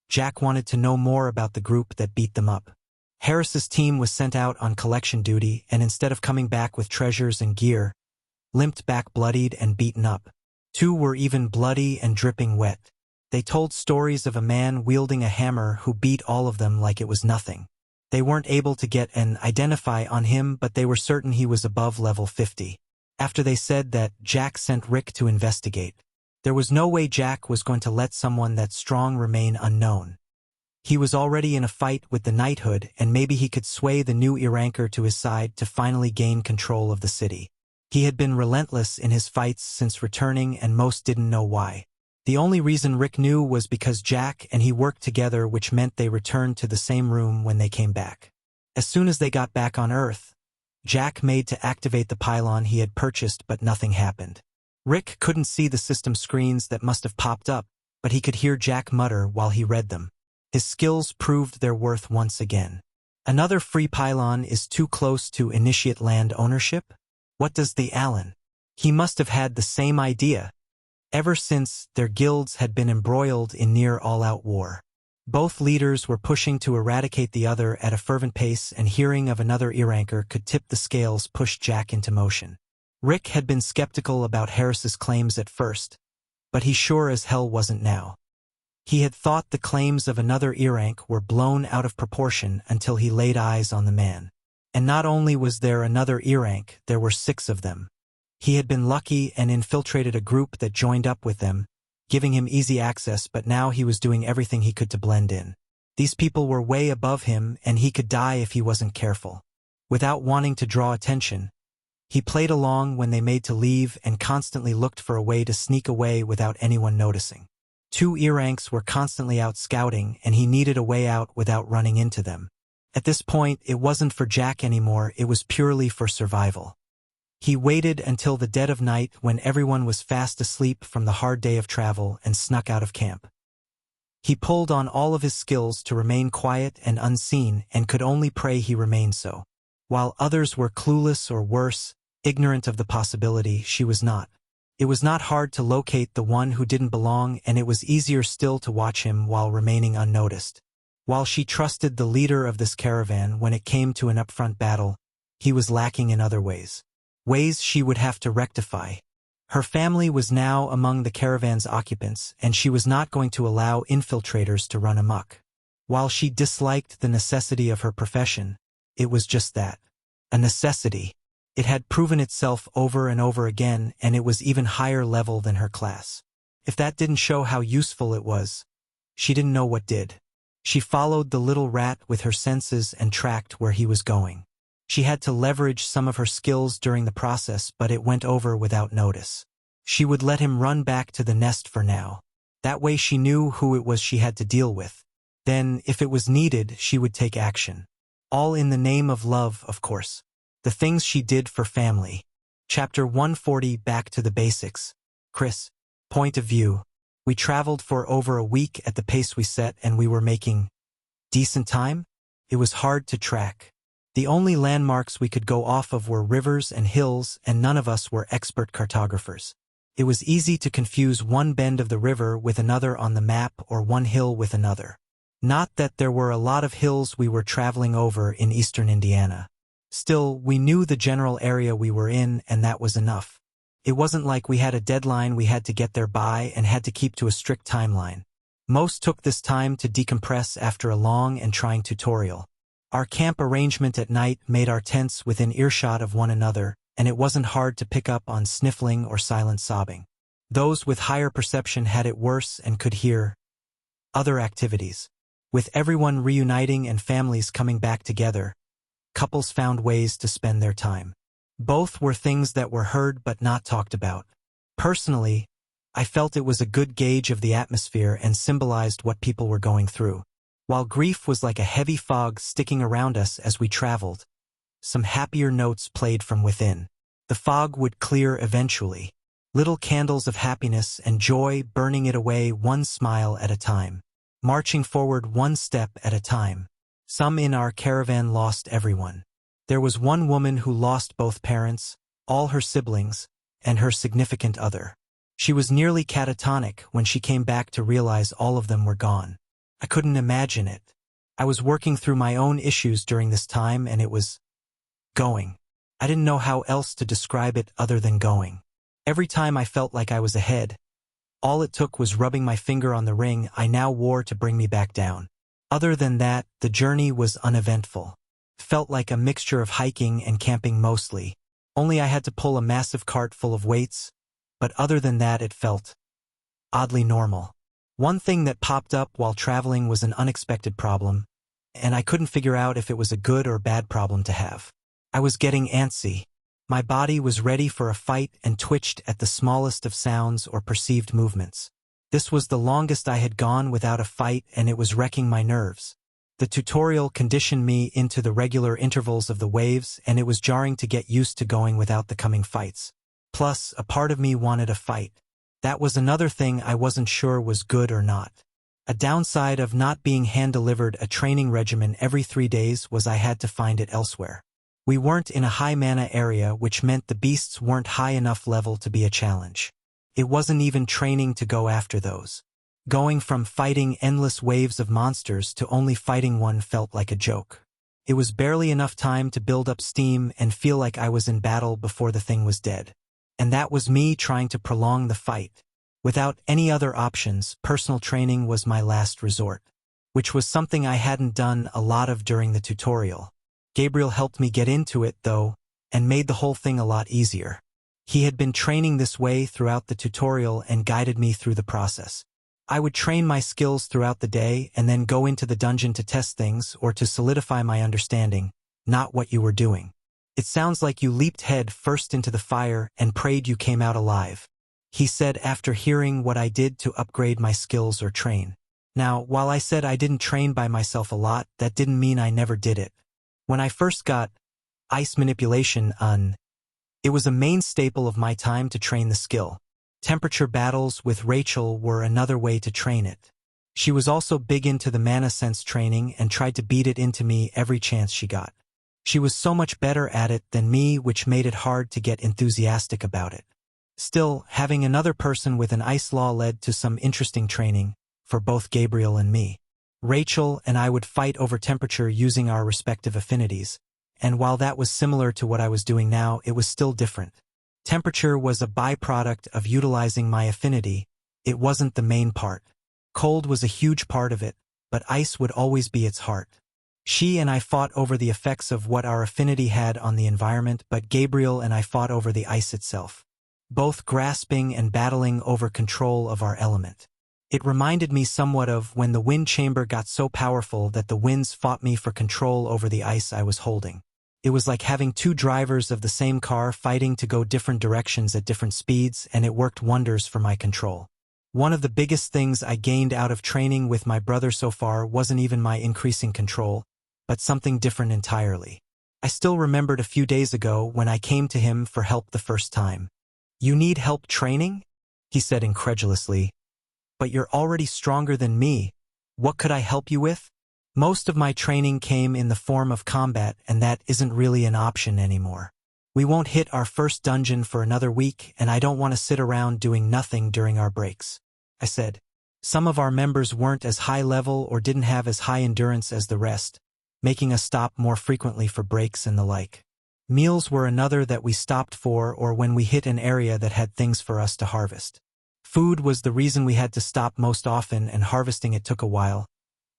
Jack wanted to know more about the group that beat them up. Harris's team was sent out on collection duty, and instead of coming back with treasures and gear, limped back bloodied and beaten up. 2 were even bloody and dripping wet. They told stories of a man wielding a hammer who beat all of them like it was nothing. They weren't able to get an identify on him, but they were certain he was above level 50. After they said that, Jack sent Rick to investigate. There was no way Jack was going to let someone that strong remain unknown. He was already in a fight with the knighthood, and maybe he could sway the new E-ranker to his side to finally gain control of the city. He had been relentless in his fights since returning and most didn't know why. The only reason Rick knew was because Jack and he worked together, which meant they returned to the same room when they came back. As soon as they got back on Earth, Jack made to activate the pylon he had purchased, but nothing happened. Rick couldn't see the system screens that must have popped up, but he could hear Jack mutter while he read them. His skills proved their worth once again. Another free pylon is too close to initiate land ownership? What does the Allen? He must have had the same idea. Ever since, their guilds had been embroiled in near all-out war. Both leaders were pushing to eradicate the other at a fervent pace, and hearing of another E-ranker could tip the scales, pushed Jack into motion. Rick had been skeptical about Harris's claims at first, but he sure as hell wasn't now. He had thought the claims of another E-rank were blown out of proportion until he laid eyes on the man. And not only was there another E-rank, there were 6 of them. He had been lucky and infiltrated a group that joined up with them, giving him easy access, but now he was doing everything he could to blend in. These people were way above him, and he could die if he wasn't careful. Without wanting to draw attention, he played along when they made to leave and constantly looked for a way to sneak away without anyone noticing. 2 E-ranks were constantly out scouting, and he needed a way out without running into them. At this point, it wasn't for Jack anymore, it was purely for survival. He waited until the dead of night when everyone was fast asleep from the hard day of travel and snuck out of camp. He pulled on all of his skills to remain quiet and unseen, and could only pray he remained so. While others were clueless or worse, ignorant of the possibility, she was not. It was not hard to locate the one who didn't belong, and it was easier still to watch him while remaining unnoticed. While she trusted the leader of this caravan when it came to an upfront battle, he was lacking in other ways. Ways she would have to rectify. Her family was now among the caravan's occupants, and she was not going to allow infiltrators to run amok. While she disliked the necessity of her profession, it was just that. A necessity. It had proven itself over and over again, and it was even higher level than her class. If that didn't show how useful it was, she didn't know what did. She followed the little rat with her senses and tracked where he was going. She had to leverage some of her skills during the process, but it went over without notice. She would let him run back to the nest for now. That way she knew who it was she had to deal with. Then, if it was needed, she would take action. All in the name of love, of course. The things she did for family. Chapter 140. Back to the basics. Chris. Point of view. We traveled for over a week at the pace we set, and we were making decent time. It was hard to track. The only landmarks we could go off of were rivers and hills, and none of us were expert cartographers. It was easy to confuse one bend of the river with another on the map, or one hill with another. Not that there were a lot of hills we were traveling over in eastern Indiana. Still, we knew the general area we were in, and that was enough. It wasn't like we had a deadline we had to get there by and had to keep to a strict timeline. Most took this time to decompress after a long and trying tutorial. Our camp arrangement at night made our tents within earshot of one another, and it wasn't hard to pick up on sniffling or silent sobbing. Those with higher perception had it worse and could hear other activities. With everyone reuniting and families coming back together, couples found ways to spend their time. Both were things that were heard but not talked about. Personally, I felt it was a good gauge of the atmosphere and symbolized what people were going through. While grief was like a heavy fog sticking around us as we traveled, some happier notes played from within. The fog would clear eventually, little candles of happiness and joy burning it away one smile at a time, marching forward one step at a time. Some in our caravan lost everyone. There was one woman who lost both parents, all her siblings, and her significant other. She was nearly catatonic when she came back to realize all of them were gone. I couldn't imagine it. I was working through my own issues during this time, and it was going. I didn't know how else to describe it other than going. Every time I felt like I was ahead, all it took was rubbing my finger on the ring I now wore to bring me back down. Other than that, the journey was uneventful. Felt like a mixture of hiking and camping mostly. Only I had to pull a massive cart full of weights, but other than that it felt oddly normal. One thing that popped up while traveling was an unexpected problem, and I couldn't figure out if it was a good or bad problem to have. I was getting antsy. My body was ready for a fight and twitched at the smallest of sounds or perceived movements. This was the longest I had gone without a fight, and it was wrecking my nerves. The tutorial conditioned me into the regular intervals of the waves, and it was jarring to get used to going without the coming fights. Plus, a part of me wanted a fight. That was another thing I wasn't sure was good or not. A downside of not being hand-delivered a training regimen every 3 days was I had to find it elsewhere. We weren't in a high mana area, which meant the beasts weren't high enough level to be a challenge. It wasn't even training to go after those. Going from fighting endless waves of monsters to only fighting one felt like a joke. It was barely enough time to build up steam and feel like I was in battle before the thing was dead. And that was me trying to prolong the fight. Without any other options, personal training was my last resort, which was something I hadn't done a lot of during the tutorial. Gabriel helped me get into it, though, and made the whole thing a lot easier. He had been training this way throughout the tutorial and guided me through the process. I would train my skills throughout the day and then go into the dungeon to test things or to solidify my understanding, not what you were doing. It sounds like you leaped head first into the fire and prayed you came out alive, he said after hearing what I did to upgrade my skills or train. Now, while I said I didn't train by myself a lot, that didn't mean I never did it. When I first got ice manipulation it was a main staple of my time to train the skill. Temperature battles with Rachel were another way to train it. She was also big into the mana sense training and tried to beat it into me every chance she got. She was so much better at it than me, which made it hard to get enthusiastic about it. Still, having another person with an ice law led to some interesting training for both Gabriel and me. Rachel and I would fight over temperature using our respective affinities, and while that was similar to what I was doing now, it was still different. Temperature was a byproduct of utilizing my affinity. It wasn't the main part. Cold was a huge part of it, but ice would always be its heart. She and I fought over the effects of what our affinity had on the environment, but Gabriel and I fought over the ice itself, both grasping and battling over control of our element. It reminded me somewhat of when the wind chamber got so powerful that the winds fought me for control over the ice I was holding. It was like having two drivers of the same car fighting to go different directions at different speeds, and it worked wonders for my control. One of the biggest things I gained out of training with my brother so far wasn't even my increasing control, but something different entirely. I still remembered a few days ago when I came to him for help the first time. "You need help training?" he said incredulously. "But you're already stronger than me. What could I help you with?" Most of my training came in the form of combat, and that isn't really an option anymore. We won't hit our first dungeon for another week, and I don't want to sit around doing nothing during our breaks, I said. Some of our members weren't as high level or didn't have as high endurance as the rest, making us stop more frequently for breaks and the like. Meals were another that we stopped for, or when we hit an area that had things for us to harvest. Food was the reason we had to stop most often, and harvesting it took a while.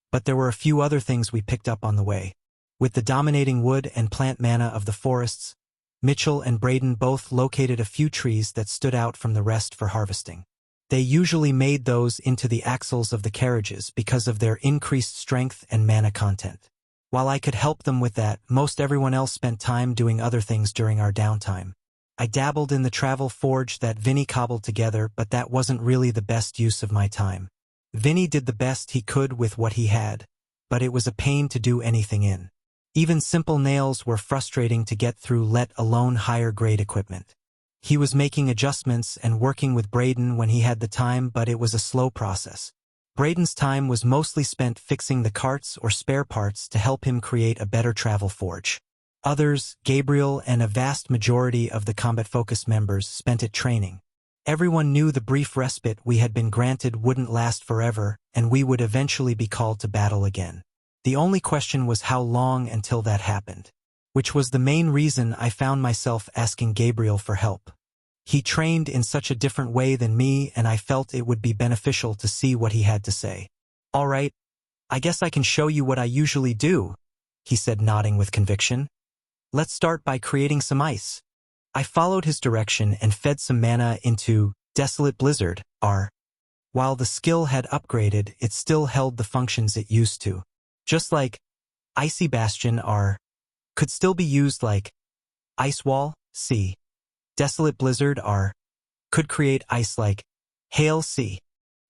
But there were a few other things we picked up on the way. With the dominating wood and plant mana of the forests, Mitchell and Braden both located a few trees that stood out from the rest for harvesting. They usually made those into the axles of the carriages because of their increased strength and mana content. While I could help them with that, most everyone else spent time doing other things during our downtime. I dabbled in the travel forge that Vinny cobbled together, but that wasn't really the best use of my time. Vinny did the best he could with what he had, but it was a pain to do anything in. Even simple nails were frustrating to get through, let alone higher-grade equipment. He was making adjustments and working with Braden when he had the time, but it was a slow process. Braden's time was mostly spent fixing the carts or spare parts to help him create a better travel forge. Others, Gabriel and a vast majority of the combat-focused members, spent it training. Everyone knew the brief respite we had been granted wouldn't last forever, and we would eventually be called to battle again. The only question was how long until that happened, which was the main reason I found myself asking Gabriel for help. He trained in such a different way than me, and I felt it would be beneficial to see what he had to say. "All right, I guess I can show you what I usually do," he said, nodding with conviction. "Let's start by creating some ice." I followed his direction and fed some mana into Desolate Blizzard, R. While the skill had upgraded, it still held the functions it used to. Just like Icy Bastion, R. could still be used like Ice Wall, C. Desolate blizzard R. Could create ice like hail C.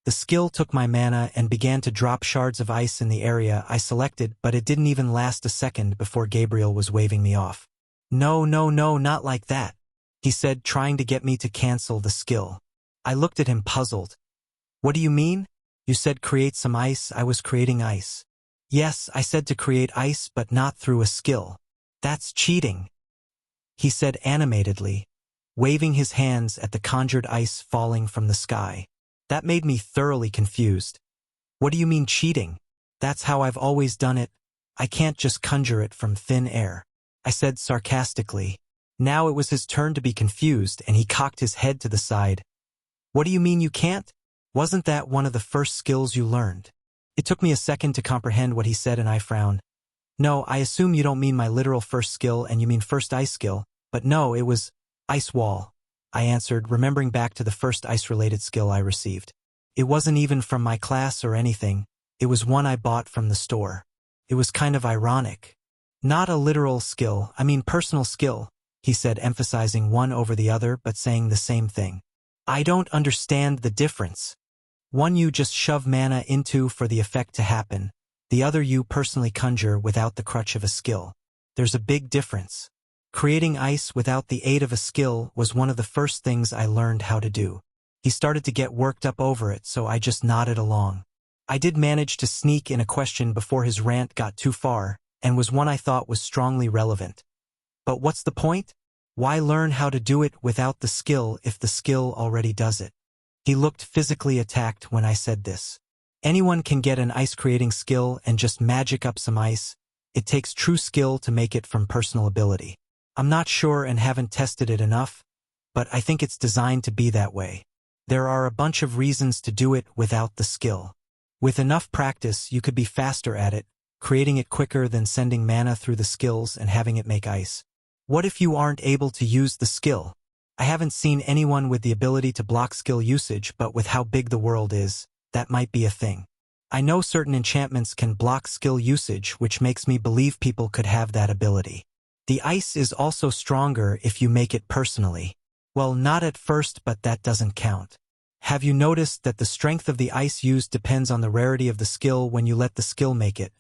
The skill took my mana and began to drop shards of ice in the area I selected, but it didn't even last a second before Gabriel was waving me off. No, no, no, not like that, he said, trying to get me to cancel the skill. I looked at him puzzled. What do you mean? You said create some ice. I was creating ice. Yes, I said to create ice, but not through a skill. That's cheating, he said animatedly, waving his hands at the conjured ice falling from the sky. That made me thoroughly confused. What do you mean cheating? That's how I've always done it. I can't just conjure it from thin air, I said sarcastically. Now it was his turn to be confused, and he cocked his head to the side. What do you mean you can't? Wasn't that one of the first skills you learned? It took me a second to comprehend what he said, and I frowned. No, I assume you don't mean my literal first skill and you mean first ice skill, but no, it was ice wall, I answered, remembering back to the first ice-related skill I received. It wasn't even from my class or anything. It was one I bought from the store. It was kind of ironic. Not a literal skill, I mean personal skill, he said, emphasizing one over the other but saying the same thing. I don't understand the difference. One you just shove mana into for the effect to happen. The other you personally conjure without the crutch of a skill. There's a big difference. Creating ice without the aid of a skill was one of the first things I learned how to do. He started to get worked up over it, so I just nodded along. I did manage to sneak in a question before his rant got too far, and was one I thought was strongly relevant. But what's the point? Why learn how to do it without the skill if the skill already does it? He looked physically attacked when I said this. Anyone can get an ice-creating skill and just magic up some ice. It takes true skill to make it from personal ability. I'm not sure and haven't tested it enough, but I think it's designed to be that way. There are a bunch of reasons to do it without the skill. With enough practice, you could be faster at it, creating it quicker than sending mana through the skills and having it make ice. What if you aren't able to use the skill? I haven't seen anyone with the ability to block skill usage, but with how big the world is, that might be a thing. I know certain enchantments can block skill usage, which makes me believe people could have that ability. The ice is also stronger if you make it personally. Well, not at first, but that doesn't count. Have you noticed that the strength of the ice used depends on the rarity of the skill when you let the skill make it?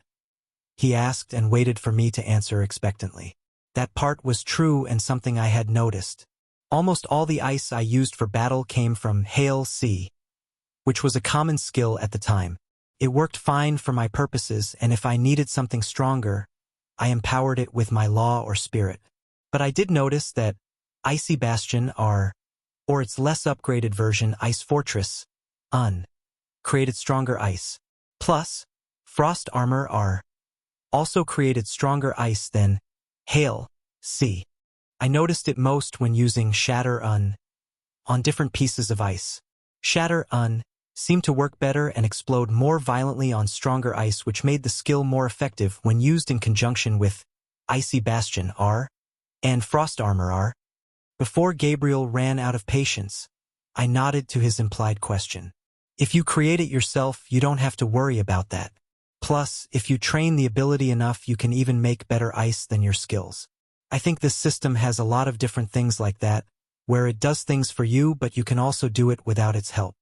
He asked and waited for me to answer expectantly. That part was true and something I had noticed. Almost all the ice I used for battle came from Hail C, which was a common skill at the time. It worked fine for my purposes, and if I needed something stronger, I empowered it with my law or spirit. But I did notice that Icy Bastion or its less upgraded version Ice Fortress, created stronger ice. Plus, Frost Armor also created stronger ice than Hail C. I noticed it most when using Shatter on different pieces of ice. Shatter seemed to work better and explode more violently on stronger ice, which made the skill more effective when used in conjunction with Icy Bastion and Frost Armor. Before Gabriel ran out of patience, I nodded to his implied question. If you create it yourself, you don't have to worry about that. Plus, if you train the ability enough, you can even make better ice than your skills. I think this system has a lot of different things like that, where it does things for you, but you can also do it without its help.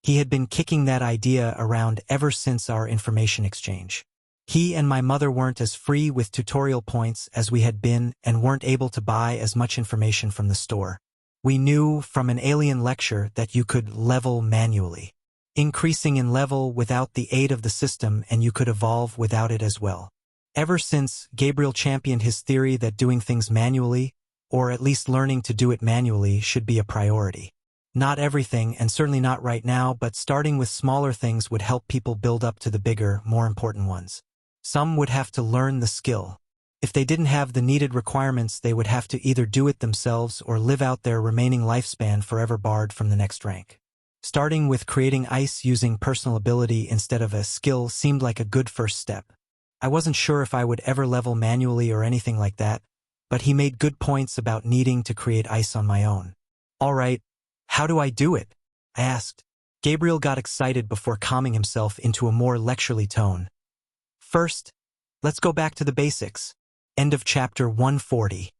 He had been kicking that idea around ever since our information exchange. He and my mother weren't as free with tutorial points as we had been and weren't able to buy as much information from the store. We knew from an alien lecture that you could level manually, increasing in level without the aid of the system, and you could evolve without it as well. Ever since, Gabriel championed his theory that doing things manually, or at least learning to do it manually, should be a priority. Not everything, and certainly not right now, but starting with smaller things would help people build up to the bigger, more important ones. Some would have to learn the skill. If they didn't have the needed requirements, they would have to either do it themselves or live out their remaining lifespan forever barred from the next rank. Starting with creating ice using personal ability instead of a skill seemed like a good first step. I wasn't sure if I would ever level manually or anything like that, but he made good points about needing to create ice on my own. All right, how do I do it? I asked. Gabriel got excited before calming himself into a more lecturely tone. First, let's go back to the basics. End of chapter 140.